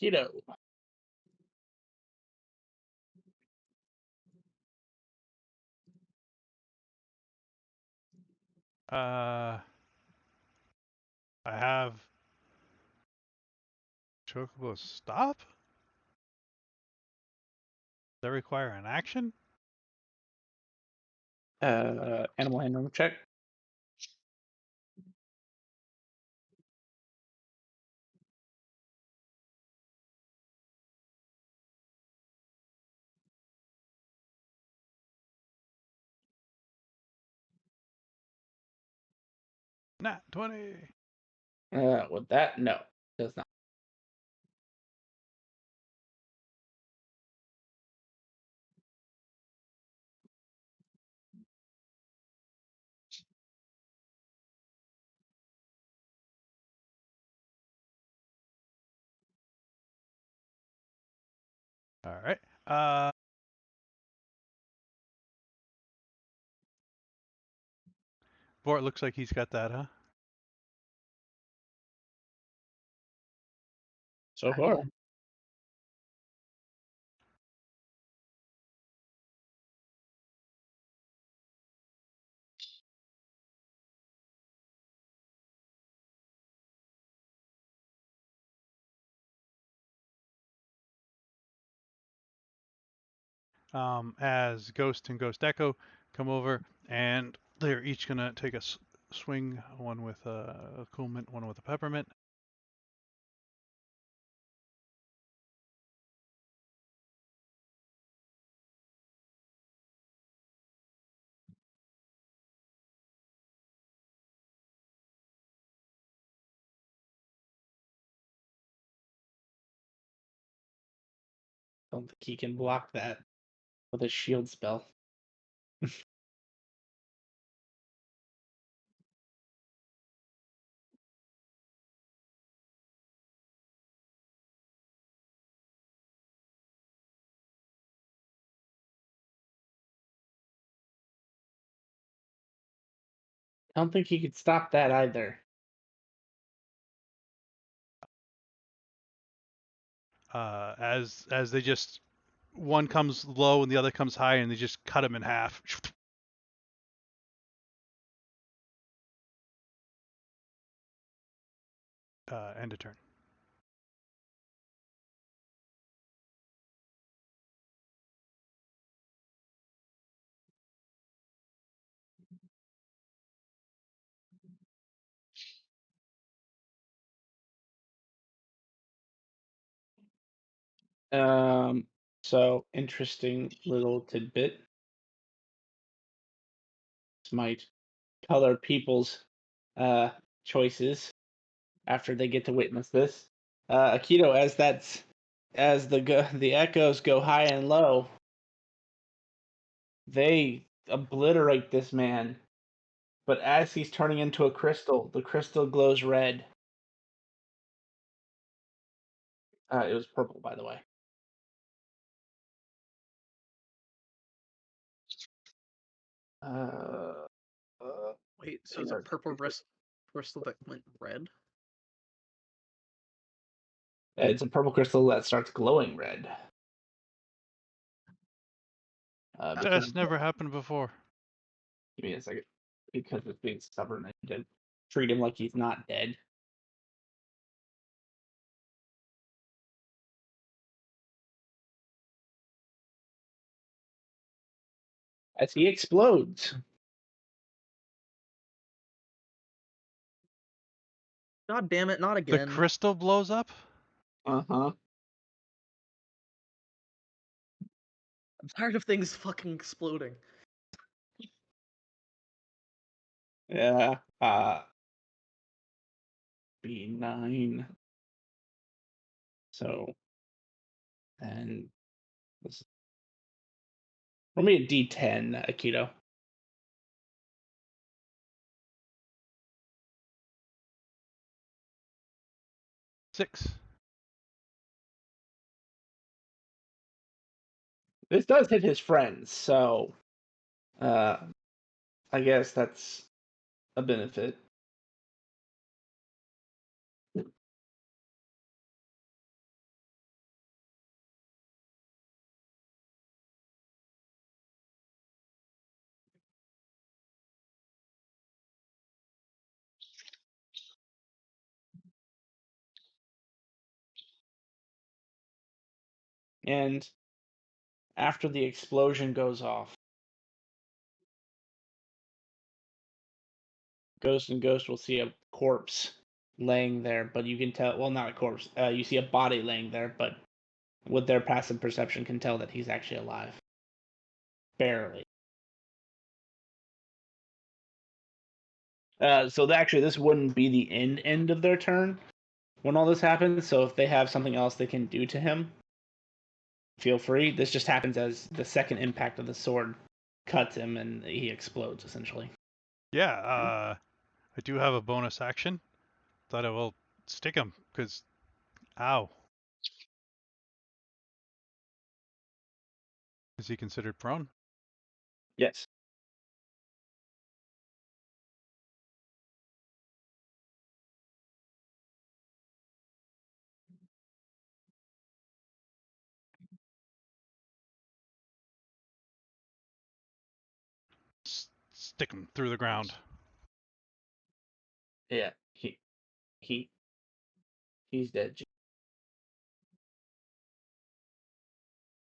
Keto. I have Chocobo stop? Does that require an action? Animal handling check. Nat 20. With that, no, does not. All right. Vort looks like he's got that, huh? So far. Yeah. As Ghost and Ghost Echo come over, and they're each gonna take a swing. One with a cool mint, one with a peppermint. Don't think he can block that with a shield spell. I don't think he could stop that either. As they just one comes low and the other comes high, and they just cut him in half. End of turn. So interesting little tidbit. This might color people's choices after they get to witness this. Akito, as the echoes go high and low, they obliterate this man. But as he's turning into a crystal, the crystal glows red. It was purple, by the way. Wait, so it's these a are purple crystal that went red? It's a purple crystal that starts glowing red. Because That's never happened before. give me a second. Because it's being stubborn, I need to treat him like he's not dead. As he explodes. God damn it, not The again. crystal blows up? Uh-huh. I'm tired of things fucking exploding. Yeah. B9. So, and this, roll me a D10, Akito. 6. This does hit his friends, so I guess that's a benefit. And after the explosion goes off, Ghost and Ghost will see a corpse laying there, but you can tell, well, not a corpse, you see a body laying there, but with their passive perception can tell that he's actually alive. Barely. So actually, this wouldn't be the end of their turn when all this happens. So if they have something else they can do to him, feel free. This just happens as the second impact of the sword cuts him and he explodes, essentially. Yeah, I do have a bonus action. Thought I will stick him, because, ow. Is he considered prone? Yes. Stick him through the ground. Yeah. He's dead.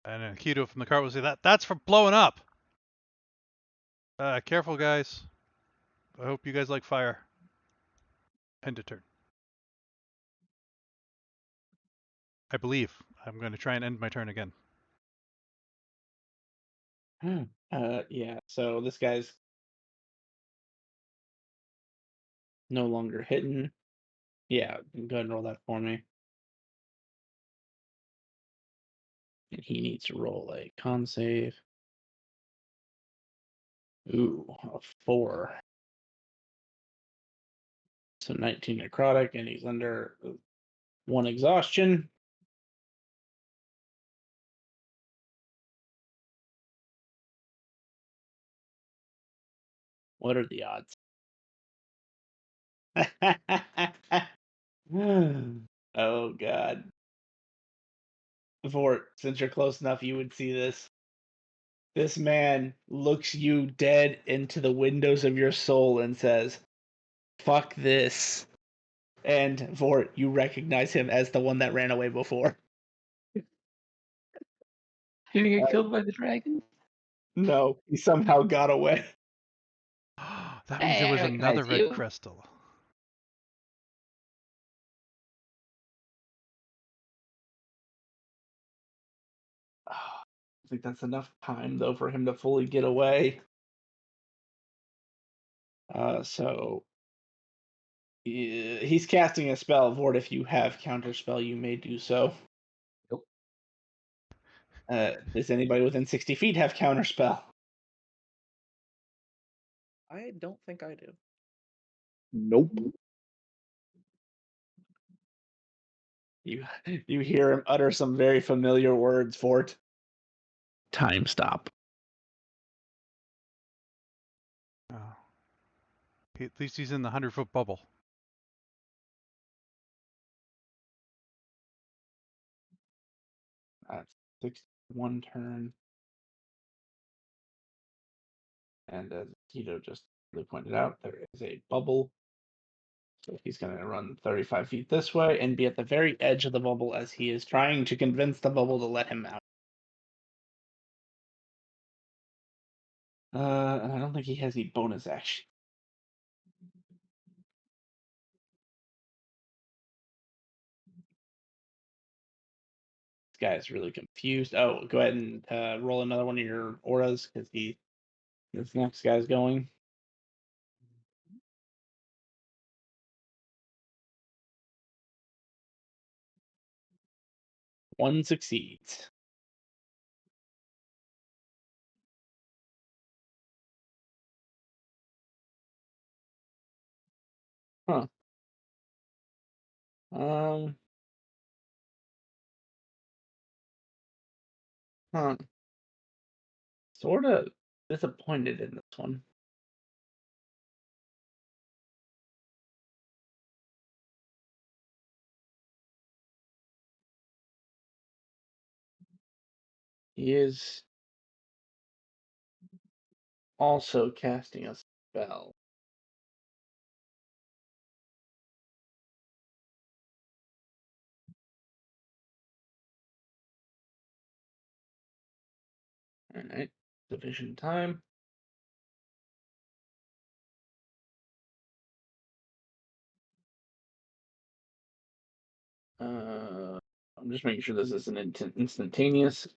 And Akito from the cart will say, that's for blowing up! Careful, guys. I hope you guys like fire. End of turn. I believe. I'm going to try and end my turn again. Yeah. So this guy's no longer hidden. Yeah, go ahead and roll that for me. And he needs to roll a con save. Ooh, a 4. So 19 necrotic, and he's under 1 exhaustion. What are the odds? Oh, God. Vort, since you're close enough, you would see this. This man looks you dead into the windows of your soul and says, "Fuck this." And Vort, you recognize him as the one that ran away before. Did he get killed by the dragon? No, he somehow got away. That means there was I another recognize red you. crystal. I think that's enough time, though, for him to fully get away. So he's casting a spell. Vort, if you have counterspell, you may do so. Nope. Does anybody within 60 feet have counterspell? I don't think I do. Nope. You hear him utter some very familiar words, Vort. Time stop. Oh. At least he's in the 100-foot bubble. That's 61 turn. And as Tito just really pointed out, there is a bubble. So he's going to run 35 feet this way and be at the very edge of the bubble as he is trying to convince the bubble to let him out. And I don't think he has any bonus action. This guy is really confused. Oh, go ahead and roll another one of your auras because this next guy's going. One succeeds. Huh. Huh. Sort of disappointed in this one. He is also casting a spell. Alright. Division time. I'm just making sure this isn't instantaneous.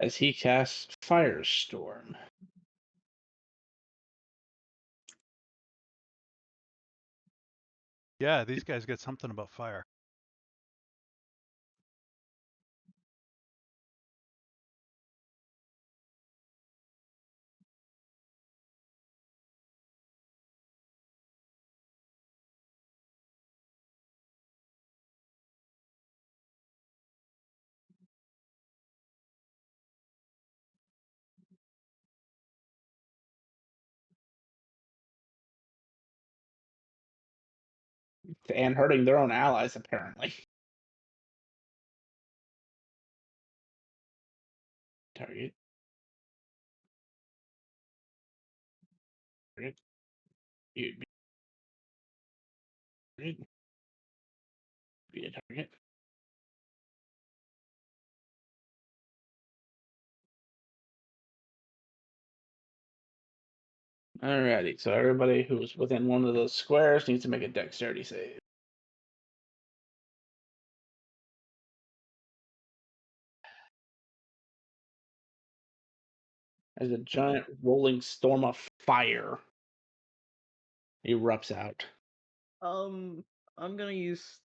As he casts Firestorm. Yeah, these guys get something about fire. And hurting their own allies, apparently. Target. Target. Be a target. Alrighty, so everybody who's within one of those squares needs to make a dexterity save. As a giant rolling storm of fire erupts out. I'm gonna use.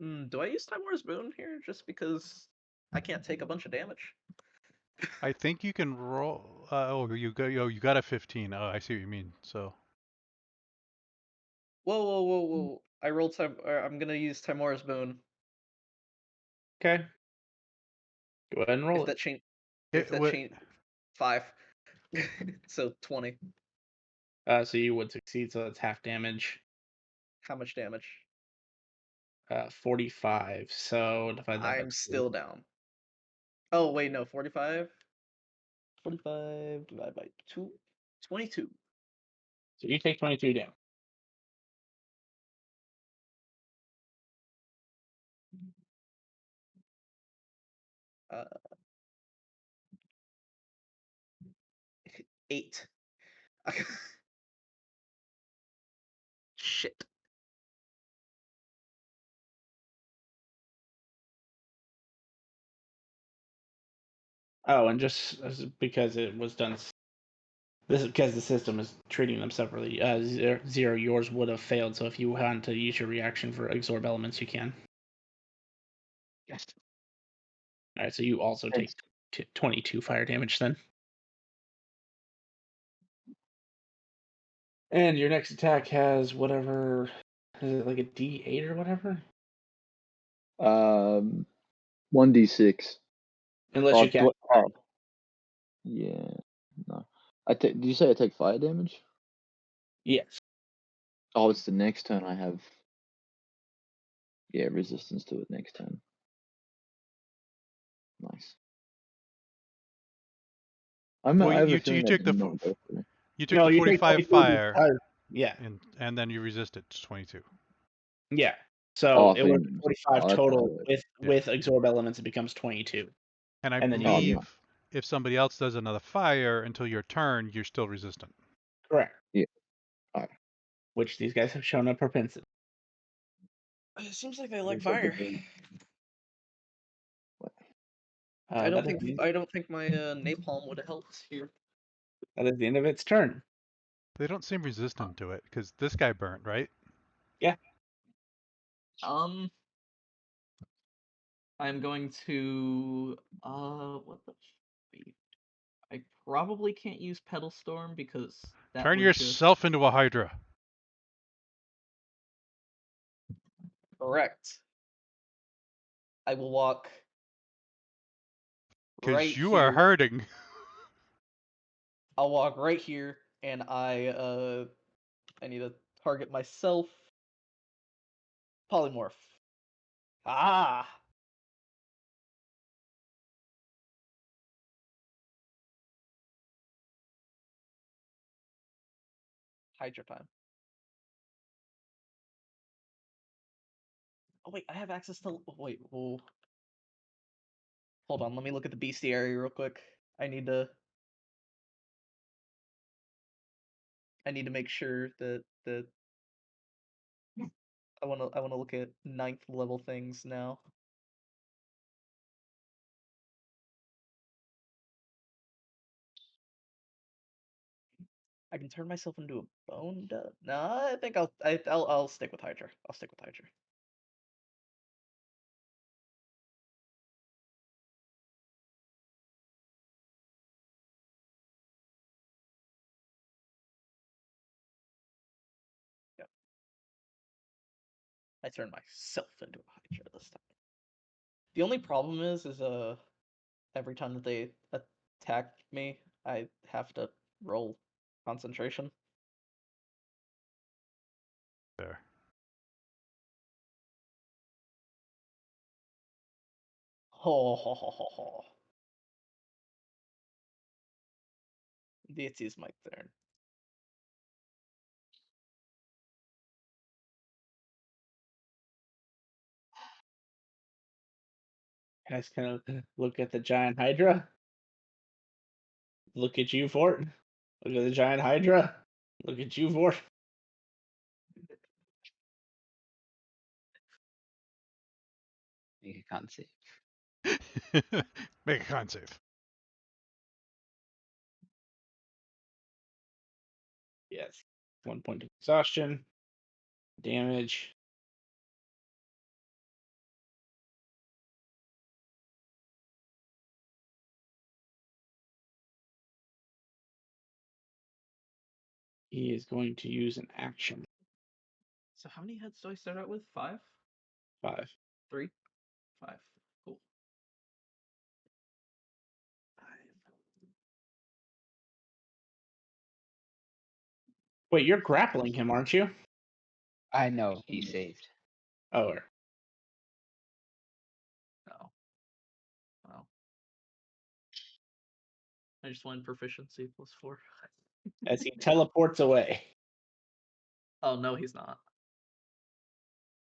Do I use Time War's Boon here just because I can't take a bunch of damage? I think you can roll. You got a 15. Oh, I see what you mean. So Whoa! I rolled time. I'm gonna use Timora's Boon. Okay. Go ahead and roll If it. that change. it If that would. change. 5. So 20. So you would succeed, so that's half damage. How much damage? 45. So divide that by I'm 2. still down. Oh wait, no, 45. 45 divided by 2. 22. So you take 22 damage. Uh, 8. Shit. Oh, and just because it was done, this is because the system is treating them separately. Zero, yours would have failed. So if you want to use your reaction for absorb elements, you can. Yes. All right, so you also take 22 fire damage then. And your next attack has whatever. Is it like a D8 or whatever? 1d6. Unless Oh, you can. yeah. No. Did you say I take fire damage? Yes. Oh, it's the next turn I have. Yeah, resistance to it next turn. Nice. I Well, have a you feeling that took the did not go through. you took No, the you take 45 22 fire, because- Yeah. and then you resist it to 22. Yeah. So Oh, it was thing. 45 Oh, that's total. how it With absorb elements, it becomes 22. And I And then you- Oh, believe no. if somebody else does another fire until your turn, you're still resistant. Correct. Yeah. Alright. Which these guys have shown a propensity. It seems like they like Looks like fire. they're doing- I That don't think my napalm would have helped here. that is the end of its turn. They don't seem resistant to it because this guy burnt, right? I'm going to what the f- I probably can't use Pedal Storm because that Turn would yourself into a Hydra. correct. I will walk Because right you here. are hurting. I'll walk right here, and I need to target myself. Polymorph. Ah. Hydra time. Oh wait, I have access to. Wait, whoa. Hold on, let me look at the bestiary real quick. I need to make sure that I wanna look at 9th level things now. I can turn myself into a bone dove. No, I think I'll stick with Hydra. I'll stick with Hydra. Yep. I turned myself into a Hydra this time. The only problem is every time that they attack me, I have to roll concentration. There. Ho ho ho ho ho. This is my turn. Guys kind of look at the giant Hydra. Look at you, Fort. Look at the giant Hydra. Look at you, Fort. Make a con save. Make a con save. Yes. 1 point of exhaustion. Damage. He is going to use an action. So how many heads do I start out with? 5? 5. 3? 5. Cool. 5. Wait, you're grappling him, aren't you? I know he saved. Oh, No. Wow. I just won proficiency +4. as he teleports away. Oh no, he's not.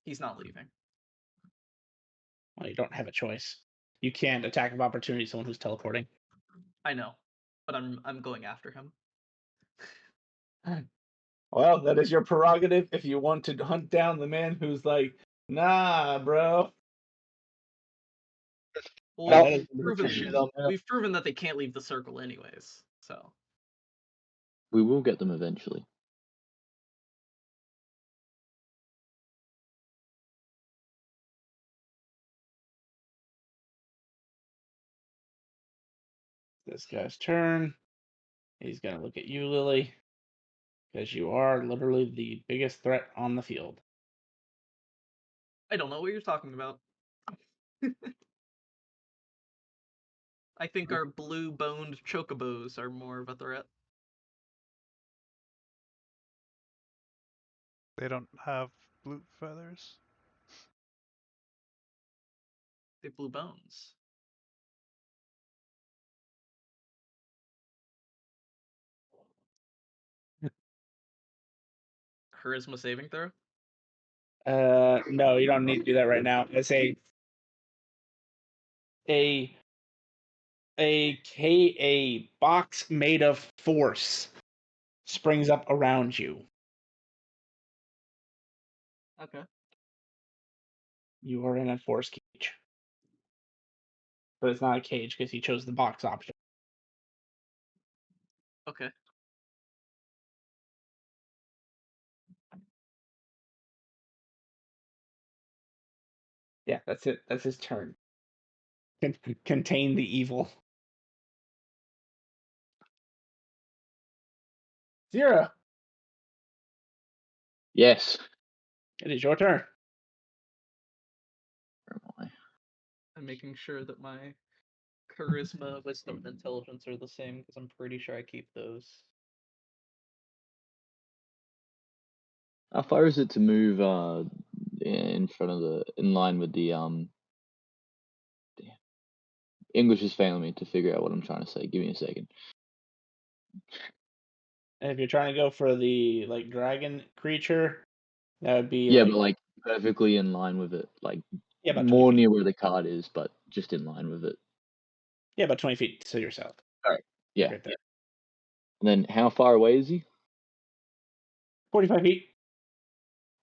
He's not leaving. Well, you don't have a choice. You can't attack of opportunity someone who's teleporting. I know, but I'm going after him. Well, that is your prerogative if you want to hunt down the man who's like, nah, bro. Well, that is we've proven that they can't leave the circle anyways. So We will get them eventually. this guy's turn. He's gonna look at you, Lily. because you are literally the biggest threat on the field. I don't know what you're talking about. I think our blue-boned chocobos are more of a threat. They don't have blue feathers. They have blue bones. Charisma saving throw? No, you don't need to do that right now. It's a box made of force springs up around you. Okay. You are in a force cage. But it's not a cage because he chose the box option. Okay. Yeah, that's it. That's his turn. Contain the evil. Zero, Yes. it is your turn. Where am I? I'm making sure that my charisma, wisdom, and intelligence are the same because I'm pretty sure I keep those. How far is it to move in front of in line with the damn. English is failing me to figure out what I'm trying to say. Give me a second. And if you're trying to go for the like dragon creature, that would be Yeah, like but like perfectly in line with it. Like about 20 more feet. near where the card is, but just in line with it. Yeah, about 20 feet to yourself. Alright. Yeah. Right there. And then how far away is he? 45 feet.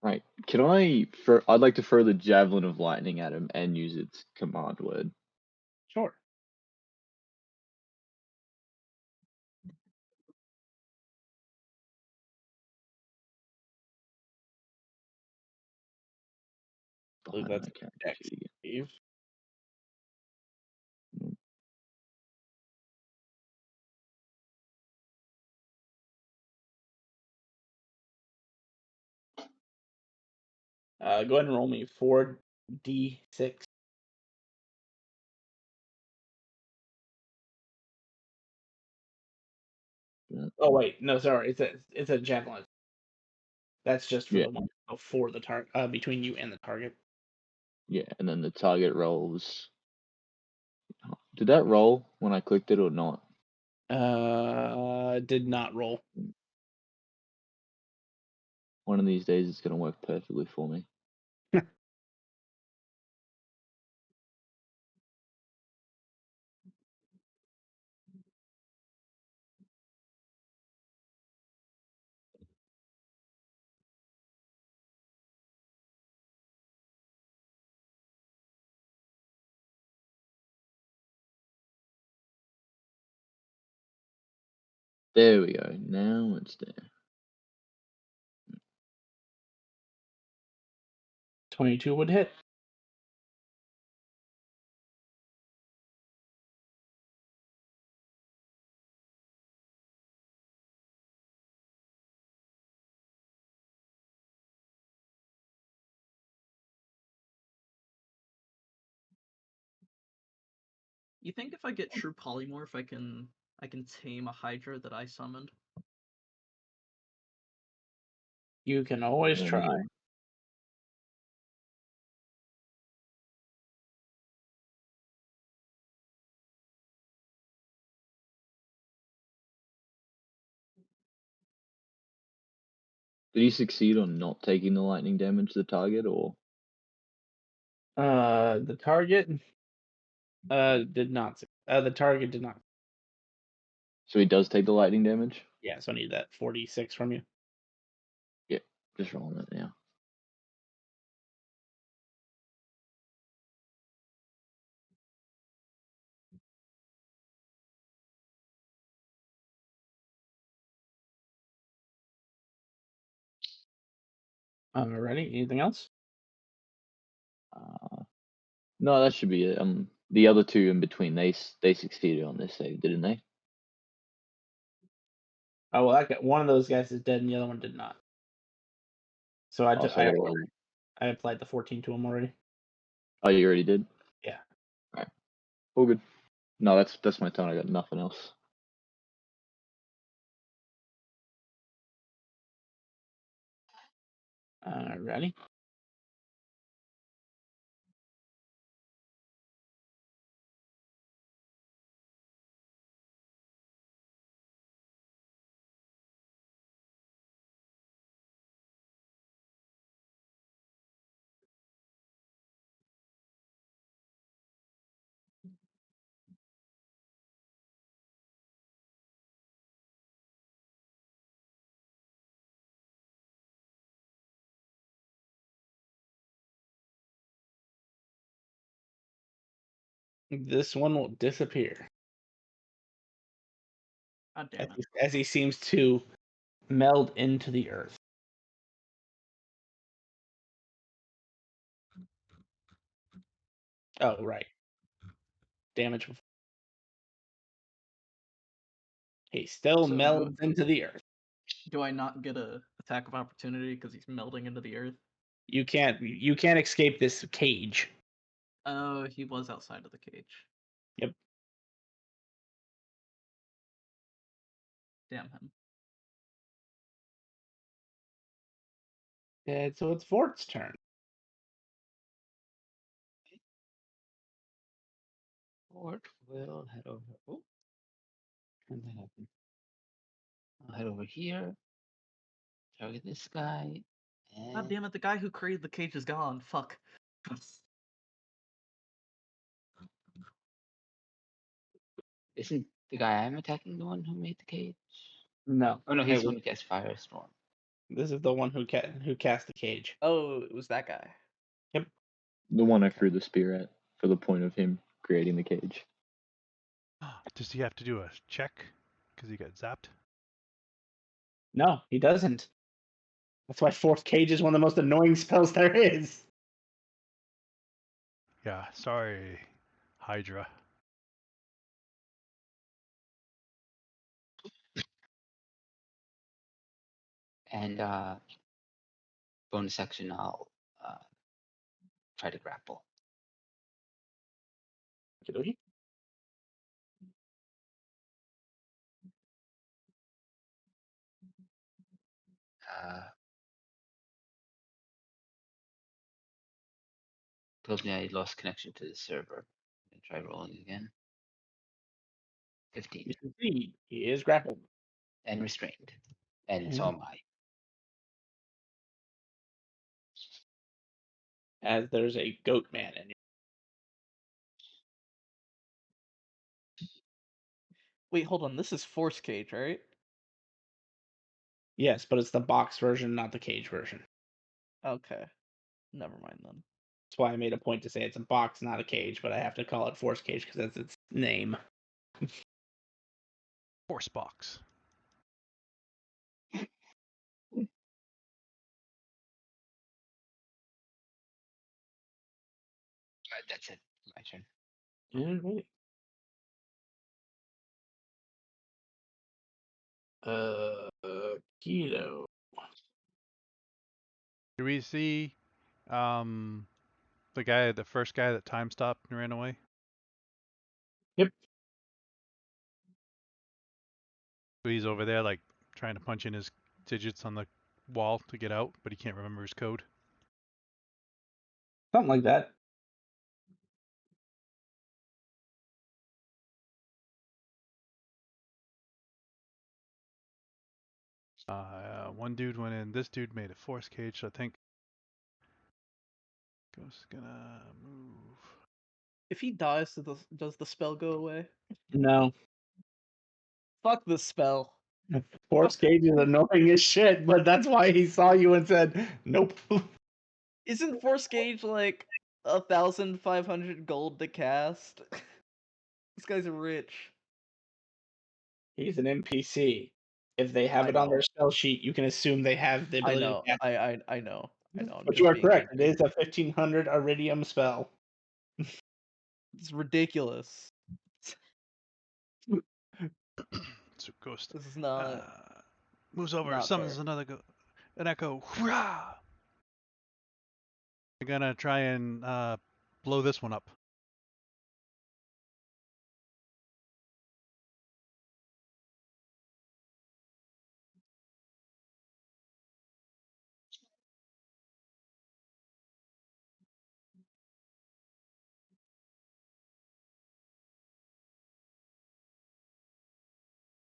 Right. Can I'd like to throw the javelin of lightning at him and use its command word. Sure. I believe Behind that's my character Dex, sheet again. Steve. Go ahead and roll me 4d6. Yeah. Oh wait, no, sorry, it's a javelin. That's just for Yeah. the one before the target, between you and the target. Yeah, and then the target rolls. Did that roll when I clicked it or not? Did not roll. One of these days it's gonna work perfectly for me. There we go. Now it's there. 22 would hit. You think if I get true polymorph, I can tame a Hydra that I summoned? You can always try. Did he succeed on not taking the lightning damage to the target, or The target did not. The target did not. so he does take the lightning damage? Yeah, so I need that 46 from you. Yeah, just rolling it now. Alrighty. Anything else? No, that should be it. The other two in between, they succeeded on this save, didn't they? Oh well, one of those guys is dead, and the other one did not. So I Oh, so I gotta roll. I applied the 14 to him already. Oh, you already did? Yeah. Alright. All good. No, that's my turn. I got nothing else. Ready? This one will disappear God damn it. as he seems to meld into the earth. Oh, right. Damage. He still So melds into the earth. do I not get a attack of opportunity because he's melding into the earth? You can't escape this cage. Oh, he was outside of the cage. Yep. Damn him. And so it's Fort's turn. Fort will head over. Oh, when that happen? I'll head over here. Target this guy. God And damn it, the guy who created the cage is gone. Fuck. isn't the guy I'm attacking the one who made the cage? No. Oh no, he's It the one was- who cast Firestorm. This is the one who cast the cage. Oh, it was that guy. The one I threw the spear at for the point of him creating the cage. Does he have to do a check because he got zapped? No, he doesn't. That's why Fourth Cage is one of the most annoying spells there is. Yeah, sorry, Hydra. And bonus action, I'll try to grapple. Okey-dokey. Tells me I lost connection to the server. I'm gonna try rolling again. 15 You can see he is grappled. and restrained, and so Mhm. am I. As there's a goat man in here. Wait, hold on. This is Force Cage, right? Yes, but it's the box version, not the cage version. Okay. Never mind then. That's why I made a point to say it's a box, not a cage, but I have to call it Force Cage because that's its name. Force box. That's it. My turn. Alrighty. Keto. Do we see the first guy that time stopped and ran away? Yep. So he's over there like trying to punch in his digits on the wall to get out, but he can't remember his code. Something like that. One dude went in. This dude made a force cage, so I think Ghost's gonna move. If he dies, does the spell go away? No. Fuck this spell. Force Cage is annoying as shit, but that's why he saw you and said, nope. Isn't Force Gauge like 1,500 gold to cast? This guy's rich. He's an NPC. If they have I it on their know. spell sheet, you can assume they have the I ability know. to cast. I know. I know. I'm But just you are being correct. It goofy. is a 1500 Iridium spell. It's ridiculous. So Ghost. This is not. Moves over, Not summons fair. an echo. Hurrah! I'm gonna try and blow this one up.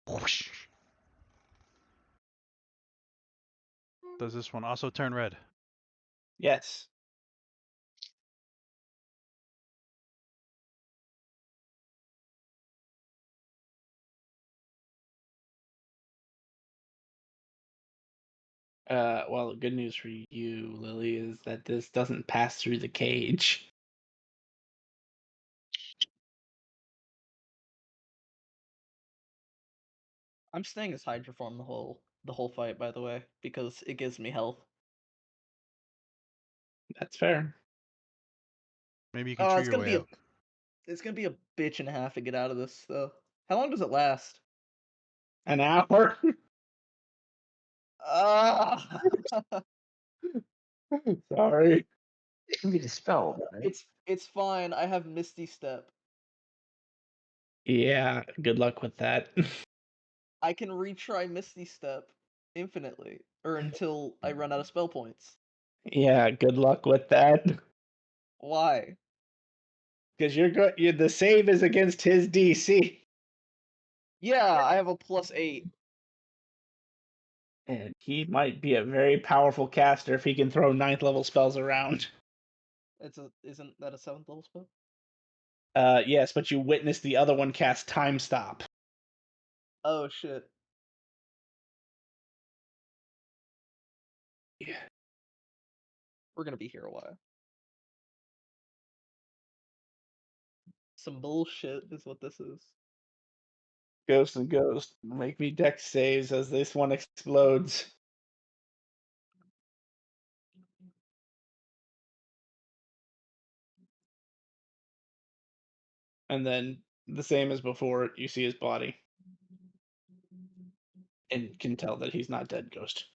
Whoosh. Does this one also turn red? Yes. Well, the good news for you, Lily, is that this doesn't pass through the cage. I'm staying as Hydra form the whole fight, by the way, because it gives me health. That's fair. Maybe you can chew your way out. It's gonna be a bitch and a half to get out of this though. How long does it last? An hour? Ah, Sorry. It can be dispelled, right? it's fine. I have Misty Step. Yeah, good luck with that. I can retry Misty Step infinitely, or until I run out of spell points. Yeah, good luck with that. Why? Because the save is against his DC. Yeah, I have a +8. And he might be a very powerful caster if he can throw 9th level spells around. Isn't that a 7th level spell? Yes, but you witnessed the other one cast Time Stop. Oh shit. Yeah. We're gonna be here a while. Some bullshit is what this is. Ghost and Ghost, make me dex saves as this one explodes. And then the same as before, you see his body. And can tell that he's not dead, Ghost.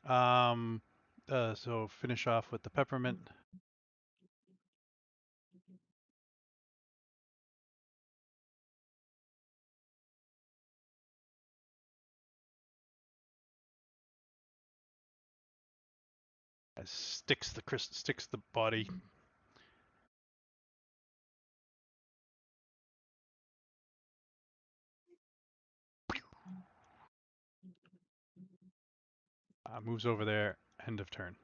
Um, so finish off with the peppermint. Sticks the body. Moves over there. End of turn.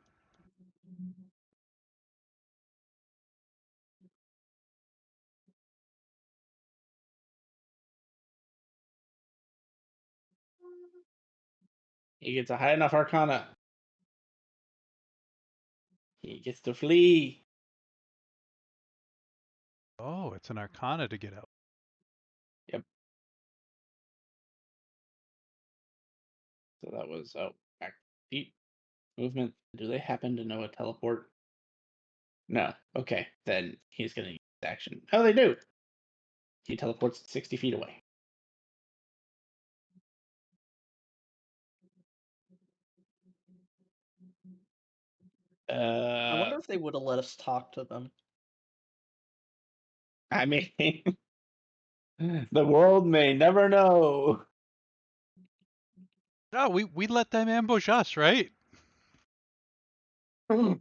He gets a high enough arcana. He gets to flee. Oh, it's an arcana to get out. Yep. So that was back deep movement. Do they happen to know a teleport? No. Okay, then he's gonna use action. Oh, they do. He teleports 60 feet away. I wonder if they would have let us talk to them. I mean, the world may never know. Oh, we let them ambush us, right? You're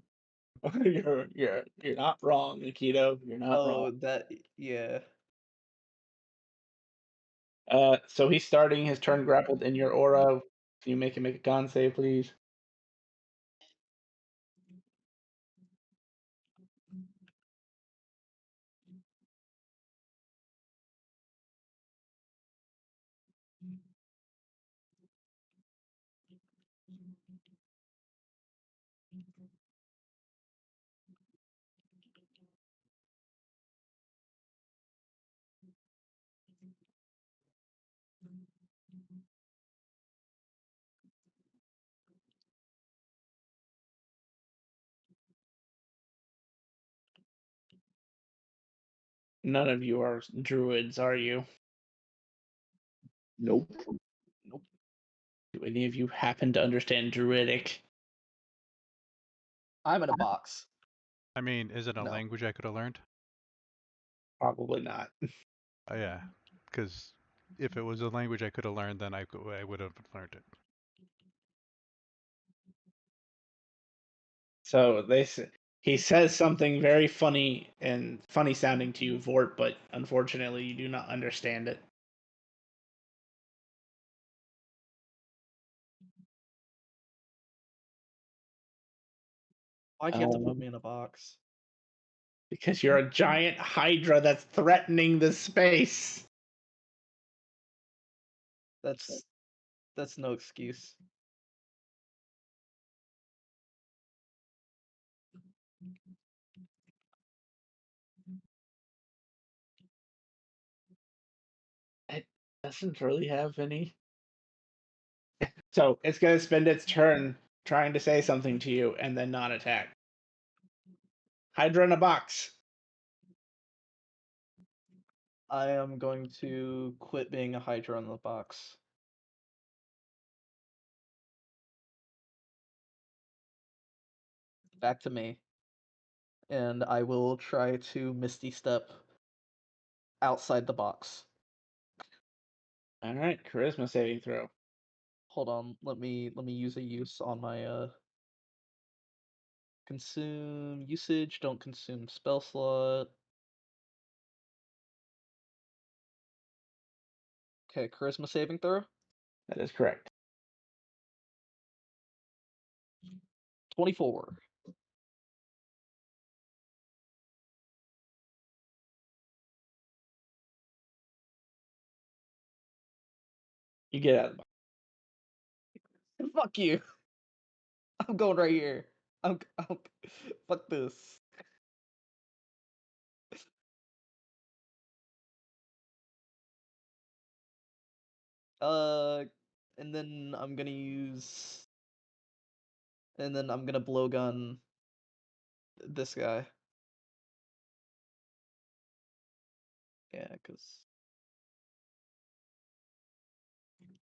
not wrong, Nikito. You're not wrong. Yeah. So he's starting his turn grappled in your aura. Can you make him make a con save, please? None of you are druids, are you? Nope. Nope. Do any of you happen to understand druidic? I'm in a box. I mean, is it a No. language I could have learned? Probably not. Yeah, because if it was a language I could have learned, then I would have learned it. So he says something very funny and funny sounding to you, Vort, but unfortunately you do not understand it. Why'd you have to Um, put me in a box? Because you're a giant hydra that's threatening the space. That's no excuse. It doesn't really have any. So it's gonna spend its turn trying to say something to you and then not attack. Hydra in a box. I am going to quit being a Hydra in the box. Back to me. And I will try to Misty Step outside the box. All right, charisma saving throw. Hold on, let me use a use on my consume usage, don't consume spell slot. Okay, charisma saving throw. That is correct. 24. You get out of the box. Fuck you. I'm going right here. I'm fuck this. Uh and then I'm gonna use and then I'm gonna blowgun this guy. Yeah,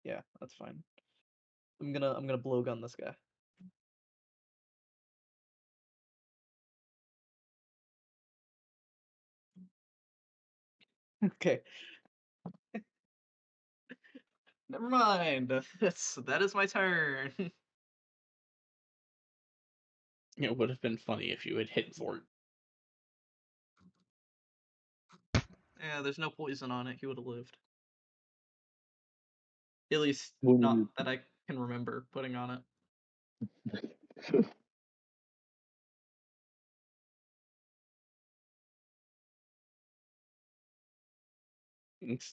yeah, that's fine. I'm gonna blowgun this guy. Okay. Never mind. That is my turn. It would have been funny if you had hit Vort. Yeah, there's no poison on it. He would have lived. At least Well, not that I can remember putting on it.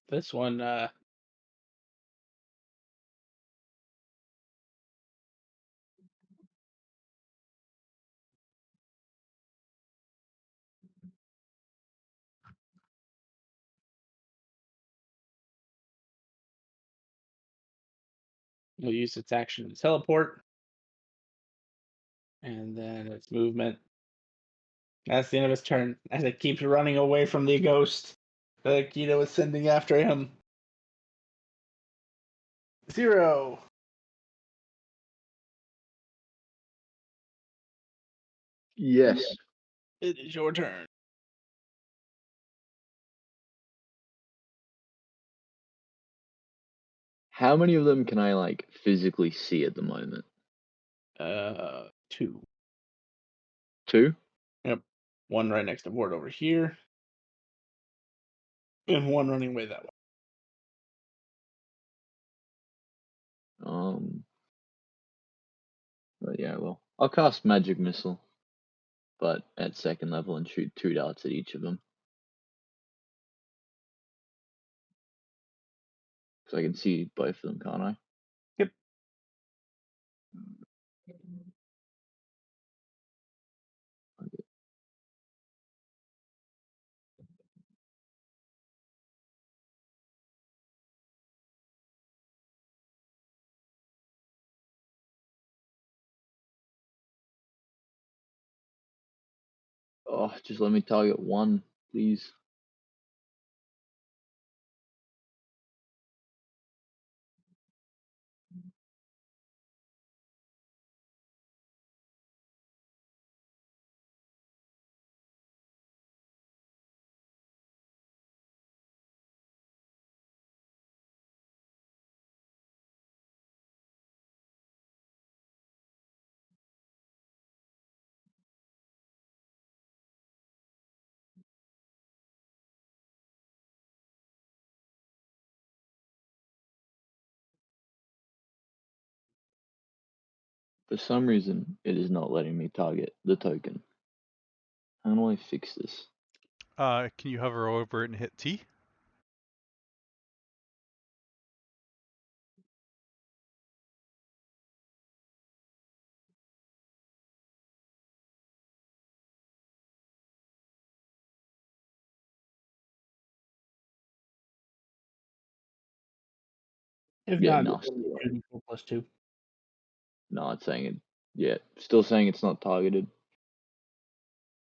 This one, will use its action to teleport. And then its movement. That's the end of his turn. As it keeps running away from the ghost that Akito is sending after him. 0. Yes. It is your turn. How many of them can I like physically see at the moment? 2. 2? Yep. One right next to Ward over here. And one running away that way. But yeah, well, I'll cast Magic Missile, but at 2nd level and shoot 2 darts at each of them. So I can see both of them, can't I? Yep. Okay. Oh, just let me target one, please. For some reason, it is not letting me target the token. How do I fix this? Can you hover over it and hit T? If Yeah, not, nasty. 2d4 plus 2. No, it's saying it. Yeah, still saying it's not targeted.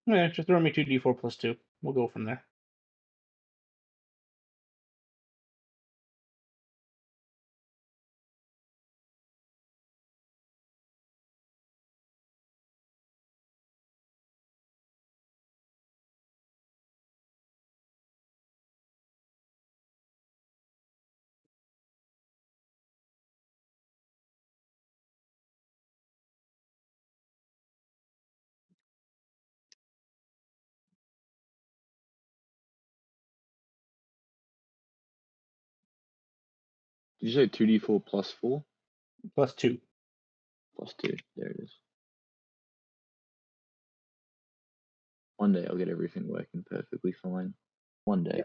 Yeah, just throw me 2d4 plus 2. We'll go from there. Did you say 2d4 plus 4? Plus 2. Plus 2. There it is. One day I'll get everything working perfectly fine. One day.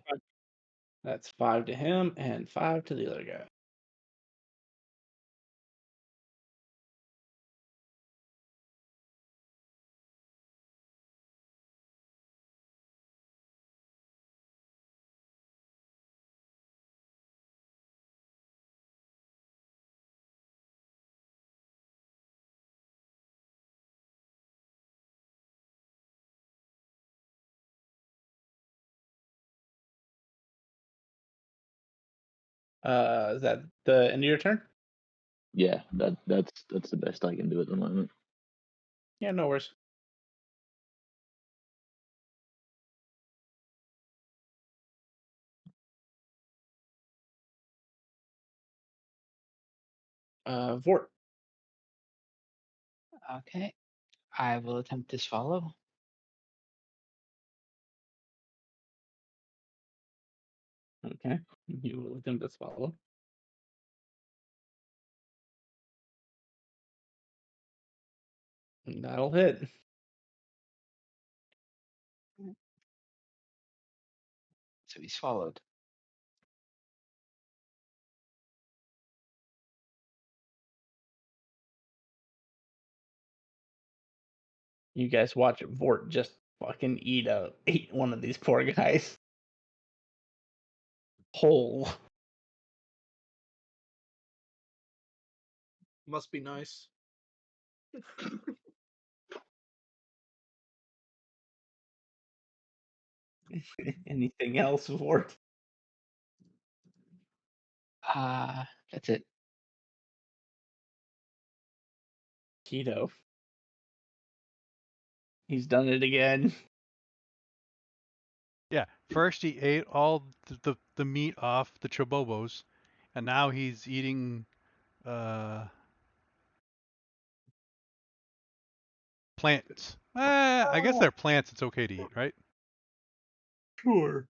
That's 5 to him and 5 to the other guy. Is that the end of your turn? Yeah, that's the best I can do at the moment. Yeah, no worries. Vort. Okay. I will attempt to swallow. Okay. You will attempt to swallow. And that'll hit. So he swallowed. You guys watch Vort just fucking eat one of these poor guys whole. Must be nice. Anything else, Vort? That's it. Keto. He's done it again. Yeah. First he ate all the meat off the chobobos, and now he's eating plants. I guess they're plants. It's okay to eat, right? Sure.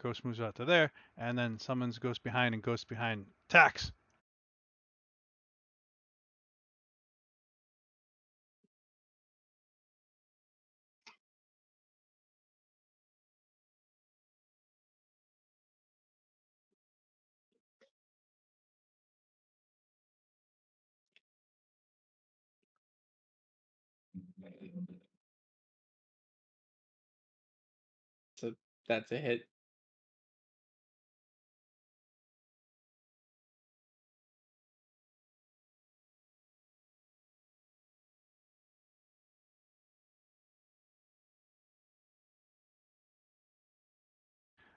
Ghost moves out to there, and then summons Ghost behind, and Ghost behind attacks. So that's a hit.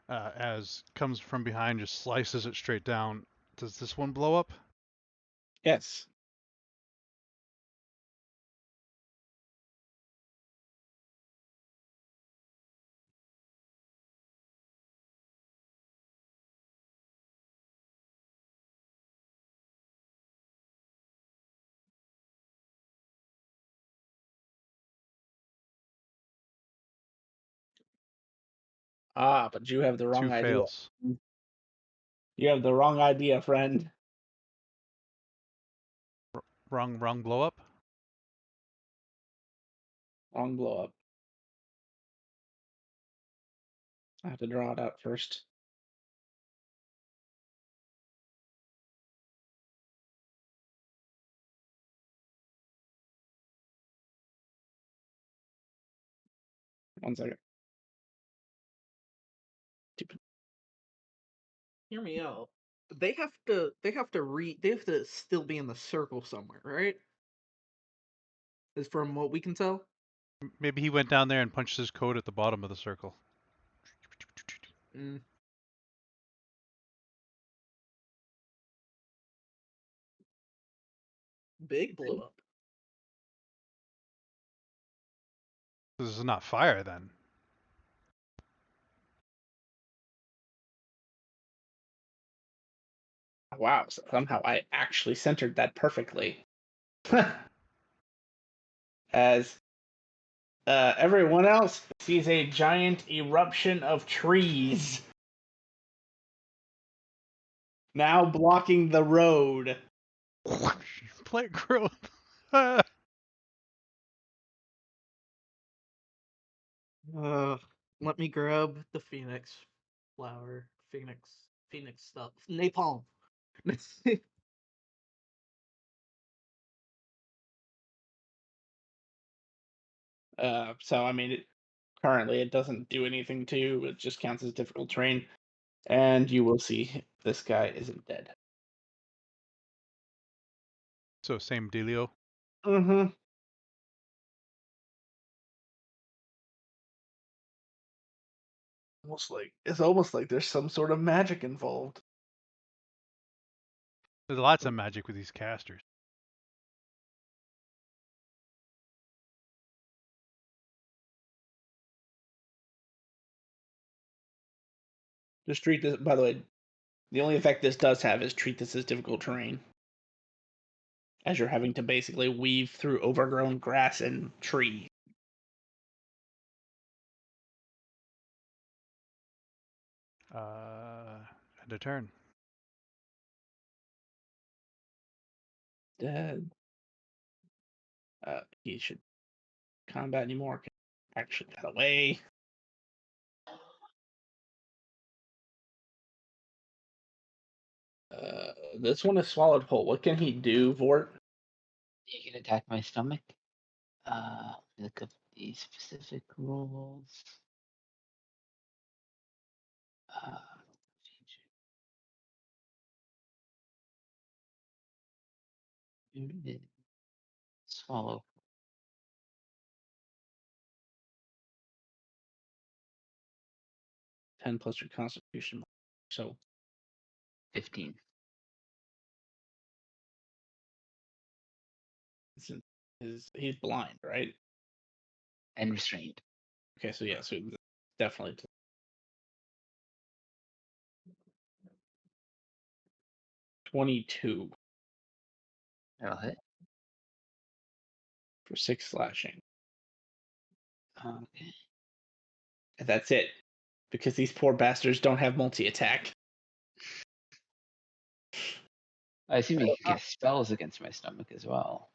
As comes from behind, just slices it straight down. Does this one blow up? Yes. Ah, but you have the wrong 2 idea. fails. You have the wrong idea, friend. Wrong blow up. Wrong blow up. I have to draw it out first. One second. Hear me out. They have to still be in the circle somewhere, right? Is from what we can tell. Maybe he went down there and punched his code at the bottom of the circle. Mm. Big blow up. This is not fire then. Wow, so somehow I actually centered that perfectly. As everyone else sees a giant eruption of trees now blocking the road. Plant growth. Let me grab the phoenix flower, phoenix stuff, napalm. So I mean, currently it doesn't do anything to you. It just counts as difficult terrain, and you will see this guy isn't dead. So same dealio. Mm-hmm. It's almost like there's some sort of magic involved. There's lots of magic with these casters. Just treat this. By the way, the only effect this does have is treat this as difficult terrain, as you're having to basically weave through overgrown grass and tree. End of turn. Dead. He should combat anymore. Actually got away. This one is swallowed whole. What can he do, Vort? You can attack my stomach. Look up the specific rules. Uh, here it is. Swallow. 10 plus your constitution. So 15. he's blind, right? And restrained. Okay, so yeah, so definitely 22 That'll hit. for 6 slashing. Okay. And that's it. Because these poor bastards don't have multi-attack. I assume you can cast spells against my stomach as well.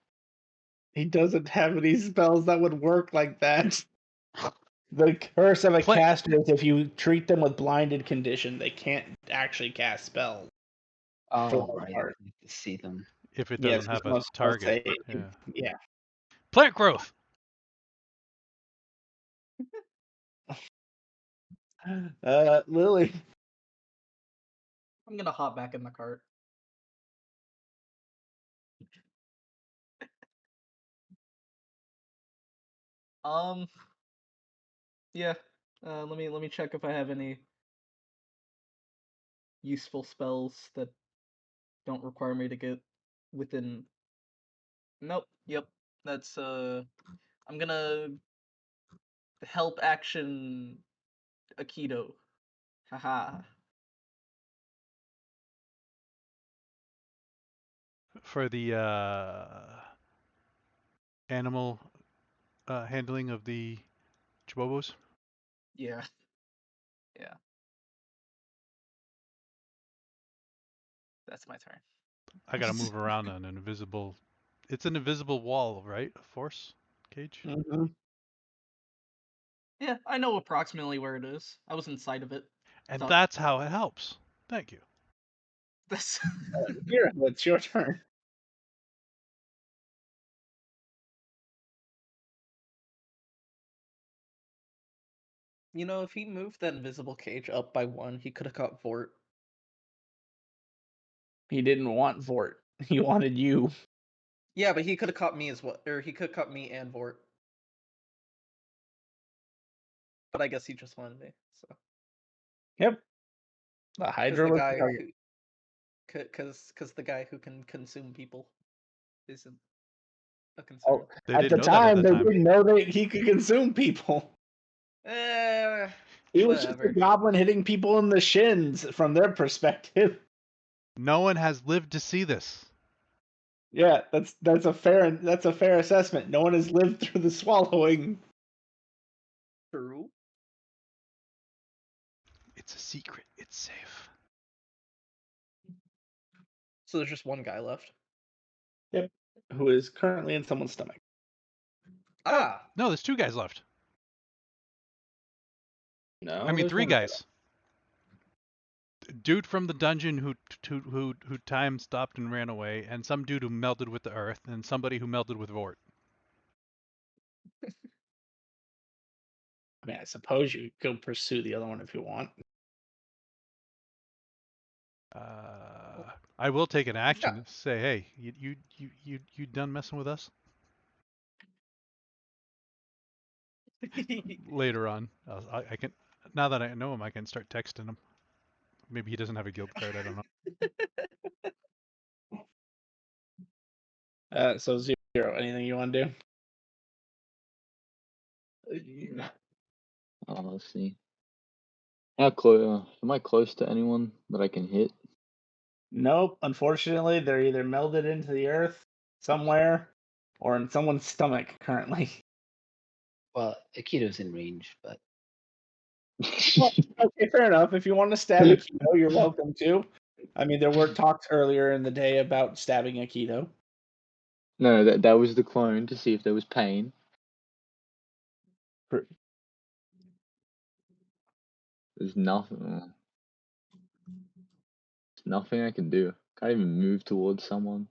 He doesn't have any spells that would work like that. The curse of a Play- caster is if you treat them with blinded condition, they can't actually cast spells. For the Oh, most right. part. I need to see them. If it Yes, doesn't have a most target. say, Yeah. yeah. Plant growth. Lily. I'm gonna hop back in the cart. Yeah. Let me check if I have any useful spells that don't require me to get within. Nope. Yep. That's I'm gonna help action Aikido. Haha. For the animal handling of the chibobos. Yeah. Yeah. That's my turn. I gotta move around on an invisible. It's an invisible wall, right? A force cage. Mm-hmm. Yeah, I know approximately where it is. I was inside of it. And So- that's how it helps. Thank you. That's Here, it's your turn. You know, if he moved that invisible cage up by 1, he could have caught Vort. He didn't want Vort. He wanted you. Yeah, but he could have caught me as well, or he could have caught me and Vort. But I guess he just wanted me. So Yep. The because Hydra the was guy the target. who, because the guy who can consume people isn't a concern. Oh, They at the didn't know that at time, the they time. didn't know that he could consume people. He was just a Whatever. goblin hitting people in the shins from their perspective. No one has lived to see this. Yeah, that's a fair assessment. No one has lived through the swallowing. True. It's a secret. It's safe. So there's just one guy left. Yep. Who is currently in someone's stomach. Ah, No, there's 2 guys left. No, I mean, there's 3 one guy guys. Dude from the dungeon who time stopped and ran away, and some dude who melted with the earth, and somebody who melted with Vort. I mean, I suppose you could go pursue the other one if you want. I will take an action and say, hey, you done messing with us? Later on, I can. Now that I know him, I can start texting him. Maybe he doesn't have a guild card. I don't know. So Zero, anything you want to do? Let's see. How close? Am I close to anyone that I can hit? Nope. Unfortunately, they're either melded into the earth somewhere or in someone's stomach currently. Well, Akito's in range, but Well, okay, fair enough. If you want to stab Akito, you're welcome to. I mean, there were talks earlier in the day about stabbing Akito. No, that was the clone to see if there was pain. Pr- There's nothing. There's nothing I can do. Can't even move towards someone.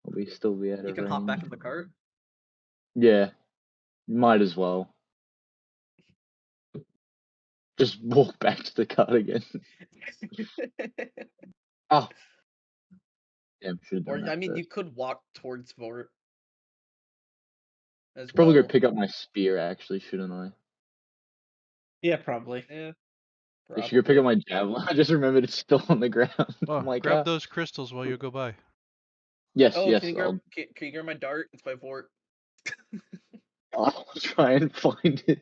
I'll still be out you of can range. hop back in the cart. Yeah, might as well. Just walk back to the cart again. Oh. Damn, should have Or done that I mean, first. you could walk towards Vort as Probably well. go pick up my spear, actually, shouldn't I? Yeah, probably. Yeah. I should go pick up my javelin. I just remembered it's still on the ground. Well, I'm like, grab ah. those crystals while you go by. Yes, Oh, yes. can you grab my dart? It's by Vort. I'll try and find it.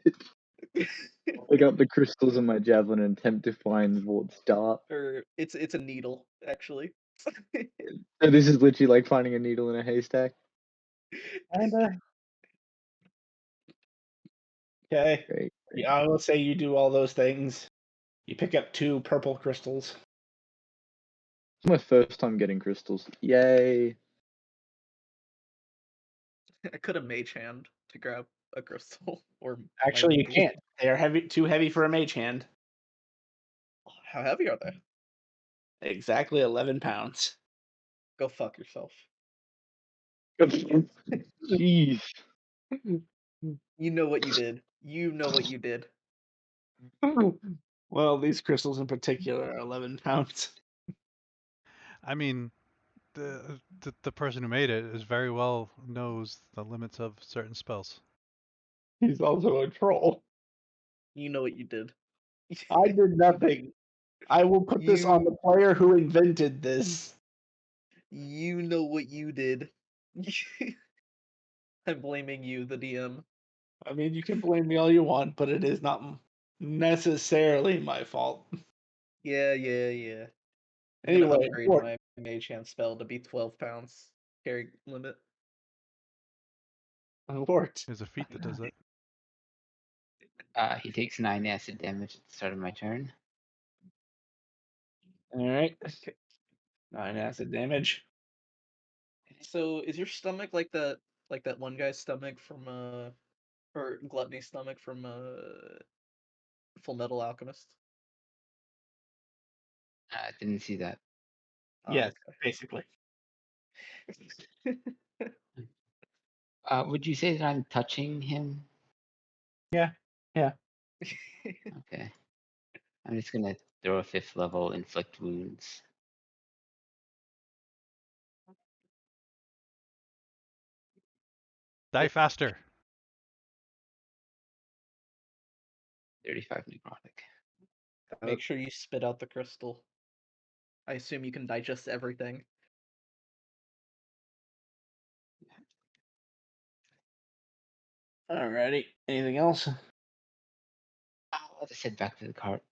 Pick up the crystals in my javelin and attempt to find Vort's dart. Or it's a needle, actually. So this is literally like finding a needle in a haystack. Kinda. Okay. Great. Yeah, I will say you do all those things. You pick up 2 purple crystals. It's my first time getting crystals. Yay. I could have mage hand to grab a crystal. Or Actually, you my- can't. They are too heavy for a mage hand. How heavy are they? Exactly 11 pounds. Go fuck yourself. Jeez. You know what you did. You know what you did. Well, these crystals in particular are 11 pounds. I mean, the person who made it is very well knows the limits of certain spells. He's also a troll. You know what you did. I did nothing. I will put this on the player who invented this. You know what you did. I'm blaming you, the DM. I mean, you can blame me all you want, but it is not necessarily my fault. Yeah. I'm Anyway, gonna upgrade Vort, my mage hand spell to be 12 pounds carry limit. Vort, There's a feat that does that. He takes 9 acid damage at the start of my turn. All right. 9 acid damage. So is your stomach like that one guy's stomach from or Gluttony's stomach from Full Metal Alchemist? I didn't see that. Oh, Yes, basically. Would you say that I'm touching him? Yeah. Okay. I'm just gonna throw a 5th level inflict wounds. Die faster. 35 necrotic. Make sure you spit out the crystal. I assume you can digest everything. Alrighty. Anything else? I'll just head back to the cart.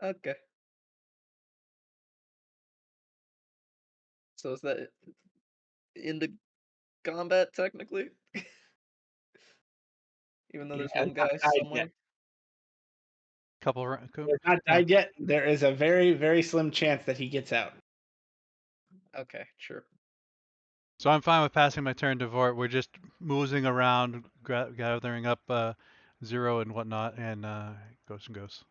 Okay. So is that into combat technically? Even though there's He has one not guy died somewhere. yet. He has not Yeah. died yet. There is a very, very slim chance that he gets out. Okay, sure. So I'm fine with passing my turn to Vort. We're just moozing around, gathering up Zero and whatnot, and Ghost and Ghost.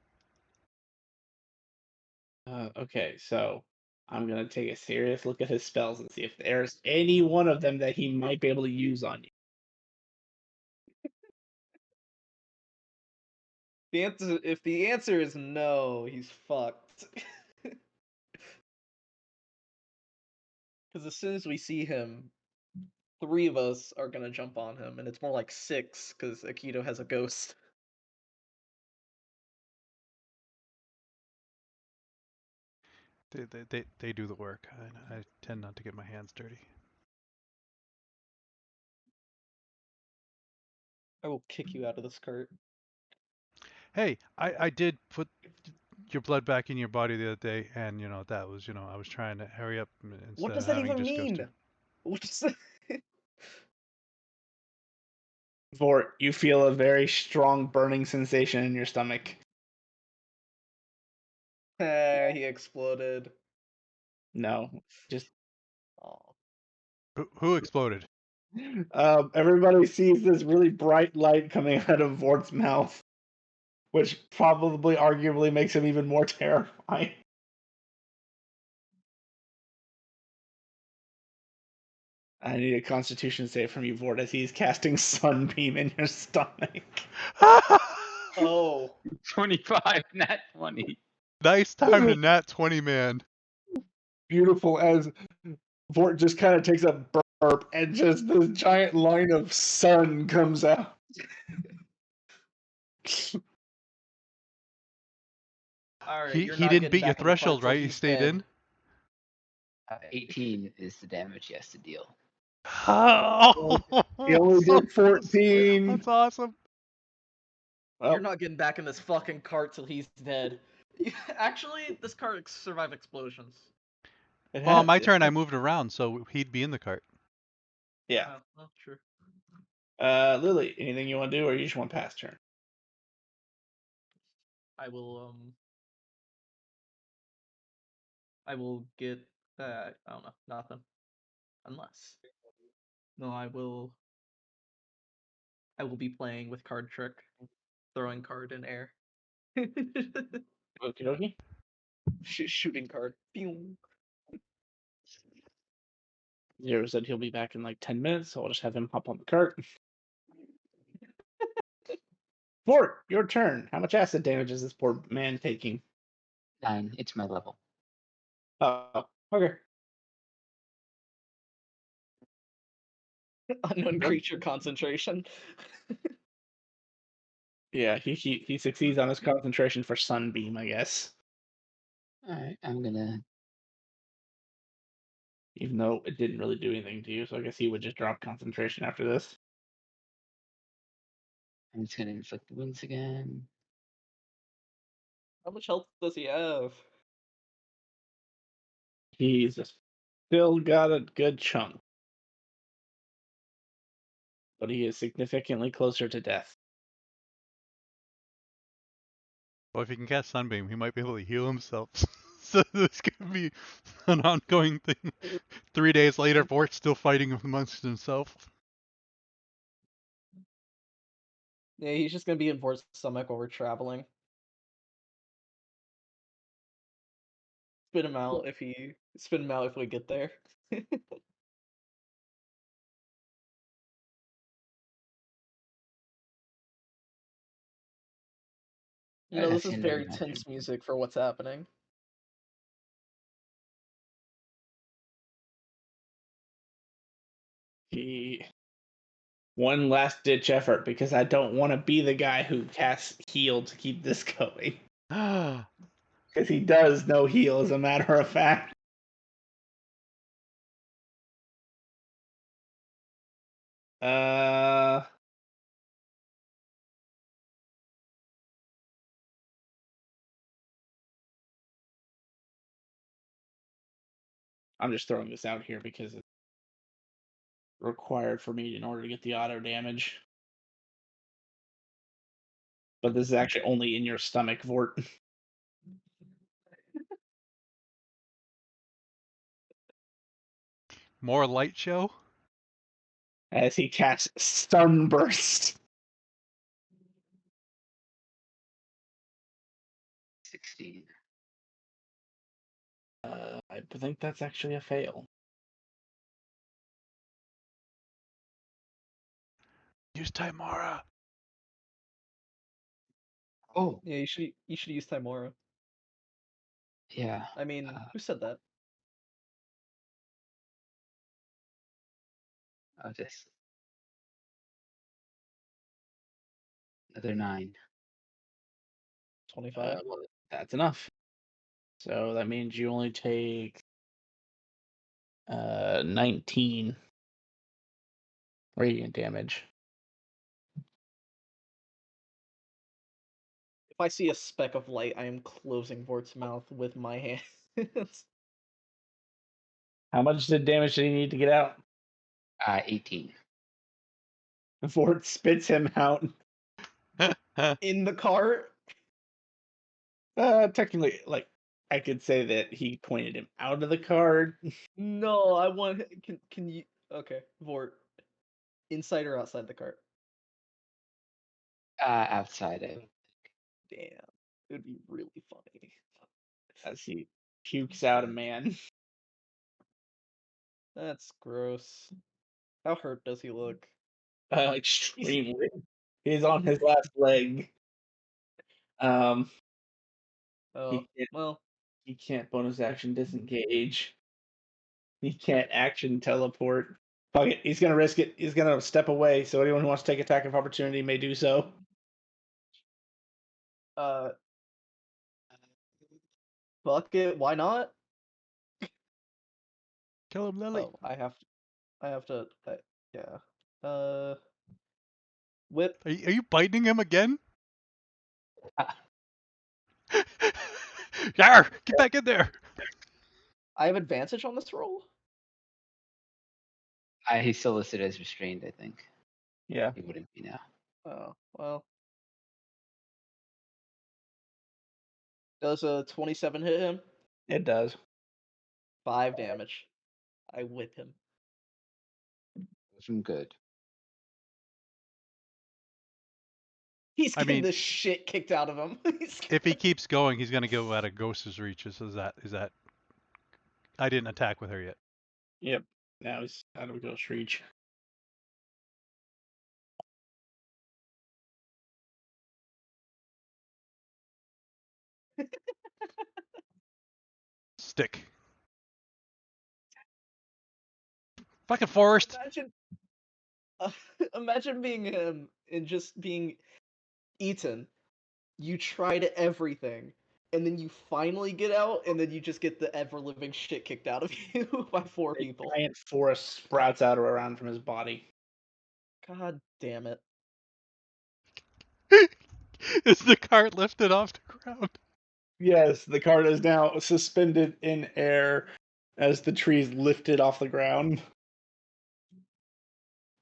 Okay, so I'm gonna take a serious look at his spells and see if there's any one of them that he might be able to use on you. If the answer is no, he's fucked. Because as soon as we see him, 3 of us are gonna jump on him, and it's more like 6 because Aikido has a ghost. They do the work. I tend not to get my hands dirty. I will kick you out of this cart. Hey, I did put your blood back in your body the other day, and that was I was trying to hurry up instead What does of that having even just mean? ghosted. What does that... Vort, you feel a very strong burning sensation in your stomach. He exploded. No, just Oh. Who exploded? everybody sees this really bright light coming out of Vort's mouth, which probably arguably makes him even more terrifying. I need a Constitution save from you, Vort, as he's casting Sunbeam in your stomach. Oh. 25, nat 20. Nice time to nat 20, man. Beautiful, as Vort just kind of takes a burp and just this giant line of sun comes out. Alright, He you're he not didn't getting beat your back in the cart threshold, till right? He he's stayed dead. in. 18 is the damage he has to deal. Oh, He only so did 14. That's awesome. Well, You're not getting back in this fucking cart till he's dead. Actually, this cart survived explosions. it Well, on has, my yeah. turn, I moved around, so he'd be in the cart. Yeah. Oh, well, true. Lily, anything you want to do, or you just want to pass turn? I will get I don't know, nothing. Unless. No, I will be playing with card trick. Throwing card in air. Okie dokie. Shooting card. Pew. Zero said he'll be back in like 10 minutes, so I'll just have him hop on the cart. Vort, your turn. How much acid damage is this poor man taking? 9, it's my level. Oh, okay. Unknown creature concentration. Yeah, he succeeds on his concentration for Sunbeam, I guess. Alright, I'm gonna. Even though it didn't really do anything to you, so I guess he would just drop concentration after this. I'm just gonna inflict the wounds again. How much health does he have? He's still got a good chunk. but he is significantly closer to death. Well, if he can cast Sunbeam, he might be able to heal himself. So this could be an ongoing thing. 3 days later, Vort's still fighting amongst himself. Yeah, he's just gonna be in Vort's stomach while we're traveling. Spit him out if we get there. You know, I this is can very imagine. tense music for what's happening. He one last ditch effort because I don't want to be the guy who casts heal to keep this going. Because he does know heal, as a matter of fact. I'm just throwing this out here because it's required for me in order to get the auto damage. But this is actually only in your stomach, Vort. More light show? As he casts Sunburst. 16. I think that's actually a fail. Use Timora. Oh, Yeah, you should use Timora. yeah. I mean, who said that? I'll just another 9. 25. Well, that's enough. So that means you only take 19 radiant damage. If I see a speck of light, I am closing Vort's mouth with my hands. How much damage did he need to get out? 18. Vort spits him out. In the cart? Technically, like, I could say that he pointed him out of the card. No, I want. Can you? Okay, Vort. Inside or outside the cart? Outside of. Damn, it would be really funny. As he pukes out a man. That's gross. How hurt does he look? Extremely. He's on his last leg. Oh, He well. can't bonus action disengage. He can't action teleport. Fuck it. He's gonna risk it. He's gonna step away. So anyone who wants to take attack of opportunity may do so. Fuck it. Why not? Kill him, Lily. Oh, I have to. Yeah. Whip. Are you biting him again? Yar! Get back in there! I have advantage on this roll. He's still listed as restrained, I think. Yeah. He wouldn't be now. Oh well. Does a 27 hit him? It does. 5 damage. I whip him. From good. He's I getting mean- the shit kicked out of him. If he keeps going, he's gonna go out of Ghost's reach. Is that? I didn't attack with her yet. Yep. Now he's out of Ghost Reach. Stick. Fucking Forrest. Imagine being him and just being eaten. You tried everything, and then you finally get out, and then you just get the ever living shit kicked out of you by 4 people. Giant forest sprouts out around from his body. God damn it. Is the cart lifted off the ground? Yes, the cart is now suspended in air as the trees lifted off the ground.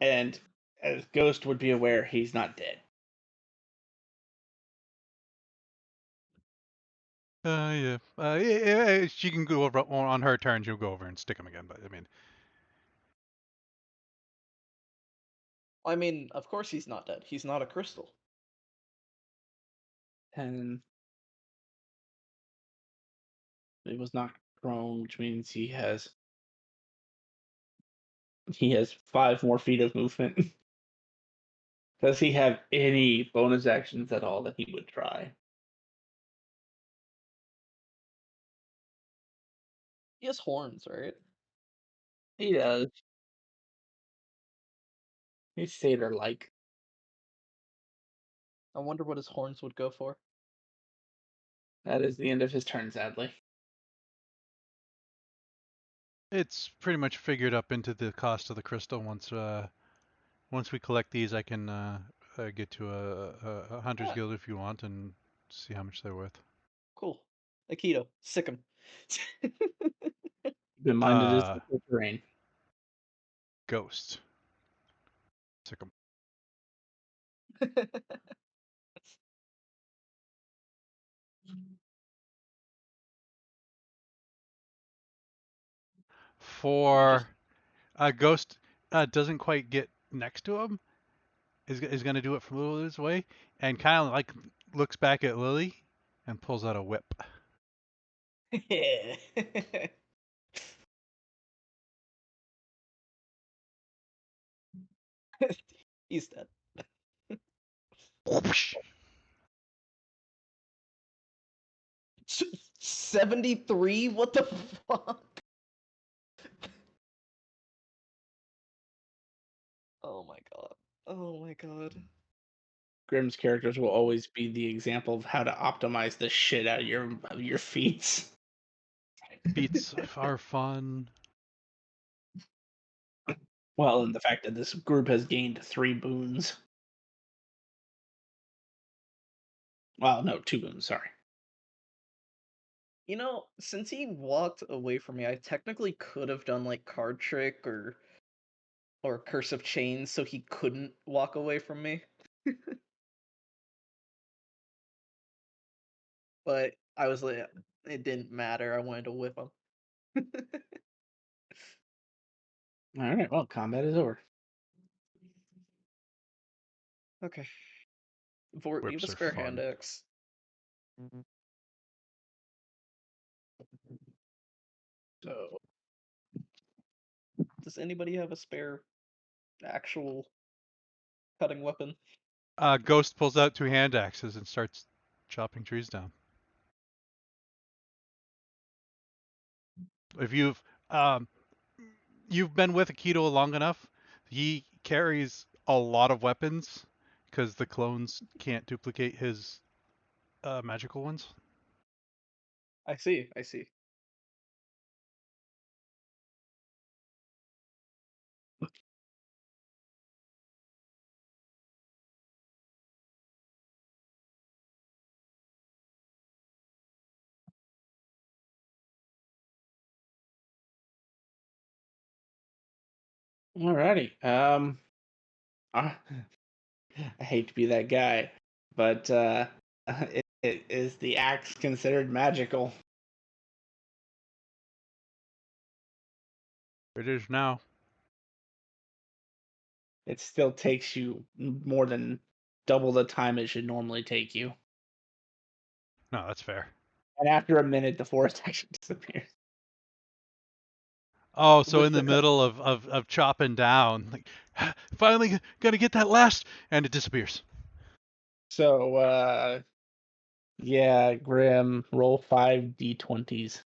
And as Ghost would be aware, he's not dead. Yeah. Yeah, she can go over on her turn. She'll go over and stick him again. But I mean, I mean, of course he's not dead. He's not a crystal. And it was not prone, which means he has 5 more feet of movement. Does he have any bonus actions at all that he would try? He has horns, right? He does. He's satyr like. I wonder what his horns would go for. That is the end of his turn, sadly. it's pretty much figured up into the cost of the crystal. Once we collect these, I can get to a hunter's Yeah. guild if you want and see how much they're worth. Cool. Aikido. Sick him. Keep in mind it is the terrain. Ghost. Sick 'em. For Ghost doesn't quite get next to him. Is going to do it from a little this way, and kind of like looks back at Lily and pulls out a whip. He's dead. 73? What the fuck? Oh my god. Oh my god. Grimm's characters will always be the example of how to optimize the shit out of your feats. Beats are fun. Well, and the fact that this group has gained 3 boons. Well, no, 2 boons, sorry. You know, since he walked away from me, I technically could have done like card trick or curse of chains so he couldn't walk away from me. But I was like, it didn't matter. I wanted to whip him. Alright, well, combat is over. Okay. Vort, you have a Whips are spare fun. hand axe. So, Does anybody have a spare actual cutting weapon? Ghost pulls out 2 hand axes and starts chopping trees down. If you've been with Aikido long enough, he carries a lot of weapons because the clones can't duplicate his magical ones. I see, I see. alrighty. I hate to be that guy, but is the axe considered magical? It is now. It still takes you more than double the time it should normally take you. No, that's fair. And after a minute, the forest action disappears. Oh, so With in the the middle of chopping down, like finally gonna get that last, and it disappears. So, yeah, Grim, roll 5 d20s.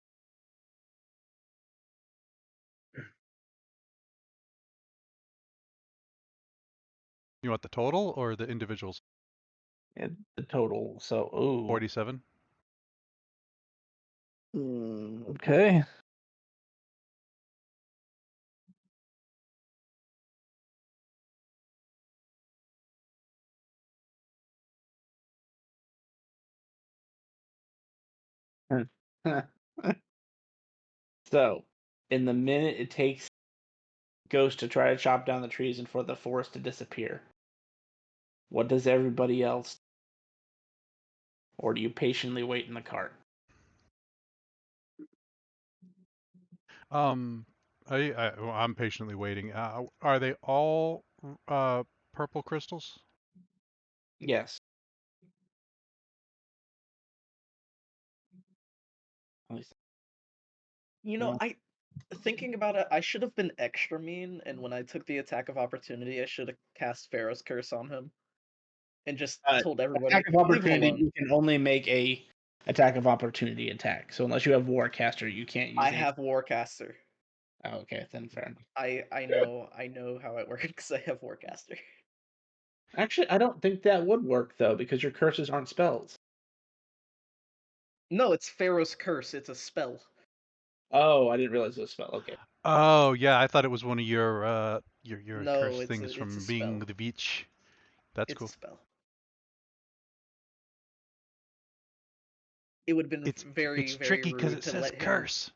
You want the total or the individuals? And the total. So, ooh. 47. Okay. So, in the minute it takes goes to try to chop down the trees and for the forest to disappear. What does everybody else? Or do you patiently wait in the cart? I'm patiently waiting. Are they all purple crystals? Yes. At least- You know, I thinking about it, I should have been extra mean, and when I took the attack of opportunity, I should have cast Pharaoh's curse on him, and just told everybody, Attack of leave him opportunity. alone. You can only make a attack of opportunity attack. So unless you have Warcaster, you can't use. I have Warcaster. Oh, okay, then fair enough. I know how it works. I have Warcaster. Actually, I don't think that would work though, because your curses aren't spells. No, it's Pharaoh's curse. It's a spell. Oh, I didn't realize it was a spell. Okay. Oh yeah, I thought it was one of your No, curse it's things a from being spell. the beach. That's It's cool. a spell. It would have been It's very tricky because rude it to says let him. curse.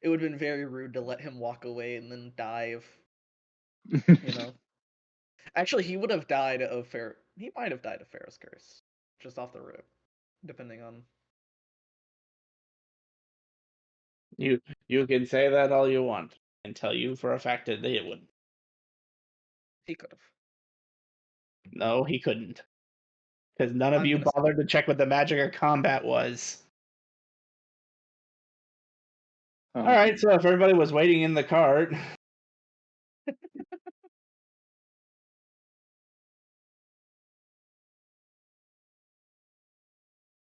It would have been very rude to let him walk away and then die of, you know. Actually, he would have died of He might have died of Pharaoh's curse, just off the rip, depending on. You can say that all you want, and tell you for a fact that it would. He could have. No, he couldn't, because none of I'm you gonna. bothered to check what the magic of combat was. All right, so if everybody was waiting in the cart.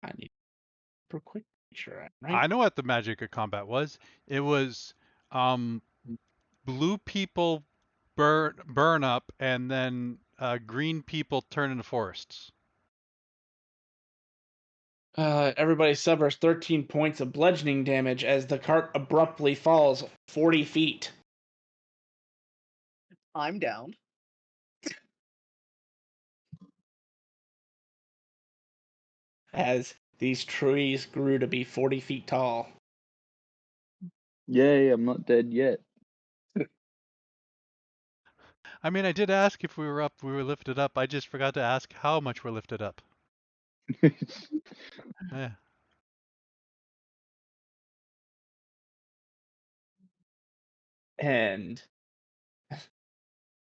I need for quick sure. Right? I know what the magic of combat was. It was blue people burn up, and then green people turn into forests. Everybody suffers 13 points of bludgeoning damage as the cart abruptly falls 40 feet. I'm down. As these trees grew to be 40 feet tall. Yay, I'm not dead yet. I mean, I did ask if we were lifted up. I just forgot to ask how much we're lifted up. Yeah. And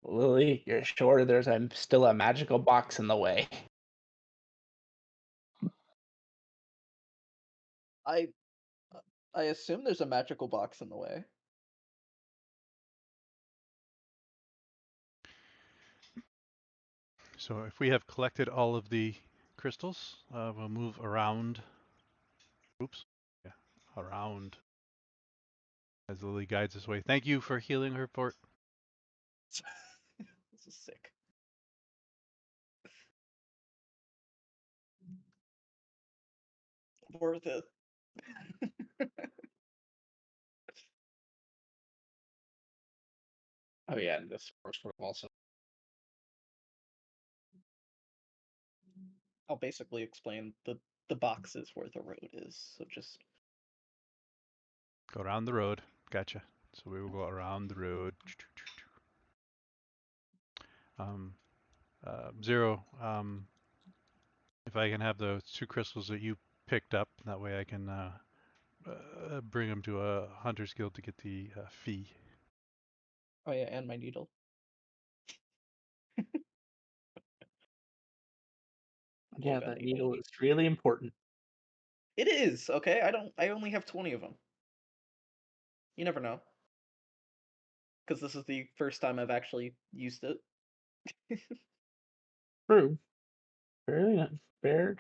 Lily, you're sure there's still a magical box in the way? I assume there's a magical box in the way. So if we have collected all of the crystals, we'll move around. Oops. Yeah, around as Lily guides us way. Thank you for healing her fort. This is sick. Worth it. Oh yeah, and this first one also. I'll basically explain the boxes where the road is. So just Go around the road. Gotcha. So we will go around the road. Zero. If I can have the 2 crystals that you picked up, that way I can bring them to a hunter's guild to get the fee. oh yeah, and my needle. Yeah, God, that needle is really important. It is, okay? I only have 20 of them. You never know. Because this is the first time I've actually used it. True. Fair.